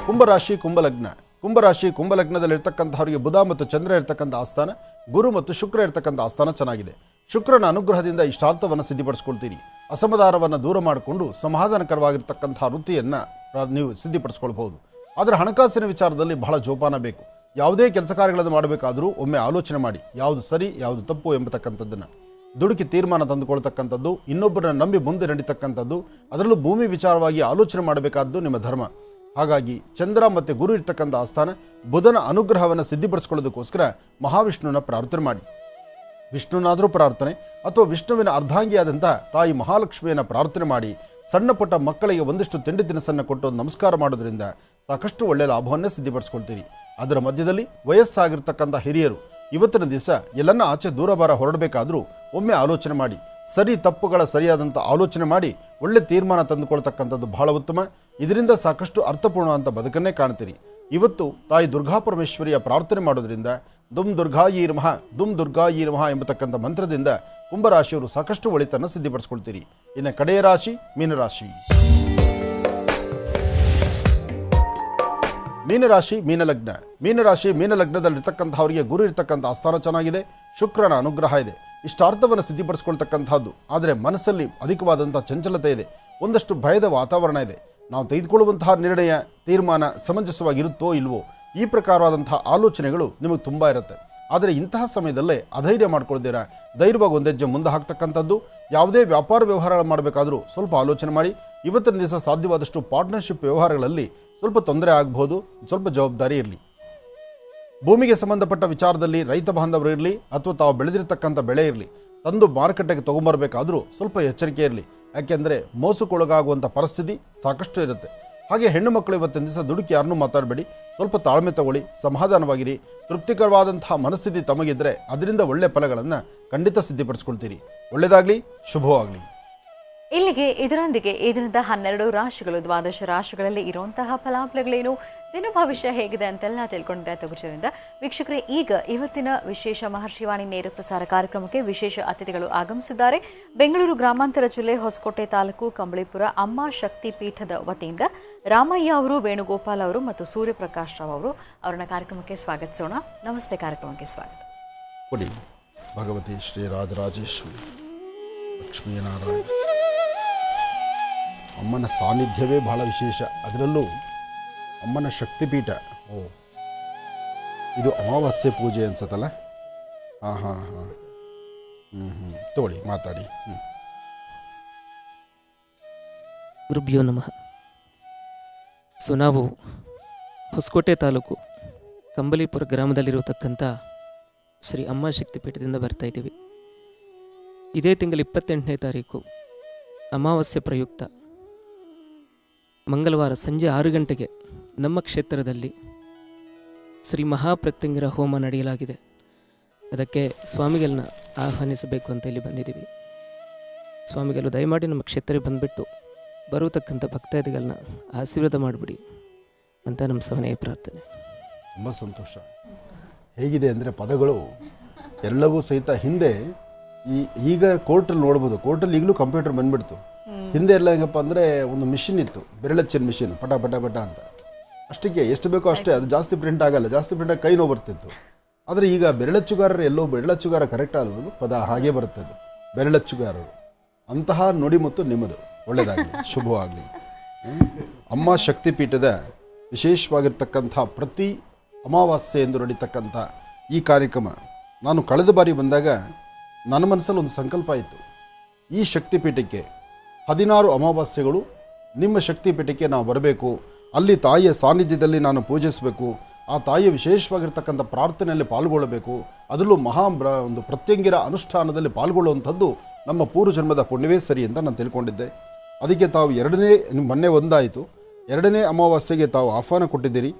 ಕುಂಭರಾಶಿ ಕುಂಭಲಗ್ನ. ಕುಂಭರಾಶಿ ಕುಂಭಲಗ್ನದಲ್ಲಿರ್ತಕ್ಕಂಥವರಿಗೆ ಬುಧ ಮತ್ತು ಚಂದ್ರ ಇರ್ತಕ್ಕಂಥ ಆಸ್ಥಾನ, ಗುರು ಮತ್ತು ಶುಕ್ರ ಇರ್ತಕ್ಕಂಥ ಆಸ್ಥಾನ ಚೆನ್ನಾಗಿದೆ. ಶುಕ್ರನ ಅನುಗ್ರಹದಿಂದ ಇಷ್ಟಾರ್ಥವನ್ನು ಸಿದ್ಧಿಪಡಿಸ್ಕೊಳ್ತೀರಿ. ಅಸಮಾಧಾನವನ್ನು ದೂರ ಮಾಡಿಕೊಂಡು ಸಮಾಧಾನಕರವಾಗಿರ್ತಕ್ಕಂಥ ವೃತ್ತಿಯನ್ನು ನೀವು ಸಿದ್ಧಿಪಡಿಸ್ಕೊಳ್ಬಹುದು. ಆದರೆ ಹಣಕಾಸಿನ ವಿಚಾರದಲ್ಲಿ ಬಹಳ ಜೋಪಾನ ಬೇಕು. ಯಾವುದೇ ಕೆಲಸ ಕಾರ್ಯಗಳನ್ನು ಮಾಡಬೇಕಾದರೂ ಒಮ್ಮೆ ಆಲೋಚನೆ ಮಾಡಿ, ಯಾವುದು ಸರಿ ಯಾವುದು ತಪ್ಪು ಎಂಬತಕ್ಕಂಥದ್ದನ್ನು. ದುಡುಕಿ ತೀರ್ಮಾನ ತಂದುಕೊಳ್ತಕ್ಕಂಥದ್ದು, ಇನ್ನೊಬ್ಬರನ್ನ ನಂಬಿ ಮುಂದೆ ನಡೀತಕ್ಕಂಥದ್ದು, ಅದರಲ್ಲೂ ಭೂಮಿ ವಿಚಾರವಾಗಿ ಆಲೋಚನೆ ಮಾಡಬೇಕಾದ್ದು ನಿಮ್ಮ ಧರ್ಮ. ಹಾಗಾಗಿ ಚಂದ್ರ ಮತ್ತು ಗುರು ಇರ್ತಕ್ಕಂಥ ಆಸ್ಥಾನ, ಬುಧನ ಅನುಗ್ರಹವನ್ನು ಸಿದ್ಧಿಪಡಿಸ್ಕೊಳ್ಳೋದಕ್ಕೋಸ್ಕರ ಮಹಾವಿಷ್ಣುವಿನ ಪ್ರಾರ್ಥನೆ ಮಾಡಿ. ವಿಷ್ಣುನಾದರೂ ಪ್ರಾರ್ಥನೆ ಅಥವಾ ವಿಷ್ಣುವಿನ ಅರ್ಧಾಂಗಿಯಾದಂಥ ತಾಯಿ ಮಹಾಲಕ್ಷ್ಮಿಯನ್ನು ಪ್ರಾರ್ಥನೆ ಮಾಡಿ ಸಣ್ಣ ಪುಟ್ಟ ಮಕ್ಕಳಿಗೆ ಒಂದಿಷ್ಟು ತಿಂಡಿ ತಿನಿಸನ್ನು ಕೊಟ್ಟು ನಮಸ್ಕಾರ ಮಾಡೋದ್ರಿಂದ ಸಾಕಷ್ಟು ಒಳ್ಳೆಯ ಲಾಭವನ್ನೇ ಸಿದ್ಧಿಪಡಿಸ್ಕೊಳ್ತೀರಿ. ಅದರ ಮಧ್ಯದಲ್ಲಿ ವಯಸ್ಸಾಗಿರ್ತಕ್ಕಂಥ ಹಿರಿಯರು ಇವತ್ತಿನ ದಿವಸ ಎಲ್ಲನ್ನ ಆಚೆ ದೂರ ಬಾರ ಹೊರಡಬೇಕಾದ್ರೂ ಒಮ್ಮೆ ಆಲೋಚನೆ ಮಾಡಿ, ಸರಿ ತಪ್ಪುಗಳ ಸರಿಯಾದಂಥ ಆಲೋಚನೆ ಮಾಡಿ ಒಳ್ಳೆ ತೀರ್ಮಾನ ತಂದುಕೊಳ್ತಕ್ಕಂಥದ್ದು ಬಹಳ ಉತ್ತಮ. ಇದರಿಂದ ಸಾಕಷ್ಟು ಅರ್ಥಪೂರ್ಣ ಅಂತ ಬದುಕನ್ನೇ ಕಾಣ್ತೀರಿ. ಇವತ್ತು ತಾಯಿ ದುರ್ಗಾಪರಮೇಶ್ವರಿಯ ಪ್ರಾರ್ಥನೆ ಮಾಡೋದ್ರಿಂದ ದುಮ್ ದುರ್ಗಾಯಿ ನಮಃ ದುಮ್ ದುರ್ಗಾಯಿ ನಮಃ ಎಂಬತಕ್ಕಂಥ ಮಂತ್ರದಿಂದ ಕುಂಭರಾಶಿಯವರು ಸಾಕಷ್ಟು ಒಳಿತನ್ನು ಸಿದ್ಧಿಪಡಿಸ್ಕೊಳ್ತೀರಿ. ಇನ್ನು ಕಡೆಯ ರಾಶಿ ಮೀನರಾಶಿ. ಮೀನರಾಶಿ ಮೀನಲಗ್ನ. ಮೀನರಾಶಿ ಮೀನಲಗ್ನದಲ್ಲಿರ್ತಕ್ಕಂಥವರಿಗೆ ಗುರು ಇರ್ತಕ್ಕಂಥ ಆಸ್ಥಾನ ಚೆನ್ನಾಗಿದೆ, ಶುಕ್ರನ ಅನುಗ್ರಹ ಇದೆ, ಇಷ್ಟಾರ್ಥವನ್ನು ಸಿದ್ಧಿಪಡಿಸ್ಕೊಳ್ತಕ್ಕಂಥದ್ದು. ಆದರೆ ಮನಸ್ಸಲ್ಲಿ ಅಧಿಕವಾದಂಥ ಚಂಚಲತೆ ಇದೆ, ಒಂದಷ್ಟು ಭಯದ ವಾತಾವರಣ ಇದೆ. ನಾವು ತೆಗೆದುಕೊಳ್ಳುವಂತಹ ನಿರ್ಣಯ ತೀರ್ಮಾನ ಸಮಂಜಸವಾಗಿರುತ್ತೋ ಇಲ್ವೋ ಈ ಪ್ರಕಾರವಾದಂತಹ ಆಲೋಚನೆಗಳು ನಿಮಗೆ ತುಂಬ ಇರುತ್ತೆ. ಆದರೆ ಇಂತಹ ಸಮಯದಲ್ಲೇ ಅಧೈರ್ಯ ಮಾಡ್ಕೊಳ್ತೀರಾ, ಧೈರ್ಯವಾಗಿ ಒಂದೆಜ್ಜೆ ಮುಂದೆ ಹಾಕ್ತಕ್ಕಂಥದ್ದು. ಯಾವುದೇ ವ್ಯಾಪಾರ ವ್ಯವಹಾರಗಳು ಮಾಡಬೇಕಾದ್ರೂ ಸ್ವಲ್ಪ ಆಲೋಚನೆ ಮಾಡಿ. ಇವತ್ತಿನ ದಿವಸ ಸಾಧ್ಯವಾದಷ್ಟು ಪಾರ್ಟ್ನರ್ಶಿಪ್ ವ್ಯವಹಾರಗಳಲ್ಲಿ ಸ್ವಲ್ಪ ತೊಂದರೆ ಆಗಬಹುದು, ಸ್ವಲ್ಪ ಜವಾಬ್ದಾರಿ ಇರಲಿ. ಭೂಮಿಗೆ ಸಂಬಂಧಪಟ್ಟ ವಿಚಾರದಲ್ಲಿ ರೈತ ಬಾಂಧವರು ಇರಲಿ ಅಥವಾ ತಾವು ಬೆಳೆದಿರ್ತಕ್ಕಂಥ ಬೆಳೆ ಇರಲಿ, ತಂದು ಮಾರುಕಟ್ಟೆಗೆ ತೊಗೊಂಬರ್ಬೇಕಾದ್ರೂ ಸ್ವಲ್ಪ ಎಚ್ಚರಿಕೆ ಇರಲಿ. ಯಾಕೆಂದರೆ ಮೋಸಕ್ಕೊಳಗಾಗುವಂಥ ಪರಿಸ್ಥಿತಿ ಸಾಕಷ್ಟು ಇರುತ್ತೆ. ಹಾಗೆ ಹೆಣ್ಣು ಮಕ್ಕಳು ಇವತ್ತಿನ ದಿವಸ ದುಡುಕಿ ಯಾರನ್ನೂ ಮಾತಾಡಬೇಡಿ, ಸ್ವಲ್ಪ ತಾಳ್ಮೆ ತಗೊಳ್ಳಿ, ಸಮಾಧಾನವಾಗಿರಿ. ತೃಪ್ತಿಕರವಾದಂತಹ ಮನಸ್ಥಿತಿ ತಮಗಿದ್ರೆ ಅದರಿಂದ ಒಳ್ಳೆ ಫಲಗಳನ್ನು ಖಂಡಿತ ಸಿದ್ಧಿಪಡಿಸ್ಕೊಳ್ತೀರಿ. ಒಳ್ಳೆಯದಾಗಲಿ, ಶುಭವಾಗಲಿ. ಇಲ್ಲಿಗೆ ಇದರೊಂದಿಗೆ ಈ ದಿನದ 12 ರಾಶಿಗಳು, ದ್ವಾದಶ ರಾಶಿಗಳಲ್ಲಿ ಇರುವಂತಹ ಫಲಾಫಲಗಳೇನು, ದಿನ ಭವಿಷ್ಯ ಹೇಗಿದೆ ಅಂತೆಲ್ಲ ತಿಳ್ಕೊಂಡಿದ್ದೆ ತಗುಚರಿಂದ ವೀಕ್ಷಕರೇ. ಈಗ ಇವತ್ತಿನ ವಿಶೇಷ ಮಹರ್ಷಿವಾಣಿ ನೇರ ಪ್ರಸಾರ ಕಾರ್ಯಕ್ರಮಕ್ಕೆ ವಿಶೇಷ ಅತಿಥಿಗಳು ಆಗಮಿಸಿದ್ದಾರೆ. ಬೆಂಗಳೂರು ಗ್ರಾಮಾಂತರ ಜಿಲ್ಲೆ ಹೊಸಕೋಟೆ ತಾಲೂಕು ಕಂಬಳಿಪುರ ಅಮ್ಮ ಶಕ್ತಿ ಪೀಠದ ವತಿಯಿಂದ ರಾಮಯ್ಯ ಅವರು, ವೇಣುಗೋಪಾಲ್ ಅವರು ಮತ್ತು ಸೂರ್ಯಪ್ರಕಾಶ್ ರಾವ್ ಅವರು. ಅವರನ್ನ ಕಾರ್ಯಕ್ರಮಕ್ಕೆ ಸ್ವಾಗತಿಸೋಣ. ನಮಸ್ತೆ, ಕಾರ್ಯಕ್ರಮಕ್ಕೆ ಸ್ವಾಗತ. ಕೊಡಿ. ಭಗವತಿ ಶ್ರೀ ರಾಜರಾಜೇಶ್ವರಿ ಲಕ್ಷ್ಮೀನಾರಾಯಣ ಅಮ್ಮನ ಸಾನ್ನಿಧ್ಯವೇ ಬಹಳ ವಿಶೇಷ. ಅದರಲ್ಲೂ ಅಮ್ಮನ ಶಕ್ತಿಪೀಠ. ಇದು ಅಮಾವಾಸ್ಯೆ ಪೂಜೆ ಅನ್ಸತ್ತಲ್ಲ? ಹಾಂ ತಗೊಳ್ಳಿ, ಮಾತಾಡಿ. ಗುರುಭ್ಯೋ ನಮಃ. ಸೊ ನಾವು ಹೊಸಕೋಟೆ ತಾಲೂಕು ಕಂಬಳಿಪುರ ಗ್ರಾಮದಲ್ಲಿರತಕ್ಕಂಥ ಶ್ರೀ ಅಮ್ಮ ಶಕ್ತಿಪೀಠದಿಂದ ಬರ್ತಾ ಇದ್ದೀವಿ. ಇದೇ ತಿಂಗಳ 28ನೇ ತಾರೀಕು ಅಮಾವಾಸ್ಯೆ ಪ್ರಯುಕ್ತ ಮಂಗಳವಾರ ಸಂಜೆ 6 ಗಂಟೆಗೆ ನಮ್ಮ ಕ್ಷೇತ್ರದಲ್ಲಿ ಶ್ರೀ ಮಹಾಪ್ರತ್ಯಂಗಿರ ಹೋಮ ನಡೆಯಲಾಗಿದೆ. ಅದಕ್ಕೆ ಸ್ವಾಮಿಗಳನ್ನ ಆಹ್ವಾನಿಸಬೇಕು ಅಂತ ಇಲ್ಲಿ ಬಂದಿದ್ದೀವಿ. ಸ್ವಾಮಿಗಳು ದಯಮಾಡಿ ನಮ್ಮ ಕ್ಷೇತ್ರಕ್ಕೆ ಬಂದುಬಿಟ್ಟು ಬರತಕ್ಕಂಥ ಭಕ್ತಾದಿಗಳನ್ನ ಆಶೀರ್ವಾದ ಮಾಡಿಬಿಡಿ ಅಂತ ನಮ್ಮ ಸವನೆಯ ಪ್ರಾರ್ಥನೆ. ತುಂಬ ಸಂತೋಷ. ಹೇಗಿದೆ ಅಂದರೆ ಪದಗಳು ಎಲ್ಲವೂ ಸಹಿತ ಹಿಂದೆ ಈಗ ಕೋರ್ಟಲ್ಲಿ ನೋಡ್ಬೋದು, ಕೋರ್ಟಲ್ಲಿ ಈಗಲೂ ಕಂಪ್ಯೂಟರ್ ಬಂದ್ಬಿಡ್ತು. ಹಿಂದೆ ಎಲ್ಲ ಹೆಂಗಪ್ಪ ಅಂದರೆ ಒಂದು ಮಿಷಿನ್ ಇತ್ತು, ಬೆರಳಚ್ಚಿನ ಮಿಷಿನ್, ಪಟ ಪಟ ಪಟ ಅಂತ, ಅಷ್ಟಕ್ಕೆ ಎಷ್ಟು ಬೇಕೋ ಅಷ್ಟೇ, ಅದು ಜಾಸ್ತಿ ಪ್ರಿಂಟ್ ಆಗಲ್ಲ, ಜಾಸ್ತಿ ಪ್ರಿಂಟಾಗಿ ಕೈ ನೋವು ಬರ್ತಿತ್ತು. ಆದರೆ ಈಗ ಬೆರಳಚ್ಚುಗಾರರು ಎಲ್ಲೋ ಬೆರಳಚ್ಚುಗಾರ ಕರೆಕ್ಟ್ ಆಗೋದು ಪದ ಹಾಗೇ ಬರುತ್ತೆ, ಅದು ಬೆರಳಚ್ಚುಗಾರರು. ಅಂತಹ ನುಡಿ ಮತ್ತು ನಿಮ್ಮದು ಒಳ್ಳೆಯದಾಗಲಿ, ಶುಭವಾಗಲಿ. ಅಮ್ಮ ಶಕ್ತಿಪೀಠದ ವಿಶೇಷವಾಗಿರ್ತಕ್ಕಂಥ ಪ್ರತಿ ಅಮಾವಾಸ್ಯೆ ಎಂದು ನಡೀತಕ್ಕಂಥ ಈ ಕಾರ್ಯಕ್ರಮ, ನಾನು ಕಳೆದ ಬಾರಿ ಬಂದಾಗ ನನ್ನ ಮನಸ್ಸಲ್ಲಿ ಒಂದು ಸಂಕಲ್ಪ ಇತ್ತು. ಈ ಶಕ್ತಿಪೀಠಕ್ಕೆ 16 ಅಮಾವಾಸ್ಯೆಗಳು ನಿಮ್ಮ ಶಕ್ತಿಪೀಠಕ್ಕೆ ನಾವು ಬರಬೇಕು, ಅಲ್ಲಿ ತಾಯಿಯ ಸಾನ್ನಿಧ್ಯದಲ್ಲಿ ನಾನು ಪೂಜಿಸಬೇಕು, ಆ ತಾಯಿಯ ವಿಶೇಷವಾಗಿರ್ತಕ್ಕಂಥ ಪ್ರಾರ್ಥನೆಯಲ್ಲಿ ಪಾಲ್ಗೊಳ್ಳಬೇಕು, ಅದರಲ್ಲೂ ಒಂದು ಪ್ರತ್ಯಂಗಿರ ಅನುಷ್ಠಾನದಲ್ಲಿ ಪಾಲ್ಗೊಳ್ಳುವಂಥದ್ದು ನಮ್ಮ ಪೂರ್ವಜನ್ಮದ ಪುಣ್ಯವೇ ಸರಿ ಅಂತ ನಾನು ತಿಳ್ಕೊಂಡಿದ್ದೆ. ಅದಕ್ಕೆ ತಾವು ಮೊನ್ನೆ ಒಂದಾಯಿತು, 2ನೇ ಅಮಾವಾಸ್ಯೆಗೆ ತಾವು ಆಹ್ವಾನ ಕೊಟ್ಟಿದ್ದೀರಿ.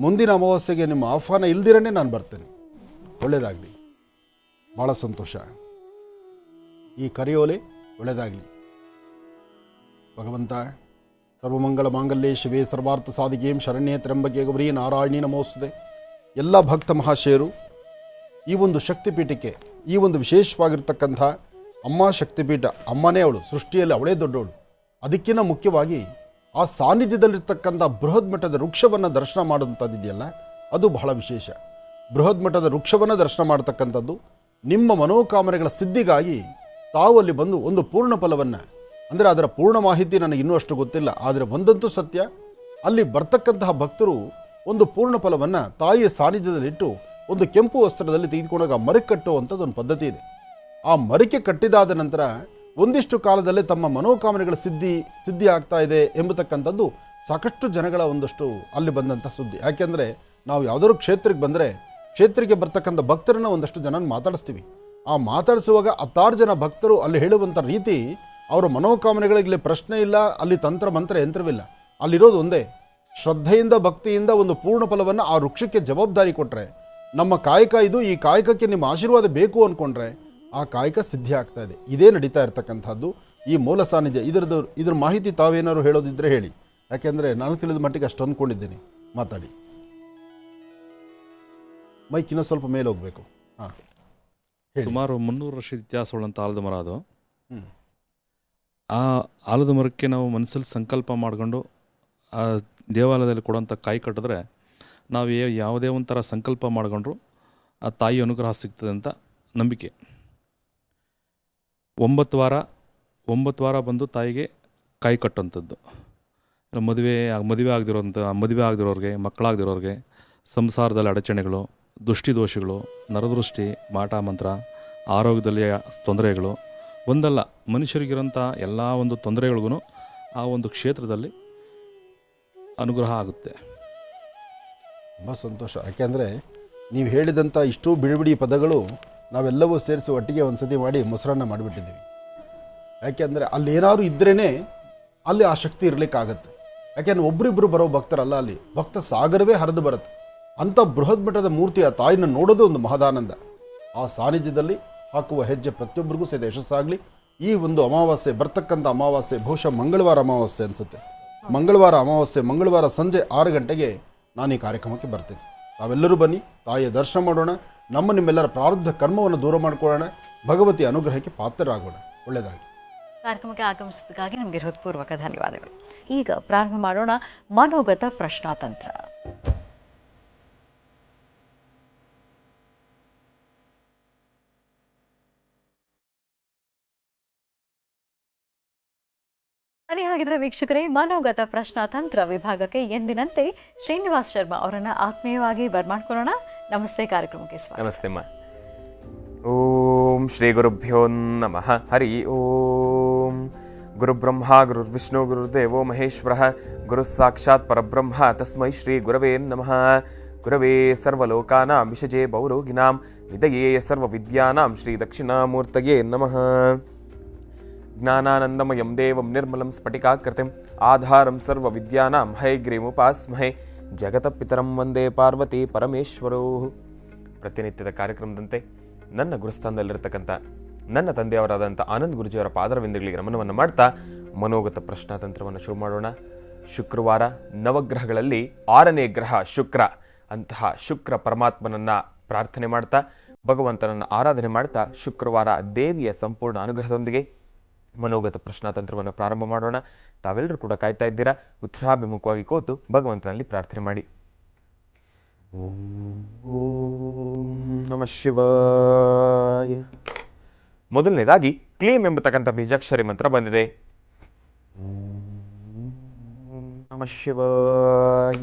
ಮುಂದಿನ ಅಮಾವಾಸ್ಯೆಗೆ ನಿಮ್ಮ ಆಹ್ವಾನ ಇಲ್ದಿರೇ ನಾನು ಬರ್ತೇನೆ. ಒಳ್ಳೆಯದಾಗಲಿ, ಭಾಳ ಸಂತೋಷ. ಈ ಕರೆಯೋಲೆ ಒಳ್ಳೆಯದಾಗಲಿ. ಭಗವಂತ ಸರ್ವಮಂಗಳ ಮಾಂಗಲ್ಯೆ ಶಿವೆ ಸರ್ವಾರ್ಥ ಸಾಧಿಕೆಂ ಶರಣ್ಯೇ ತ್ರ್ಯಂಬಕೆ ಗೌರಿ ನಾರಾಯಣಿ ನಮೋಸ್ತುತೆ. ಎಲ್ಲ ಭಕ್ತ ಮಹಾಶಯರು ಈ ಒಂದು ಶಕ್ತಿಪೀಠಕ್ಕೆ, ಈ ಒಂದು ವಿಶೇಷವಾಗಿರ್ತಕ್ಕಂಥ ಅಮ್ಮ ಶಕ್ತಿಪೀಠ, ಅಮ್ಮನೇ ಅವಳು, ಸೃಷ್ಟಿಯಲ್ಲಿ ಅವಳೇ ದೊಡ್ಡವಳು. ಅದಕ್ಕಿಂತ ಮುಖ್ಯವಾಗಿ ಆ ಸಾನ್ನಿಧ್ಯದಲ್ಲಿರ್ತಕ್ಕಂಥ ಬೃಹತ್ ಮಟ್ಟದ ವೃಕ್ಷವನ್ನು ದರ್ಶನ ಮಾಡುವಂಥದ್ದಿದೆಯಲ್ಲ, ಅದು ಬಹಳ ವಿಶೇಷ. ಬೃಹತ್ ಮಟ್ಟದ ವೃಕ್ಷವನ್ನು ದರ್ಶನ ಮಾಡ್ತಕ್ಕಂಥದ್ದು ನಿಮ್ಮ ಮನೋಕಾಮನೆಗಳ ಸಿದ್ಧಿಗಾಗಿ ತಾವು ಅಲ್ಲಿ ಬಂದು ಒಂದು ಪೂರ್ಣ ಫಲವನ್ನು, ಅಂದರೆ ಅದರ ಪೂರ್ಣ ಮಾಹಿತಿ ನನಗೆ ಇನ್ನೂ ಅಷ್ಟು ಗೊತ್ತಿಲ್ಲ, ಆದರೆ ಒಂದಂತೂ ಸತ್ಯ, ಅಲ್ಲಿ ಬರ್ತಕ್ಕಂತಹ ಭಕ್ತರು ಒಂದು ಪೂರ್ಣ ಫಲವನ್ನು ತಾಯಿಯ ಸಾನ್ನಿಧ್ಯದಲ್ಲಿಟ್ಟು ಒಂದು ಕೆಂಪು ವಸ್ತ್ರದಲ್ಲಿ ತೆಗೆದುಕೊಂಡಾಗ ಮರಕ್ಕೆ ಕಟ್ಟುವಂಥದ್ದು ಒಂದು ಪದ್ಧತಿ ಇದೆ. ಆ ಮರಕ್ಕೆ ಕಟ್ಟಿದಾದ ನಂತರ ಒಂದಿಷ್ಟು ಕಾಲದಲ್ಲೇ ತಮ್ಮ ಮನೋಕಾಮನೆಗಳ ಸಿದ್ಧಿ ಆಗ್ತಾ ಇದೆ ಎಂಬತಕ್ಕಂಥದ್ದು ಸಾಕಷ್ಟು ಜನಗಳ ಒಂದಷ್ಟು ಅಲ್ಲಿ ಬಂದಂಥ ಸುದ್ದಿ. ಯಾಕೆಂದರೆ ನಾವು ಯಾವುದಾದ್ರು ಕ್ಷೇತ್ರಕ್ಕೆ ಬಂದರೆ ಕ್ಷೇತ್ರಕ್ಕೆ ಬರ್ತಕ್ಕಂಥ ಭಕ್ತರನ್ನ ಒಂದಷ್ಟು ಜನ ಮಾತಾಡಿಸ್ತೀವಿ. ಆ ಮಾತಾಡಿಸುವಾಗ 6 ಜನ ಭಕ್ತರು ಅಲ್ಲಿ ಹೇಳುವಂಥ ರೀತಿ, ಅವರ ಮನೋಕಾಮನೆಗಳಿಗೆ ಪ್ರಶ್ನೆ ಇಲ್ಲ, ಅಲ್ಲಿ ತಂತ್ರ ಮಂತ್ರ ಯಂತ್ರವಿಲ್ಲ, ಅಲ್ಲಿರೋದು ಒಂದೇ, ಶ್ರದ್ಧೆಯಿಂದ ಭಕ್ತಿಯಿಂದ ಒಂದು ಪೂರ್ಣ ಫಲವನ್ನು ಆ ವೃಕ್ಷಕ್ಕೆ ಜವಾಬ್ದಾರಿ ಕೊಟ್ಟರೆ, ನಮ್ಮ ಕಾಯಕ ಇದು, ಈ ಕಾಯಕಕ್ಕೆ ನಿಮ್ಮ ಆಶೀರ್ವಾದ ಬೇಕು ಅಂದ್ಕೊಂಡ್ರೆ ಆ ಕಾಯಕ ಸಿದ್ಧಿ ಆಗ್ತಾ ಇದೆ. ಇದೇ ನಡೀತಾ ಇರ್ತಕ್ಕಂಥದ್ದು ಈ ಮೂಲ ಸಾನ್ನಿಧ್ಯ. ಇದ್ರ ಮಾಹಿತಿ ತಾವೇನಾದ್ರು ಹೇಳೋದಿದ್ರೆ ಹೇಳಿ, ಯಾಕೆಂದರೆ ನಾನು ತಿಳಿದ ಮಟ್ಟಿಗೆ ಅಷ್ಟು ಅಂದ್ಕೊಂಡಿದ್ದೀನಿ. ಮಾತಾಡಿ, ಮೈಕ್ ಇನ್ನೂ ಸ್ವಲ್ಪ ಮೇಲೆ ಹೋಗಬೇಕು. ಹಾಂ, ಸುಮಾರು 300 ವರ್ಷದ ಇತಿಹಾಸವುಳ್ಳಂಥ ಆಲದ ಮರ ಅದು. ಆ ಆಲದ ಮರಕ್ಕೆ ನಾವು ಮನಸ್ಸಲ್ಲಿ ಸಂಕಲ್ಪ ಮಾಡಿಕೊಂಡು ಆ ದೇವಾಲಯದಲ್ಲಿ ಕೊಡುವಂಥ ಕಾಯಿ ಕಟ್ಟಿದ್ರೆ ನಾವು ಯಾವುದೇ ಒಂಥರ ಸಂಕಲ್ಪ ಮಾಡಿಕೊಂಡ್ರು ಆ ತಾಯಿ ಅನುಗ್ರಹ ಸಿಗ್ತದೆ ಅಂತ ನಂಬಿಕೆ. 9 ವಾರ ಬಂದು ತಾಯಿಗೆ ಕಾಯಿ ಕಟ್ಟುವಂಥದ್ದು. ಮದುವೆ ಆಗದಿರೋರಿಗೆ, ಮಕ್ಕಳಾಗದಿರೋರಿಗೆ, ಸಂಸಾರದಲ್ಲಿ ಅಡಚಣೆಗಳು, ದೃಷ್ಟಿದೋಷಗಳು, ನರದೃಷ್ಟಿ, ಮಾಟ ಮಂತ್ರ, ಆರೋಗ್ಯದಲ್ಲಿ ತೊಂದರೆಗಳು, ಒಂದಲ್ಲ ಮನುಷ್ಯರಿಗಿರೋಂಥ ಎಲ್ಲ ಒಂದು ತೊಂದರೆಗಳಿಗೂ ಆ ಒಂದು ಕ್ಷೇತ್ರದಲ್ಲಿ ಅನುಗ್ರಹ ಆಗುತ್ತೆ. ತುಂಬ ಸಂತೋಷ. ಯಾಕೆಂದರೆ ನೀವು ಹೇಳಿದಂಥ ಇಷ್ಟು ಬಿಡಿ ಪದಗಳು ನಾವೆಲ್ಲವೂ ಸೇರಿಸಿ ಒಟ್ಟಿಗೆ ಒಂದು ಸತಿ ಮಾಡಿ ಮೊಸರನ್ನ ಮಾಡಿಬಿಟ್ಟಿದ್ದೀವಿ. ಯಾಕೆಂದರೆ ಅಲ್ಲಿ ಏನಾದ್ರು ಇದ್ರೇ ಅಲ್ಲಿ ಆ ಶಕ್ತಿ ಇರಲಿಕ್ಕಾಗತ್ತೆ. ಯಾಕೆಂದರೆ ಒಬ್ಬರಿಬ್ಬರು ಬರೋ ಭಕ್ತರಲ್ಲ, ಅಲ್ಲಿ ಭಕ್ತ ಸಾಗರವೇ ಹರಿದು ಬರುತ್ತೆ. ಅಂಥ ಬೃಹತ್ ಮಟ್ಟದ ಮೂರ್ತಿ ಆ ತಾಯಿನ ನೋಡೋದು ಒಂದು ಮಹದಾನಂದ. ಆ ಸಾನ್ನಿಧ್ಯದಲ್ಲಿ ಹಾಕುವ ಹೆಜ್ಜೆ ಪ್ರತಿಯೊಬ್ಬರಿಗೂ ಸಹಿತ ಯಶಸ್ಸಾಗಲಿ. ಈ ಒಂದು ಅಮಾವಾಸ್ಯೆ, ಬರ್ತಕ್ಕಂಥ ಅಮಾವಾಸ್ಯೆ ಬಹುಶಃ ಮಂಗಳವಾರ ಅಮಾವಾಸ್ಯೆ ಅನಿಸುತ್ತೆ. ಮಂಗಳವಾರ ಅಮಾವಾಸ್ಯೆ, ಮಂಗಳವಾರ ಸಂಜೆ 6 ಗಂಟೆಗೆ ನಾನು ಈ ಕಾರ್ಯಕ್ರಮಕ್ಕೆ ಬರ್ತೀನಿ. ತಾವೆಲ್ಲರೂ ಬನ್ನಿ, ತಾಯಿಯ ದರ್ಶನ ಮಾಡೋಣ, ನಿಮ್ಮೆಲ್ಲರ ಪ್ರಾರಬ್ಧ ಕರ್ಮವನ್ನು ದೂರ ಮಾಡಿಕೊಳ್ಳೋಣ, ಭಗವತಿ ಅನುಗ್ರಹಕ್ಕೆ ಪಾತ್ರರಾಗೋಣ. ಒಳ್ಳೆಯದಾಗಲಿ. ಕಾರ್ಯಕ್ರಮಕ್ಕೆ ಆಗಮಿಸಿದ್ದಕ್ಕಾಗಿ ನಿಮಗೆ ಹೃತ್ಪೂರ್ವಕ ಧನ್ಯವಾದಗಳು. ಈಗ ಪ್ರಾರಂಭ ಮಾಡೋಣ ಮನೋಗತ ಪ್ರಶ್ನಾತಂತ್ರ. ಹಾಗಿದ್ರೆ ವೀಕ್ಷಕರೇ, ಮನೋಗತ ಪ್ರಶ್ನಾತಂತ್ರ ವಿಭಾಗಕ್ಕೆ ಎಂದಿನಂತೆ ಶ್ರೀನಿವಾಸ್ ಶರ್ಮಾ ಅವರನ್ನ ಆತ್ಮೀಯವಾಗಿ ಬರ್ಮಾಡ್ಕೊಳ್ಳೋಣ. ನಮಸ್ತೆ, ಕಾರ್ಯಕ್ರಮಕ್ಕೆ ಸ್ವಾಗತ. ನಮಸ್ತೆ ಅಮ್ಮ. ಓಂ ಶ್ರೀ ಗುರುಭ್ಯೋ ನಮಃ. ಹರಿ ಓಂ. ಗುರುಬ್ರಹ್ಮ ಗುರುರ್ವಿಷ್ಣು ಗುರುರ್ದೇವೋ ಮಹೇಶ್ವರಃ, ಗುರು ಸಾಕ್ಷಾತ್ ಪರಬ್ರಹ್ಮ ತಸ್ಮೈ ಶ್ರೀ ಗುರವೇ ನಮಃ. ಗುರವೇ ಸರ್ವಲೋಕಾನಾಂ ವಿಷಜೇ ಭವರೋಗಿಣಾಂ ನಿಧಯೇ ಸರ್ವವಿದ್ಯಾನಾಂ ಶ್ರೀ ದಕ್ಷಿಣಾಮೂರ್ತಯೇ ನಮಃ. ಜ್ಞಾನಾನಂದಮಯಂ ದೇವಂ ನಿರ್ಮಲಂ ಸ್ಫಟಿಕಾಕೃತಿಂ ಆಧಾರಂ ಸರ್ವವಿದ್ಯಾನಾಂ ಹಯಗ್ರೀಮುಪಾಸ್ಮಹೇ. ಜಗತಪಿತರಂ ವಂದೇ ಪಾರ್ವತಿ ಪರಮೇಶ್ವರೋ. ಪ್ರತಿನಿತ್ಯದ ಕಾರ್ಯಕ್ರಮದಂತೆ ನನ್ನ ಗುರುಸ್ಥಾನದಲ್ಲಿರ್ತಕ್ಕಂಥ ನನ್ನ ತಂದೆಯವರಾದಂಥ ಆನಂದ್ ಗುರುಜಿಯವರ ಪಾದರವಿಂದಗಳಿಗೆ ನಮನವನ್ನು ಮಾಡ್ತಾ ಮನೋಗತ ಪ್ರಶ್ನಾತಂತ್ರವನ್ನು ಶುರು ಮಾಡೋಣ. ಶುಕ್ರವಾರ, ನವಗ್ರಹಗಳಲ್ಲಿ 6ನೇ ಗ್ರಹ ಶುಕ್ರ. ಅಂತಹ ಶುಕ್ರ ಪರಮಾತ್ಮನನ್ನ ಪ್ರಾರ್ಥನೆ ಮಾಡ್ತಾ, ಭಗವಂತನನ್ನು ಆರಾಧನೆ ಮಾಡ್ತಾ, ಶುಕ್ರವಾರ ದೇವಿಯ ಸಂಪೂರ್ಣ ಅನುಗ್ರಹದೊಂದಿಗೆ ಮನೋಗತ ಪ್ರಶ್ನಾತಂತ್ರವನ್ನು ಪ್ರಾರಂಭ ಮಾಡೋಣ. ತಾವೆಲ್ಲರೂ ಕೂಡ ಕಾಯ್ತಾ ಇದ್ದೀರಾ. ಉತ್ತರಾಭಿಮುಖವಾಗಿ ಕೂತು ಭಗವಂತನಲ್ಲಿ ಪ್ರಾರ್ಥನೆ ಮಾಡಿ. ಓಂ ನಮಃ ಶಿವಾಯ. ಮೊದಲನೇದಾಗಿ ಕ್ಲೀಂ ಎಂಬತಕ್ಕಂಥ ಬೀಜಾಕ್ಷರಿ ಮಂತ್ರ ಬಂದಿದೆ. ಓಂ ನಮಃ ಶಿವಾಯ.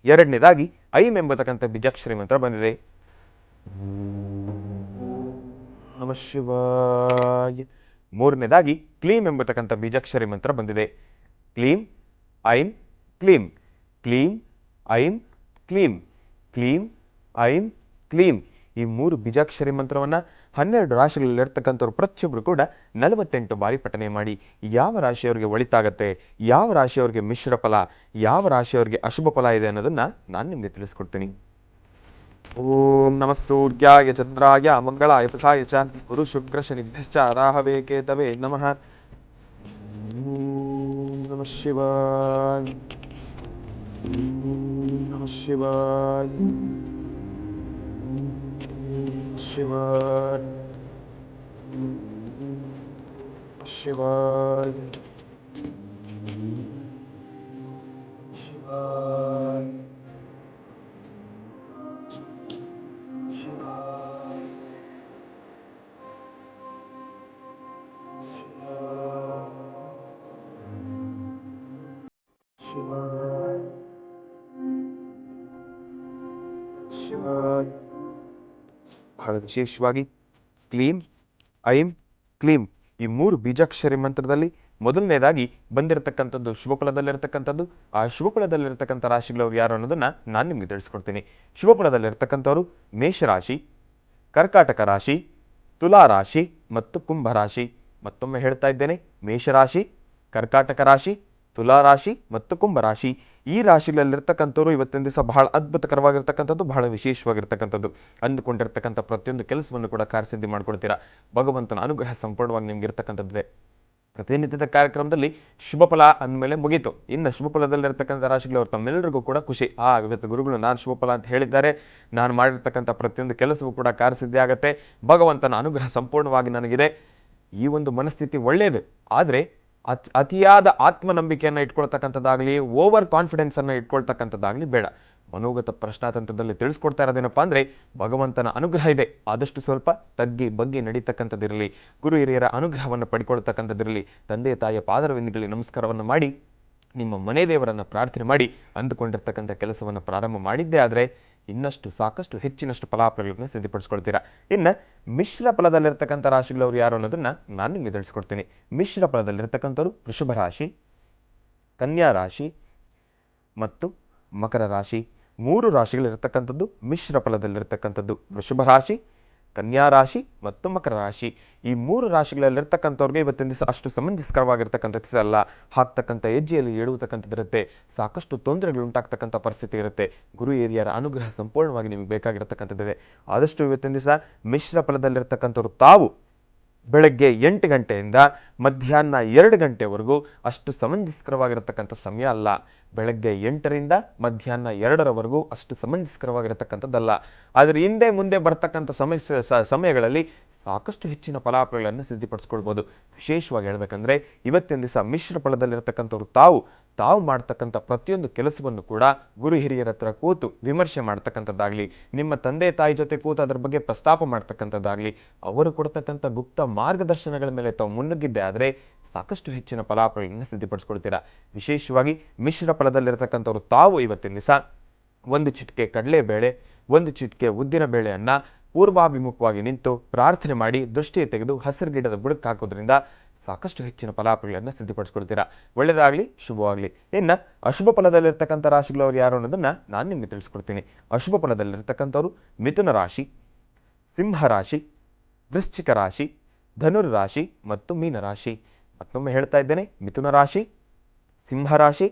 ಎರಡನೇದಾಗಿ ಐಂ ಎಂಬತಕ್ಕಂಥ ಬೀಜಾಕ್ಷರಿ ಮಂತ್ರ ಬಂದಿದೆ. ನಮಃ ಶಿವಾಯ. ಮೂರನೇದಾಗಿ ಕ್ಲೀಂ ಎಂಬತಕ್ಕಂಥ ಬೀಜಾಕ್ಷರಿ ಮಂತ್ರ ಬಂದಿದೆ. ಕ್ಲೀಂ ಐಂ ಕ್ಲೀಂ, ಕ್ಲೀಂ ಐಂ ಕ್ಲೀಂ, ಕ್ಲೀಂ ಐಂ ಕ್ಲೀಂ. ಈ 3 ಬೀಜಾಕ್ಷರಿ ಮಂತ್ರವನ್ನು 12 ರಾಶಿಗಳಲ್ಲಿರ್ತಕ್ಕಂಥವ್ರು ಪ್ರತಿಯೊಬ್ಬರು ಕೂಡ 48 ಬಾರಿ ಪಠನೆ ಮಾಡಿ. ಯಾವ ರಾಶಿಯವರಿಗೆ ಒಳಿತಾಗತ್ತೆ, ಯಾವ ರಾಶಿಯವರಿಗೆ ಮಿಶ್ರ ಫಲ, ಯಾವ ರಾಶಿಯವರಿಗೆ ಅಶುಭ ಫಲ ಇದೆ ಅನ್ನೋದನ್ನ ನಾನು ನಿಮಗೆ ತಿಳಿಸ್ಕೊಡ್ತೀನಿ. ಓಂ ನಮಃ ಸೂರ್ಯಾಯ ಚಂದ್ರಾಯ ಮಂಗಳಾಯ ಪಥಾಯ ಚ ಗುರು ಶುಕ್ರ ಶನಿಭ್ಯಶ್ಚ ರಾಹವೇ ಕೇತವೇ ನಮಃ. ಓಂ ನಮಃ ಶಿವಾಯ. ಓಂ ನಮಃ ಶಿವಾಯ. ಓಂ ಶಿವಾಯ ಶಿವಾಯ ಶಿವಾಯ ಬಹಳ ವಿಶೇಷವಾಗಿ ಕ್ಲೀಂ ಐಂ ಕ್ಲೀಂ ಈ 3 ಬೀಜಾಕ್ಷರಿ ಮಂತ್ರದಲ್ಲಿ ಮೊದಲನೇದಾಗಿ ಬಂದಿರತಕ್ಕಂಥದ್ದು ಶುಭಫಲದಲ್ಲಿರ್ತಕ್ಕಂಥದ್ದು. ಆ ಶುಭಫಲದಲ್ಲಿರ್ತಕ್ಕಂಥ ರಾಶಿಗಳವರು ಯಾರು ಅನ್ನೋದನ್ನ ನಾನು ನಿಮಗೆ ತಿಳಿಸ್ಕೊಡ್ತೀನಿ. ಶುಭಫಲದಲ್ಲಿರ್ತಕ್ಕಂಥವ್ರು ಮೇಷರಾಶಿ, ಕರ್ಕಾಟಕ ರಾಶಿ, ತುಲಾ ರಾಶಿ ಮತ್ತು ಕುಂಭ ರಾಶಿ. ಮತ್ತೊಮ್ಮೆ ಹೇಳ್ತಾ ಇದ್ದೇನೆ, ಮೇಷರಾಶಿ, ಕರ್ಕಾಟಕ ರಾಶಿ, ತುಲಾ ರಾಶಿ ಮತ್ತು ಕುಂಭ ರಾಶಿ. ಈ ರಾಶಿಗಳಲ್ಲಿರ್ತಕ್ಕಂಥವ್ರು ಇವತ್ತಿನ ದಿವಸ ಬಹಳ ಅದ್ಭುತಕರವಾಗಿರ್ತಕ್ಕಂಥದ್ದು, ಬಹಳ ವಿಶೇಷವಾಗಿರ್ತಕ್ಕಂಥದ್ದು. ಅಂದುಕೊಂಡಿರ್ತಕ್ಕಂಥ ಪ್ರತಿಯೊಂದು ಕೆಲಸವನ್ನು ಕೂಡ ಕಾರ್ಯಸಿದ್ಧಿ ಮಾಡ್ಕೊಡ್ತೀರಾ. ಭಗವಂತನ ಅನುಗ್ರಹ ಸಂಪೂರ್ಣವಾಗಿ ನಿಮ್ಗೆ ಇರ್ತಕ್ಕಂಥದ್ದಿದೆ. ಪ್ರತಿನಿತ್ಯದ ಕಾರ್ಯಕ್ರಮದಲ್ಲಿ ಶುಭ ಫಲ ಅಂದಮೇಲೆ ಮುಗೀತು. ಇನ್ನು ಶುಭ ಫಲದಲ್ಲಿರ್ತಕ್ಕಂಥ ರಾಶಿಗಳವರು ತಮ್ಮೆಲ್ಲರಿಗೂ ಕೂಡ ಖುಷಿ. ಇವತ್ತು ಗುರುಗಳು ನಾನು ಶುಭ ಫಲ ಅಂತ ಹೇಳಿದ್ದಾರೆ, ನಾನು ಮಾಡಿರ್ತಕ್ಕಂಥ ಪ್ರತಿಯೊಂದು ಕೆಲಸವೂ ಕೂಡ ಕಾರ್ಯಸಿದ್ಧಿ ಆಗುತ್ತೆ, ಭಗವಂತನ ಅನುಗ್ರಹ ಸಂಪೂರ್ಣವಾಗಿ ನನಗಿದೆ. ಈ ಒಂದು ಮನಸ್ಥಿತಿ ಒಳ್ಳೆಯದು. ಆದರೆ ಅತಿಯಾದ ಆತ್ಮನಂಬಿಕೆಯನ್ನು ಇಟ್ಕೊಳ್ತಕ್ಕಂಥದ್ದಾಗಲಿ, ಓವರ್ ಕಾನ್ಫಿಡೆನ್ಸನ್ನು ಇಟ್ಕೊಳ್ತಕ್ಕಂಥದ್ದಾಗಲಿ ಬೇಡ. ಮನೋಗತ ಪ್ರಶ್ನಾತಂತ್ರದಲ್ಲಿ ತಿಳಿಸ್ಕೊಡ್ತಾ ಇರೋದೇನಪ್ಪ ಅಂದರೆ, ಭಗವಂತನ ಅನುಗ್ರಹ ಇದೆ, ಆದಷ್ಟು ಸ್ವಲ್ಪ ತಗ್ಗಿ ಬಗ್ಗಿ ನಡೀತಕ್ಕಂಥದ್ದಿರಲಿ, ಗುರು ಹಿರಿಯರ ಅನುಗ್ರಹವನ್ನು ಪಡ್ಕೊಳ್ತಕ್ಕಂಥದ್ದಿರಲಿ, ತಂದೆ ತಾಯಿಯ ಪಾದರವಿಂದಗಳಿಗೆ ನಮಸ್ಕಾರವನ್ನು ಮಾಡಿ, ನಿಮ್ಮ ಮನೆ ದೇವರನ್ನು ಪ್ರಾರ್ಥನೆ ಮಾಡಿ ಅಂದುಕೊಂಡಿರ್ತಕ್ಕಂಥ ಕೆಲಸವನ್ನು ಪ್ರಾರಂಭ ಮಾಡಿದ್ದೇ ಆದರೆ ಇನ್ನಷ್ಟು ಸಾಕಷ್ಟು ಹೆಚ್ಚಿನಷ್ಟು ಫಲಾಫಲಗಳನ್ನು ಸಿದ್ಧಪಡಿಸ್ಕೊಳ್ತೀರಾ. ಇನ್ನು ಮಿಶ್ರ ಫಲದಲ್ಲಿರ್ತಕ್ಕಂಥ ರಾಶಿಗಳವರು ಯಾರು ಅನ್ನೋದನ್ನ ನಾನು ನಿಮಗೆ ತಿಳಿಸ್ಕೊಡ್ತೀನಿ. ಮಿಶ್ರ ಫಲದಲ್ಲಿರ್ತಕ್ಕಂಥವ್ರು ವೃಷಭ ರಾಶಿ, ಕನ್ಯಾ ರಾಶಿ ಮತ್ತು ಮಕರ ರಾಶಿ. 3 ರಾಶಿಗಳಿರ್ತಕ್ಕಂಥದ್ದು ಮಿಶ್ರ ಫಲದಲ್ಲಿರ್ತಕ್ಕಂಥದ್ದು. ವೃಷಭ ರಾಶಿ, ಕನ್ಯಾ ರಾಶಿ ಮತ್ತು ಮಕರ ರಾಶಿ. ಈ 3 ರಾಶಿಗಳಲ್ಲಿರ್ತಕ್ಕಂಥವ್ರಿಗೆ ಇವತ್ತಿನ ದಿವಸ ಅಷ್ಟು ಸಮಂಜಸಕರವಾಗಿರ್ತಕ್ಕಂಥ ದಿವಸ ಅಲ್ಲ. ಹಾಕ್ತಕ್ಕಂಥ ಹೆಜ್ಜೆಯಲ್ಲಿ ಏಳುವತಕ್ಕಂಥದ್ದಿರುತ್ತೆ, ಸಾಕಷ್ಟು ತೊಂದರೆಗಳು ಉಂಟಾಗ್ತಕ್ಕಂಥ ಪರಿಸ್ಥಿತಿ ಇರುತ್ತೆ. ಗುರು ಹಿರಿಯರ ಅನುಗ್ರಹ ಸಂಪೂರ್ಣವಾಗಿ ನಿಮಗೆ ಬೇಕಾಗಿರತಕ್ಕಂಥದ್ದಿದೆ. ಆದಷ್ಟು ಇವತ್ತಿನ ದಿವಸ ಮಿಶ್ರ ಫಲದಲ್ಲಿರ್ತಕ್ಕಂಥವ್ರು ತಾವು ಬೆಳಗ್ಗೆ 8 ಗಂಟೆಯಿಂದ ಮಧ್ಯಾಹ್ನ 2 ಗಂಟೆವರೆಗೂ ಅಷ್ಟು ಸಮಂಜಸಕರವಾಗಿರತಕ್ಕಂಥ ಸಮಯ ಅಲ್ಲ. ಬೆಳಗ್ಗೆ 8ರಿಂದ ಮಧ್ಯಾಹ್ನ 2ರವರೆಗೂ ಅಷ್ಟು ಸಮಂಜಸಕರವಾಗಿರತಕ್ಕಂಥದ್ದಲ್ಲ. ಆದರೆ ಹಿಂದೆ ಮುಂದೆ ಬರ್ತಕ್ಕಂಥ ಸಮಯಗಳಲ್ಲಿ ಸಾಕಷ್ಟು ಹೆಚ್ಚಿನ ಫಲಾಫಲಗಳನ್ನು ಸಿದ್ಧಪಡಿಸ್ಕೊಳ್ಬೋದು. ವಿಶೇಷವಾಗಿ ಹೇಳ್ಬೇಕಂದ್ರೆ ಇವತ್ತಿನ ದಿವಸ ಮಿಶ್ರ ಫಲದಲ್ಲಿರ್ತಕ್ಕಂಥವ್ರು ತಾವು ಮಾಡ್ತಕ್ಕಂಥ ಪ್ರತಿಯೊಂದು ಕೆಲಸವನ್ನು ಕೂಡ ಗುರು ಹಿರಿಯರ ಹತ್ರ ಕೂತು ವಿಮರ್ಶೆ ಮಾಡ್ತಕ್ಕಂಥದ್ದಾಗಲಿ, ನಿಮ್ಮ ತಂದೆ ತಾಯಿ ಜೊತೆ ಕೂತು ಅದರ ಬಗ್ಗೆ ಪ್ರಸ್ತಾಪ ಮಾಡ್ತಕ್ಕಂಥದ್ದಾಗಲಿ, ಅವರು ಕೊಡ್ತಕ್ಕಂಥ ಗುಪ್ತ ಮಾರ್ಗದರ್ಶನಗಳ ಮೇಲೆ ತಾವು ಮುನ್ನುಗ್ಗಿದ್ದೆ ಆದರೆ ಸಾಕಷ್ಟು ಹೆಚ್ಚಿನ ಫಲಾಫಲಗಳನ್ನು ಸಿದ್ಧಪಡಿಸ್ಕೊಳ್ತೀರಾ. ವಿಶೇಷವಾಗಿ ಮಿಶ್ರ ಫಲದಲ್ಲಿರ್ತಕ್ಕಂಥವ್ರು ತಾವು ಇವತ್ತಿನ ದಿವಸ 1 ಚಿಟಿಕೆ ಕಡಲೆಬೇಳೆ, 1 ಚಿಟಿಕೆ ಉದ್ದಿನ ಬೇಳೆಯನ್ನು ಪೂರ್ವಾಭಿಮುಖವಾಗಿ ನಿಂತು ಪ್ರಾರ್ಥನೆ ಮಾಡಿ ದೃಷ್ಟಿ ತೆಗೆದು ಹಸಿರು ಗಿಡದ ಬುಡಕ್ಕೆ ಹಾಕೋದ್ರಿಂದ ಸಾಕಷ್ಟು ಹೆಚ್ಚಿನ ಫಲಾಫಲಗಳನ್ನು ಸಿದ್ಧಪಡಿಸ್ಕೊಳ್ತೀರಾ. ಒಳ್ಳೆಯದಾಗಲಿ, ಶುಭವಾಗಲಿ. ಇನ್ನು ಅಶುಭ ಫಲದಲ್ಲಿರ್ತಕ್ಕಂಥ ರಾಶಿಗಳವರು ಯಾರು ಅನ್ನೋದನ್ನು ನಾನು ನಿಮಗೆ ತಿಳಿಸ್ಕೊಡ್ತೀನಿ. ಅಶುಭ ಫಲದಲ್ಲಿರ್ತಕ್ಕಂಥವ್ರು ಮಿಥುನ ರಾಶಿ, ಸಿಂಹ ರಾಶಿ, ವೃಶ್ಚಿಕ ರಾಶಿ, ಧನುರ್ ರಾಶಿ ಮತ್ತು ಮೀನ ರಾಶಿ. ಮತ್ತೊಮ್ಮೆ ಹೇಳ್ತಾ ಇದ್ದೇನೆ, ಮಿಥುನ ರಾಶಿ, ಸಿಂಹ ರಾಶಿ,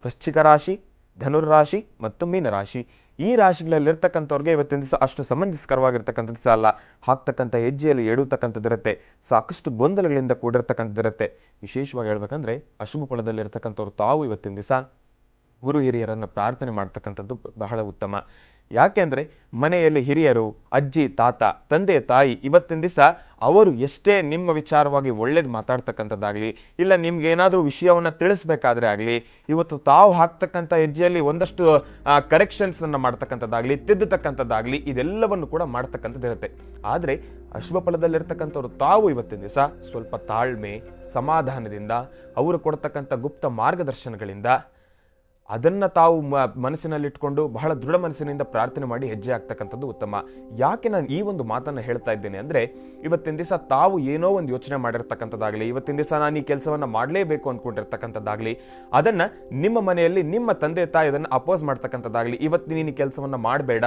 ವೃಶ್ಚಿಕ ರಾಶಿ, ಧನುರ್ ರಾಶಿ ಮತ್ತು ಮೀನ ರಾಶಿ. ಈ ರಾಶಿಗಳಲ್ಲಿರ್ತಕ್ಕಂಥವ್ರಿಗೆ ಇವತ್ತಿನ ದಿವಸ ಅಷ್ಟು ಸಮಂಜಸಕರವಾಗಿರ್ತಕ್ಕಂಥ ದಿವಸ ಅಲ್ಲ. ಹಾಕ್ತಕ್ಕಂಥ ಹೆಜ್ಜೆಯಲ್ಲಿ ಎಡುತ್ತಕ್ಕಂಥದ್ದಿರುತ್ತೆ, ಸಾಕಷ್ಟು ಗೊಂದಲಗಳಿಂದ ಕೂಡಿರ್ತಕ್ಕಂಥದ್ದಿರುತ್ತೆ. ವಿಶೇಷವಾಗಿ ಹೇಳ್ಬೇಕಂದ್ರೆ ಅಶುಭ ಫಲದಲ್ಲಿರ್ತಕ್ಕಂಥವ್ರು ತಾವು ಇವತ್ತಿನ ದಿವಸ ಗುರು ಹಿರಿಯರನ್ನು ಪ್ರಾರ್ಥನೆ ಮಾಡ್ತಕ್ಕಂಥದ್ದು ಬಹಳ ಉತ್ತಮ. ಯಾಕೆಂದರೆ ಮನೆಯಲ್ಲಿ ಹಿರಿಯರು, ಅಜ್ಜಿ ತಾತ, ತಂದೆ ತಾಯಿ ಇವತ್ತಿನ ದಿವಸ ಅವರು ಎಷ್ಟೇ ನಿಮ್ಮ ವಿಚಾರವಾಗಿ ಒಳ್ಳೇದು ಮಾತಾಡ್ತಕ್ಕಂಥದ್ದಾಗಲಿ, ಇಲ್ಲ ನಿಮ್ಗೆ ಏನಾದರೂ ವಿಷಯವನ್ನು ತಿಳಿಸ್ಬೇಕಾದ್ರೆ ಆಗಲಿ, ಇವತ್ತು ತಾವು ಹಾಕ್ತಕ್ಕಂಥ ಹೆಜ್ಜೆಯಲ್ಲಿ ಒಂದಷ್ಟು ಕರೆಕ್ಷನ್ಸನ್ನು ಮಾಡ್ತಕ್ಕಂಥದ್ದಾಗಲಿ, ತಿದ್ದತಕ್ಕಂಥದ್ದಾಗಲಿ, ಇದೆಲ್ಲವನ್ನು ಕೂಡ ಮಾಡ್ತಕ್ಕಂಥದ್ದಿರುತ್ತೆ. ಆದರೆ ಅಶುಭ ಫಲದಲ್ಲಿರ್ತಕ್ಕಂಥವ್ರು ತಾವು ಇವತ್ತಿನ ದಿವಸ ಸ್ವಲ್ಪ ತಾಳ್ಮೆ, ಸಮಾಧಾನದಿಂದ, ಅವರು ಕೊಡ್ತಕ್ಕಂಥ ಗುಪ್ತ ಮಾರ್ಗದರ್ಶನಗಳಿಂದ ಅದನ್ನು ತಾವು ಮನಸ್ಸಿನಲ್ಲಿಟ್ಕೊಂಡು ಬಹಳ ದೃಢ ಮನಸ್ಸಿನಿಂದ ಪ್ರಾರ್ಥನೆ ಮಾಡಿ ಹೆಜ್ಜೆ ಆಗ್ತಕ್ಕಂಥದ್ದು ಉತ್ತಮ. ಯಾಕೆ ನಾನು ಈ ಒಂದು ಮಾತನ್ನು ಹೇಳ್ತಾ ಇದ್ದೇನೆ ಅಂದರೆ, ಇವತ್ತಿನ ದಿವಸ ತಾವು ಏನೋ ಒಂದು ಯೋಚನೆ ಮಾಡಿರ್ತಕ್ಕಂಥದ್ದಾಗಲಿ, ಇವತ್ತಿನ ದಿವಸ ನಾನು ಈ ಕೆಲಸವನ್ನು ಮಾಡಲೇಬೇಕು ಅಂದ್ಕೊಂಡಿರ್ತಕ್ಕಂಥದ್ದಾಗಲಿ, ಅದನ್ನು ನಿಮ್ಮ ಮನೆಯಲ್ಲಿ ನಿಮ್ಮ ತಂದೆ ತಾಯಿ ಅದನ್ನು ಅಪೋಸ್ ಮಾಡ್ತಕ್ಕಂಥದ್ದಾಗಲಿ, ಇವತ್ತು ನೀನು ಈ ಕೆಲಸವನ್ನು ಮಾಡಬೇಡ,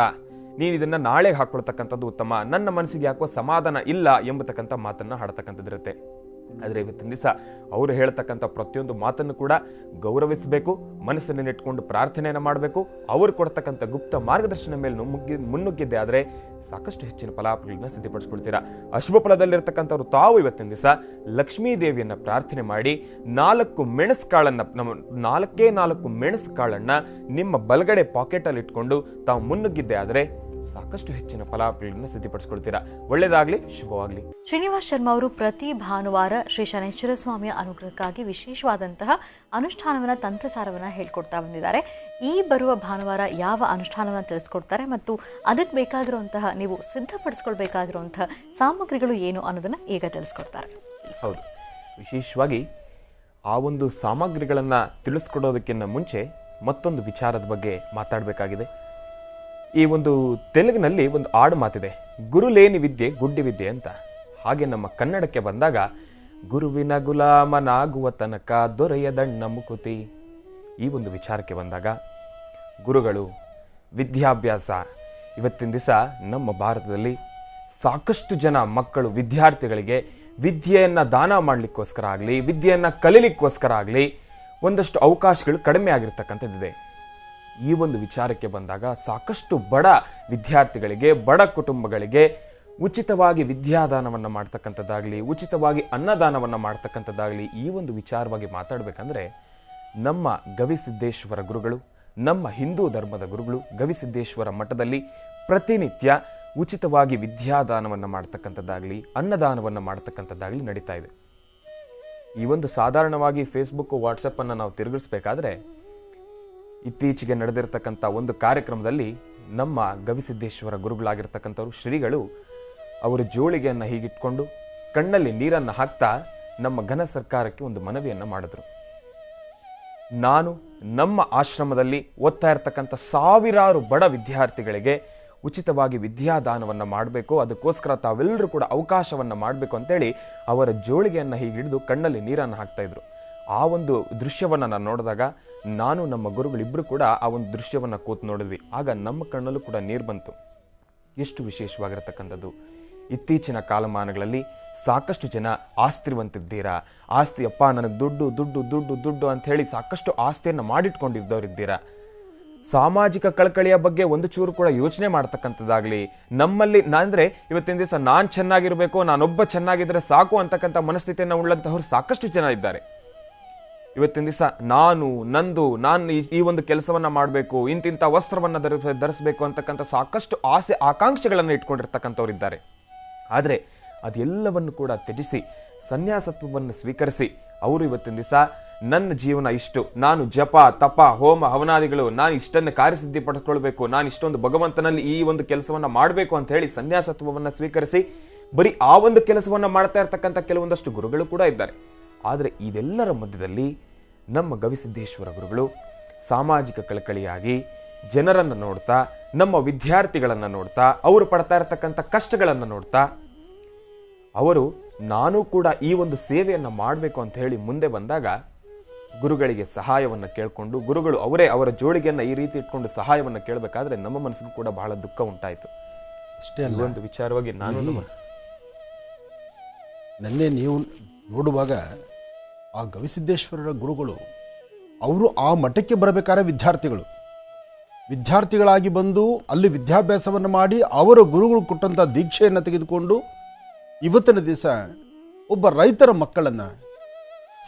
ನೀನು ಇದನ್ನು ನಾಳೆಗೆ ಹಾಕೊಳ್ತಕ್ಕಂಥದ್ದು ಉತ್ತಮ, ನನ್ನ ಮನಸ್ಸಿಗೆ ಯಾಕೋ ಸಮಾಧಾನ ಇಲ್ಲ ಎಂಬತಕ್ಕಂಥ ಮಾತನ್ನು ಹಾಡ್ತಕ್ಕಂಥದ್ದಿರುತ್ತೆ. ಆದರೆ ಇವತ್ತಿನ ದಿವಸ ಅವರು ಹೇಳ್ತಕ್ಕಂಥ ಪ್ರತಿಯೊಂದು ಮಾತನ್ನು ಕೂಡ ಗೌರವಿಸಬೇಕು, ಮನಸ್ಸನ್ನು ಇಟ್ಕೊಂಡು ಪ್ರಾರ್ಥನೆಯನ್ನು ಮಾಡಬೇಕು. ಅವರು ಕೊಡ್ತಕ್ಕಂಥ ಗುಪ್ತ ಮಾರ್ಗದರ್ಶನ ಮೇಲೆ ಮುನ್ನುಗ್ಗಿದ್ದೆ ಆದರೆ ಸಾಕಷ್ಟು ಹೆಚ್ಚಿನ ಫಲಾಫಲಗಳನ್ನ ಸಿದ್ಧಪಡಿಸ್ಕೊಳ್ತೀರಾ. ಅಶುಭ ಫಲದಲ್ಲಿರ್ತಕ್ಕಂಥವ್ರು ತಾವು ಇವತ್ತಿನ ದಿವಸ ಲಕ್ಷ್ಮೀ ದೇವಿಯನ್ನು ಪ್ರಾರ್ಥನೆ ಮಾಡಿ 4 ಮೆಣಸು ಕಾಳನ್ನು, ನಾಲ್ಕೇ 4 ಮೆಣಸು ಕಾಳನ್ನು ನಿಮ್ಮ ಬಲಗಡೆ ಪಾಕೆಟಲ್ಲಿ ಇಟ್ಕೊಂಡು ತಾವು ಮುನ್ನುಗ್ಗಿದ್ದೆ ಆದರೆ ಸಾಕಷ್ಟು ಹೆಚ್ಚಿನ ಫಲಾಫಲಗಳನ್ನು ಸಿದ್ಧಪಡಿಸ್ಕೊಳ್ತೀರಾ. ಒಳ್ಳೇದಾಗ್ಲಿ, ಶುಭವಾಗ್ಲಿ. ಶ್ರೀನಿವಾಸ್ ಶರ್ಮಾ ಅವರು ಪ್ರತಿ ಭಾನುವಾರ ಶ್ರೀ ಶನೈಶ್ವರ ಸ್ವಾಮಿಯ ಅನುಗ್ರಹಕ್ಕಾಗಿ ವಿಶೇಷವಾದಂತಹ ಅನುಷ್ಠಾನವನ್ನ ತಂತ್ರಸಾರವನ್ನ ಹೇಳ್ಕೊಡ್ತಾ ಬಂದಿದ್ದಾರೆ. ಈ ಬರುವ ಭಾನುವಾರ ಯಾವ ಅನುಷ್ಠಾನವನ್ನು ತಿಳಿಸ್ಕೊಡ್ತಾರೆ ಮತ್ತು ಅದಕ್ಕೆ ಬೇಕಾಗಿರುವಂತಹ ನೀವು ಸಿದ್ಧಪಡಿಸ್ಕೊಳ್ಬೇಕಾಗಿರುವಂತಹ ಸಾಮಗ್ರಿಗಳು ಏನು ಅನ್ನೋದನ್ನ ಈಗ ತಿಳಿಸ್ಕೊಡ್ತಾರೆ. ಹೌದು, ವಿಶೇಷವಾಗಿ ಆ ಒಂದು ಸಾಮಗ್ರಿಗಳನ್ನು ತಿಳಿಸ್ಕೊಡೋದಕ್ಕಿಂತ ಮುಂಚೆ ಮತ್ತೊಂದು ವಿಚಾರದ ಬಗ್ಗೆ ಮಾತಾಡಬೇಕಾಗಿದೆ. ಈ ಒಂದು ತೆಲುಗಿನಲ್ಲಿ ಒಂದು ಆಡು ಮಾತಿದೆ, ಗುರುಲೇನಿ ವಿದ್ಯೆ ಗುಡ್ಡಿ ವಿದ್ಯೆ ಅಂತ. ಹಾಗೆ ನಮ್ಮ ಕನ್ನಡಕ್ಕೆ ಬಂದಾಗ ಗುರುವಿನ ಗುಲಾಮನಾಗುವ ತನಕ ದೊರೆಯದಣ್ಣ ಮುಕುತಿ. ಈ ಒಂದು ವಿಚಾರಕ್ಕೆ ಬಂದಾಗ ಗುರುಗಳು, ವಿದ್ಯಾಭ್ಯಾಸ, ಇವತ್ತಿನ ದಿವಸ ನಮ್ಮ ಭಾರತದಲ್ಲಿ ಸಾಕಷ್ಟು ಜನ ಮಕ್ಕಳು, ವಿದ್ಯಾರ್ಥಿಗಳಿಗೆ ವಿದ್ಯೆಯನ್ನು ದಾನ ಮಾಡಲಿಕ್ಕೋಸ್ಕರ ಆಗಲಿ, ವಿದ್ಯೆಯನ್ನು ಕಲೀಲಿಕ್ಕೋಸ್ಕರ ಆಗಲಿ ಒಂದಷ್ಟು ಅವಕಾಶಗಳು ಕಡಿಮೆ ಆಗಿರ್ತಕ್ಕಂಥದ್ದಿದೆ. ಈ ಒಂದು ವಿಚಾರಕ್ಕೆ ಬಂದಾಗ ಸಾಕಷ್ಟು ಬಡ ವಿದ್ಯಾರ್ಥಿಗಳಿಗೆ, ಬಡ ಕುಟುಂಬಗಳಿಗೆ ಉಚಿತವಾಗಿ ವಿದ್ಯಾದಾನವನ್ನು ಮಾಡ್ತಕ್ಕಂಥದ್ದಾಗಲಿ, ಉಚಿತವಾಗಿ ಅನ್ನದಾನವನ್ನು ಮಾಡ್ತಕ್ಕಂಥದ್ದಾಗಲಿ, ಈ ಒಂದು ವಿಚಾರವಾಗಿ ಮಾತಾಡಬೇಕಂದ್ರೆ ನಮ್ಮ ಗವಿಸಿದ್ದೇಶ್ವರ ಗುರುಗಳು, ನಮ್ಮ ಹಿಂದೂ ಧರ್ಮದ ಗುರುಗಳು ಗವಿಸಿದ್ದೇಶ್ವರ ಮಠದಲ್ಲಿ ಪ್ರತಿನಿತ್ಯ ಉಚಿತವಾಗಿ ವಿದ್ಯಾದಾನವನ್ನು ಮಾಡ್ತಕ್ಕಂಥದ್ದಾಗಲಿ, ಅನ್ನದಾನವನ್ನು ಮಾಡ್ತಕ್ಕಂಥದ್ದಾಗಲಿ ನಡೀತಾ ಇದೆ. ಈ ಒಂದು ಸಾಧಾರಣವಾಗಿ ಫೇಸ್ಬುಕ್, ವಾಟ್ಸಪ್ಪನ್ನು ನಾವು ತಿರುಗಿಸ್ಬೇಕಾದ್ರೆ ಇತ್ತೀಚೆಗೆ ನಡೆದಿರ್ತಕ್ಕಂಥ ಒಂದು ಕಾರ್ಯಕ್ರಮದಲ್ಲಿ ನಮ್ಮ ಗವಿಸಿದ್ದೇಶ್ವರ ಗುರುಗಳಾಗಿರ್ತಕ್ಕಂಥವ್ರು ಶ್ರೀಗಳು ಅವರು ಜೋಳಿಗೆಯನ್ನು ಹೀಗಿಟ್ಕೊಂಡು ಕಣ್ಣಲ್ಲಿ ನೀರನ್ನು ಹಾಕ್ತಾ ನಮ್ಮ ಘನ ಸರ್ಕಾರಕ್ಕೆ ಒಂದು ಮನವಿಯನ್ನು ಮಾಡಿದ್ರು. ನಾನು ನಮ್ಮ ಆಶ್ರಮದಲ್ಲಿ ಓದ್ತಾ ಇರ್ತಕ್ಕಂಥ ಸಾವಿರಾರು ಬಡ ವಿದ್ಯಾರ್ಥಿಗಳಿಗೆ ಉಚಿತವಾಗಿ ವಿದ್ಯಾದಾನವನ್ನು ಮಾಡಬೇಕು, ಅದಕ್ಕೋಸ್ಕರ ತಾವೆಲ್ಲರೂ ಕೂಡ ಅವಕಾಶವನ್ನು ಮಾಡಬೇಕು ಅಂತೇಳಿ ಅವರ ಜೋಳಿಗೆಯನ್ನು ಹೀಗೆ ಹಿಡಿದು ಕಣ್ಣಲ್ಲಿ ನೀರನ್ನು ಹಾಕ್ತಾ ಇದ್ರು. ಆ ಒಂದು ದೃಶ್ಯವನ್ನು ನಾನು ನೋಡಿದಾಗ ನಾನು ನಮ್ಮ ಗುರುಗಳಿಬ್ಬರು ಕೂಡ ಆ ಒಂದು ದೃಶ್ಯವನ್ನು ಕೂತು ನೋಡಿದ್ವಿ. ಆಗ ನಮ್ಮ ಕಣ್ಣಲ್ಲೂ ಕೂಡ ನೀರು ಬಂತು. ಎಷ್ಟು ವಿಶೇಷವಾಗಿರತಕ್ಕಂಥದ್ದು. ಇತ್ತೀಚಿನ ಕಾಲಮಾನಗಳಲ್ಲಿ ಸಾಕಷ್ಟು ಜನ ಆಸ್ತಿವಂತಿದ್ದೀರಾ, ಆಸ್ತಿ ಅಪ್ಪ ನನಗೆ ದುಡ್ಡು ದುಡ್ಡು ದುಡ್ಡು ದುಡ್ಡು ಅಂತ ಹೇಳಿ ಸಾಕಷ್ಟು ಆಸ್ತಿಯನ್ನು ಮಾಡಿಟ್ಕೊಂಡಿದ್ದವರಿದ್ದೀರಾ. ಸಾಮಾಜಿಕ ಕಳಕಳಿಯ ಬಗ್ಗೆ ಒಂದು ಚೂರು ಕೂಡ ಯೋಚನೆ ಮಾಡ್ತಕ್ಕಂಥದ್ದಾಗಲಿ, ನಮ್ಮಲ್ಲಿ ಅಂದರೆ ಇವತ್ತಿನ ದಿವಸ ನಾನು ಚೆನ್ನಾಗಿರಬೇಕು, ನಾನೊಬ್ಬ ಚೆನ್ನಾಗಿದ್ರೆ ಸಾಕು ಅಂತಕ್ಕಂಥ ಮನಸ್ಥಿತಿಯನ್ನು ಉಳ್ಳಂತಹವ್ರು ಸಾಕಷ್ಟು ಜನ ಇದ್ದಾರೆ. ಇವತ್ತಿನ ದಿವಸ ನಾನು ಈ ಒಂದು ಕೆಲಸವನ್ನ ಮಾಡಬೇಕು, ಇಂತಿಂಥ ವಸ್ತ್ರವನ್ನು ಧರಿಸಬೇಕು ಅಂತಕ್ಕಂಥ ಸಾಕಷ್ಟು ಆಸೆ ಆಕಾಂಕ್ಷೆಗಳನ್ನು ಇಟ್ಕೊಂಡಿರ್ತಕ್ಕಂಥವ್ರು ಇದ್ದಾರೆ. ಆದರೆ ಅದೆಲ್ಲವನ್ನು ಕೂಡ ತ್ಯಜಿಸಿ ಸನ್ಯಾಸತ್ವವನ್ನು ಸ್ವೀಕರಿಸಿ ಅವರು ಇವತ್ತಿನ ದಿವಸ ನನ್ನ ಜೀವನ ಇಷ್ಟು, ನಾನು ಜಪ ತಪ ಹೋಮ ಹವನಾದಿಗಳು, ನಾನು ಇಷ್ಟನ್ನು ಕಾರ್ಯಸಿದ್ಧಿ ಪಡ್ಕೊಳ್ಬೇಕು, ನಾನು ಇಷ್ಟೊಂದು ಭಗವಂತನಲ್ಲಿ ಈ ಒಂದು ಕೆಲಸವನ್ನ ಮಾಡಬೇಕು ಅಂತ ಹೇಳಿ ಸನ್ಯಾಸತ್ವವನ್ನು ಸ್ವೀಕರಿಸಿ ಬರೀ ಆ ಒಂದು ಕೆಲಸವನ್ನ ಮಾಡ್ತಾ ಇರ್ತಕ್ಕಂಥ ಕೆಲವೊಂದಷ್ಟು ಗುರುಗಳು ಕೂಡ ಇದ್ದಾರೆ. ಆದರೆ ಇದೆಲ್ಲರ ಮಧ್ಯದಲ್ಲಿ ನಮ್ಮ ಗವಿಸಿದ್ದೇಶ್ವರ ಗುರುಗಳು ಸಾಮಾಜಿಕ ಕಳಕಳಿಯಾಗಿ ಜನರನ್ನು ನೋಡ್ತಾ, ನಮ್ಮ ವಿದ್ಯಾರ್ಥಿಗಳನ್ನು ನೋಡ್ತಾ, ಅವರು ಪಡ್ತಾ ಇರ್ತಕ್ಕಂಥ ಕಷ್ಟಗಳನ್ನು ನೋಡ್ತಾ ಅವರು ನಾನು ಕೂಡ ಈ ಒಂದು ಸೇವೆಯನ್ನು ಮಾಡಬೇಕು ಅಂತ ಹೇಳಿ ಮುಂದೆ ಬಂದಾಗ ಗುರುಗಳಿಗೆ ಸಹಾಯವನ್ನು ಕೇಳಿಕೊಂಡು, ಗುರುಗಳು ಅವರೇ ಅವರ ಜೋಳಿಗೆಯನ್ನು ಈ ರೀತಿ ಇಟ್ಕೊಂಡು ಸಹಾಯವನ್ನು ಕೇಳಬೇಕಾದ್ರೆ ನಮ್ಮ ಮನಸ್ಸಿಗೂ ಕೂಡ ಬಹಳ ದುಃಖ ಉಂಟಾಯಿತು. ಅಷ್ಟೇ ಅಲ್ಲ, ಒಂದು ವಿಚಾರವಾಗಿ ನಾನು ನನ್ನೇ ನೀವು ನೋಡುವಾಗ ಆ ಗವಿಸಿದ್ದೇಶ್ವರರ ಗುರುಗಳು ಅವರು ಆ ಮಠಕ್ಕೆ ಬರಬೇಕಾದ್ರೆ ವಿದ್ಯಾರ್ಥಿಗಳಾಗಿ ಬಂದು ಅಲ್ಲಿ ವಿದ್ಯಾಭ್ಯಾಸವನ್ನು ಮಾಡಿ ಅವರ ಗುರುಗಳು ಕೊಟ್ಟಂಥ ದೀಕ್ಷೆಯನ್ನು ತೆಗೆದುಕೊಂಡು ಇವತ್ತಿನ ದಿವಸ ಒಬ್ಬ ರೈತರ ಮಕ್ಕಳನ್ನು,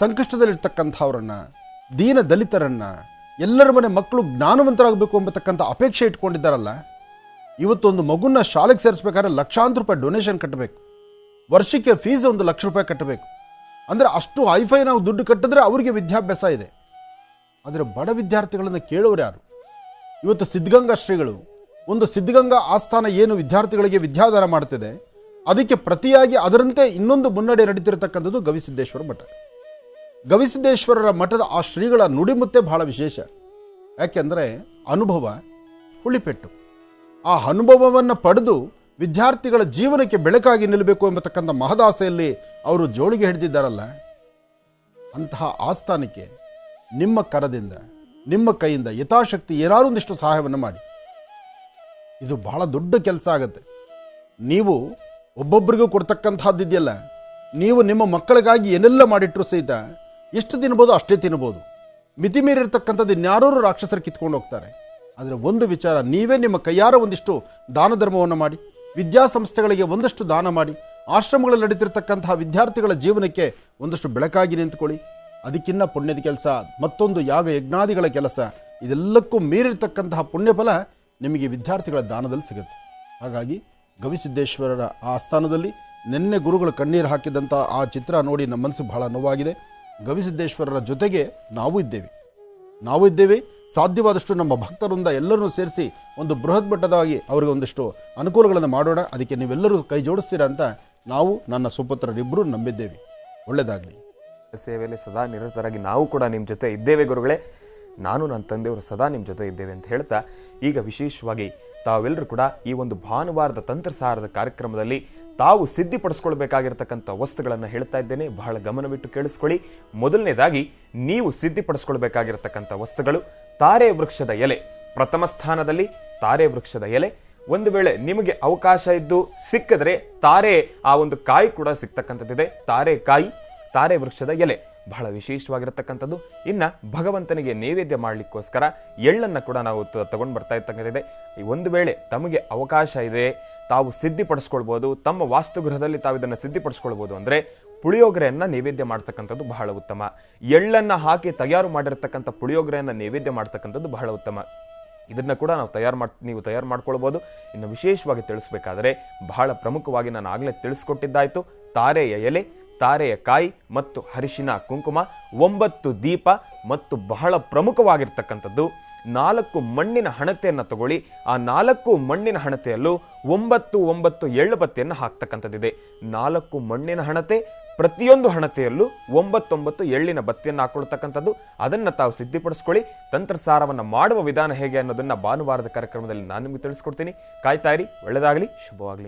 ಸಂಕಷ್ಟದಲ್ಲಿರ್ತಕ್ಕಂಥವ್ರನ್ನ, ದೀನ ದಲಿತರನ್ನು, ಎಲ್ಲರ ಮನೆ ಮಕ್ಕಳು ಜ್ಞಾನವಂತರಾಗಬೇಕು ಎಂಬತಕ್ಕಂಥ ಅಪೇಕ್ಷೆ ಇಟ್ಕೊಂಡಿದ್ದಾರಲ್ಲ. ಇವತ್ತೊಂದು ಮಗುನ ಶಾಲೆಗೆ ಸೇರಿಸ್ಬೇಕಾದ್ರೆ ಲಕ್ಷಾಂತರ ರೂಪಾಯಿ ಡೊನೇಷನ್ ಕಟ್ಟಬೇಕು, ವರ್ಷಕ್ಕೆ ಫೀಸ್ 1 ಲಕ್ಷ ರೂಪಾಯಿ ಕಟ್ಟಬೇಕು. ಅಂದರೆ ಅಷ್ಟು ಹೈಫೈ ನಾವು ದುಡ್ಡು ಕಟ್ಟಿದ್ರೆ ಅವರಿಗೆ ವಿದ್ಯಾಭ್ಯಾಸ ಇದೆ. ಆದರೆ ಬಡ ವಿದ್ಯಾರ್ಥಿಗಳನ್ನು ಕೇಳೋರು ಯಾರು? ಇವತ್ತು ಸಿದ್ಧಗಂಗಾ ಶ್ರೀಗಳು ಒಂದು ಸಿದ್ಧಗಂಗಾ ಆಸ್ಥಾನ ಏನು ವಿದ್ಯಾರ್ಥಿಗಳಿಗೆ ವಿದ್ಯಾದಾನ ಮಾಡ್ತಿದೆ, ಅದಕ್ಕೆ ಪ್ರತಿಯಾಗಿ ಅದರಂತೆ ಇನ್ನೊಂದು ಮುನ್ನಡೆ ನಡೀತಿರತಕ್ಕಂಥದ್ದು ಗವಿಸಿದ್ದೇಶ್ವರ ಮಠ. ಗವಿಸಿದ್ದೇಶ್ವರರ ಮಠದ ಆ ಶ್ರೀಗಳ ನುಡಿಮುತ್ತೆ ಬಹಳ ವಿಶೇಷ. ಯಾಕೆಂದರೆ ಅನುಭವ ಹುಳಿಪೆಟ್ಟು. ಆ ಅನುಭವವನ್ನು ಪಡೆದು ವಿದ್ಯಾರ್ಥಿಗಳ ಜೀವನಕ್ಕೆ ಬೆಳಕಾಗಿ ನಿಲ್ಲಬೇಕು ಎಂಬತಕ್ಕಂಥ ಮಹದಾಸೆಯಲ್ಲಿ ಅವರು ಜೋಳಿಗೆ ಹಿಡಿದಿದ್ದಾರಲ್ಲ, ಅಂತಹ ಆಸ್ಥಾನಕ್ಕೆ ನಿಮ್ಮ ಕರದಿಂದ, ನಿಮ್ಮ ಕೈಯಿಂದ ಯಥಾಶಕ್ತಿ ಏನಾದರೂ ಒಂದಿಷ್ಟು ಸಹಾಯವನ್ನು ಮಾಡಿ. ಇದು ಬಹಳ ದೊಡ್ಡ ಕೆಲಸ ಆಗುತ್ತೆ. ನೀವು ಒಬ್ಬೊಬ್ಬರಿಗೂ ಕೊಡ್ತಕ್ಕಂಥದ್ದಿದೆಯಲ್ಲ, ನೀವು ನಿಮ್ಮ ಮಕ್ಕಳಿಗಾಗಿ ಏನೆಲ್ಲ ಮಾಡಿಟ್ಟರು ಸಹಿತ ಎಷ್ಟು ತಿನ್ಬೋದು ಅಷ್ಟೇ ತಿನ್ಬೋದು. ಮಿತಿ ಮೀರಿರ್ತಕ್ಕಂಥದ್ದು ಇನ್ಯಾರೂ ರಾಕ್ಷಸರು ಕಿತ್ಕೊಂಡು ಹೋಗ್ತಾರೆ. ಆದರೆ ಒಂದು ವಿಚಾರ, ನೀವೇ ನಿಮ್ಮ ಕೈಯಾರ ಒಂದಿಷ್ಟು ದಾನ ಧರ್ಮವನ್ನು ಮಾಡಿ, ವಿದ್ಯಾಸಂಸ್ಥೆಗಳಿಗೆ ಒಂದಷ್ಟು ದಾನ ಮಾಡಿ, ಆಶ್ರಮಗಳಲ್ಲಿ ನಡೀತಿರ್ತಕ್ಕಂತಹ ವಿದ್ಯಾರ್ಥಿಗಳ ಜೀವನಕ್ಕೆ ಒಂದಷ್ಟು ಬೆಳಕಾಗಿ ನಿಂತ್ಕೊಳ್ಳಿ. ಅದಕ್ಕಿನ್ನ ಪುಣ್ಯದ ಕೆಲಸ, ಮತ್ತೊಂದು ಯಾಗ ಯಜ್ಞಾದಿಗಳ ಕೆಲಸ, ಇದೆಲ್ಲಕ್ಕೂ ಮೀರಿರ್ತಕ್ಕಂತಹ ಪುಣ್ಯಫಲ ನಿಮಗೆ ವಿದ್ಯಾರ್ಥಿಗಳ ದಾನದಲ್ಲಿ ಸಿಗುತ್ತೆ. ಹಾಗಾಗಿ ಗವಿಸಿದ್ದೇಶ್ವರರ ಆ ಸ್ಥಾನದಲ್ಲಿ ನಿನ್ನೆ ಗುರುಗಳು ಕಣ್ಣೀರು ಹಾಕಿದಂಥ ಆ ಚಿತ್ರ ನೋಡಿ ನಮ್ಮ ಮನಸ್ಸು ಬಹಳ ನೋವಾಗಿದೆ. ಗವಿಸಿದ್ದೇಶ್ವರರ ಜೊತೆಗೆ ನಾವು ಇದ್ದೇವೆ. ಸಾಧ್ಯವಾದಷ್ಟು ನಮ್ಮ ಭಕ್ತರಿಂದ ಎಲ್ಲರನ್ನೂ ಸೇರಿಸಿ ಒಂದು ಬೃಹತ್ ಮಟ್ಟದಾಗಿ ಅವರಿಗೆ ಒಂದಿಷ್ಟು ಅನುಕೂಲಗಳನ್ನು ಮಾಡೋಣ. ಅದಕ್ಕೆ ನೀವೆಲ್ಲರೂ ಕೈ ಜೋಡಿಸ್ತೀರಾ ಅಂತ ನಾವು ನನ್ನ ಸುಪುತ್ರರಿಬ್ಬರೂ ನಂಬಿದ್ದೇವೆ. ಒಳ್ಳೆಯದಾಗಲಿ. ಸೇವೆಯಲ್ಲಿ ಸದಾ ನಿರತರಾಗಿ ನಾವು ಕೂಡ ನಿಮ್ಮ ಜೊತೆ ಇದ್ದೇವೆ ಗುರುಗಳೇ. ನಾನು ನನ್ನ ತಂದೆಯವರು ಸದಾ ನಿಮ್ಮ ಜೊತೆ ಇದ್ದೇವೆ ಅಂತ ಹೇಳ್ತಾ, ಈಗ ವಿಶೇಷವಾಗಿ ತಾವೆಲ್ಲರೂ ಕೂಡ ಈ ಒಂದು ಭಾನುವಾರದ ತಂತ್ರಸಾರದ ಕಾರ್ಯಕ್ರಮದಲ್ಲಿ ತಾವು ಸಿದ್ಧಿಪಡಿಸ್ಕೊಳ್ಬೇಕಾಗಿರ್ತಕ್ಕಂಥ ವಸ್ತುಗಳನ್ನು ಹೇಳ್ತಾ ಇದ್ದೇನೆ. ಬಹಳ ಗಮನವಿಟ್ಟು ಕೇಳಿಸ್ಕೊಳ್ಳಿ. ಮೊದಲನೇದಾಗಿ ನೀವು ಸಿದ್ಧಿಪಡಿಸ್ಕೊಳ್ಬೇಕಾಗಿರ್ತಕ್ಕಂಥ ವಸ್ತುಗಳು ತಾರೆ ವೃಕ್ಷದ ಎಲೆ. ಪ್ರಥಮ ಸ್ಥಾನದಲ್ಲಿ ತಾರೆ ವೃಕ್ಷದ ಎಲೆ. ಒಂದು ವೇಳೆ ನಿಮಗೆ ಅವಕಾಶ ಇದ್ದು ಸಿಕ್ಕಿದ್ರೆ ತಾರೆ ಆ ಒಂದು ಕಾಯಿ ಕೂಡ ಸಿಗ್ತಕ್ಕಂಥದ್ದಿದೆ. ತಾರೆ ಕಾಯಿ, ತಾರೆ ವೃಕ್ಷದ ಎಲೆ ಬಹಳ ವಿಶೇಷವಾಗಿರತಕ್ಕಂಥದ್ದು. ಇನ್ನು ಭಗವಂತನಿಗೆ ನೈವೇದ್ಯ ಮಾಡಲಿಕ್ಕೋಸ್ಕರ ಎಳ್ಳನ್ನು ಕೂಡ ನಾವು ತಗೊಂಡು ಬರ್ತಾ ಇರ್ತಕ್ಕಂಥದ್ದಿದೆ. ಒಂದು ವೇಳೆ ತಮಗೆ ಅವಕಾಶ ಇದೆ, ತಾವು ಸಿದ್ಧಿಪಡಿಸ್ಕೊಳ್ಬೋದು, ತಮ್ಮ ವಾಸ್ತುಗೃಹದಲ್ಲಿ ತಾವು ಇದನ್ನು ಸಿದ್ಧಿಪಡಿಸ್ಕೊಳ್ಬೋದು ಅಂದರೆ ಪುಳಿಯೋಗರೆಯನ್ನು ನೈವೇದ್ಯ ಮಾಡ್ತಕ್ಕಂಥದ್ದು ಬಹಳ ಉತ್ತಮ. ಎಳ್ಳನ್ನು ಹಾಕಿ ತಯಾರು ಮಾಡಿರ್ತಕ್ಕಂಥ ಪುಳಿಯೋಗರೆಯನ್ನು ನೈವೇದ್ಯ ಮಾಡ್ತಕ್ಕಂಥದ್ದು ಬಹಳ ಉತ್ತಮ. ಇದನ್ನು ಕೂಡ ನೀವು ತಯಾರು ಮಾಡ್ಕೊಳ್ಬೋದು. ಇನ್ನು ವಿಶೇಷವಾಗಿ ತಿಳಿಸ್ಬೇಕಾದರೆ ಬಹಳ ಪ್ರಮುಖವಾಗಿ ನಾನು ಆಗಲೇ ತಿಳಿಸ್ಕೊಟ್ಟಿದ್ದಾಯಿತು. ತಾರೆಯ ಎಲೆ, ತಾರೆಯ ಕಾಯಿ ಮತ್ತು ಅರಿಶಿನ ಕುಂಕುಮ, 9 ದೀಪ ಮತ್ತು ಬಹಳ ಪ್ರಮುಖವಾಗಿರ್ತಕ್ಕಂಥದ್ದು 4 ಮಣ್ಣಿನ ಹಣತೆಯನ್ನು ತಗೊಳ್ಳಿ. ಆ 4 ಮಣ್ಣಿನ ಹಣತೆಯಲ್ಲೂ 9 ಎಳ್ಳು ಬತ್ತಿಯನ್ನು ಹಾಕ್ತಕ್ಕಂಥದ್ದಿದೆ. 4 ಮಣ್ಣಿನ ಹಣತೆ, ಪ್ರತಿಯೊಂದು ಹಣತೆಯಲ್ಲೂ 9 ಎಳ್ಳಿನ ಬತ್ತಿಯನ್ನು ಹಾಕೊಳ್ತಕ್ಕಂಥದ್ದು. ಅದನ್ನು ತಾವು ಸಿದ್ಧಿಪಡಿಸ್ಕೊಳ್ಳಿ. ತಂತ್ರಸಾರವನ್ನು ಮಾಡುವ ವಿಧಾನ ಹೇಗೆ ಅನ್ನೋದನ್ನು ಭಾನುವಾರದ ಕಾರ್ಯಕ್ರಮದಲ್ಲಿ ನಾನು ನಿಮಗೆ ತಿಳಿಸ್ಕೊಡ್ತೀನಿ. ಕಾಯ್ತಾ ಇರಿ. ಒಳ್ಳೆಯದಾಗಲಿ, ಶುಭವಾಗಲಿ.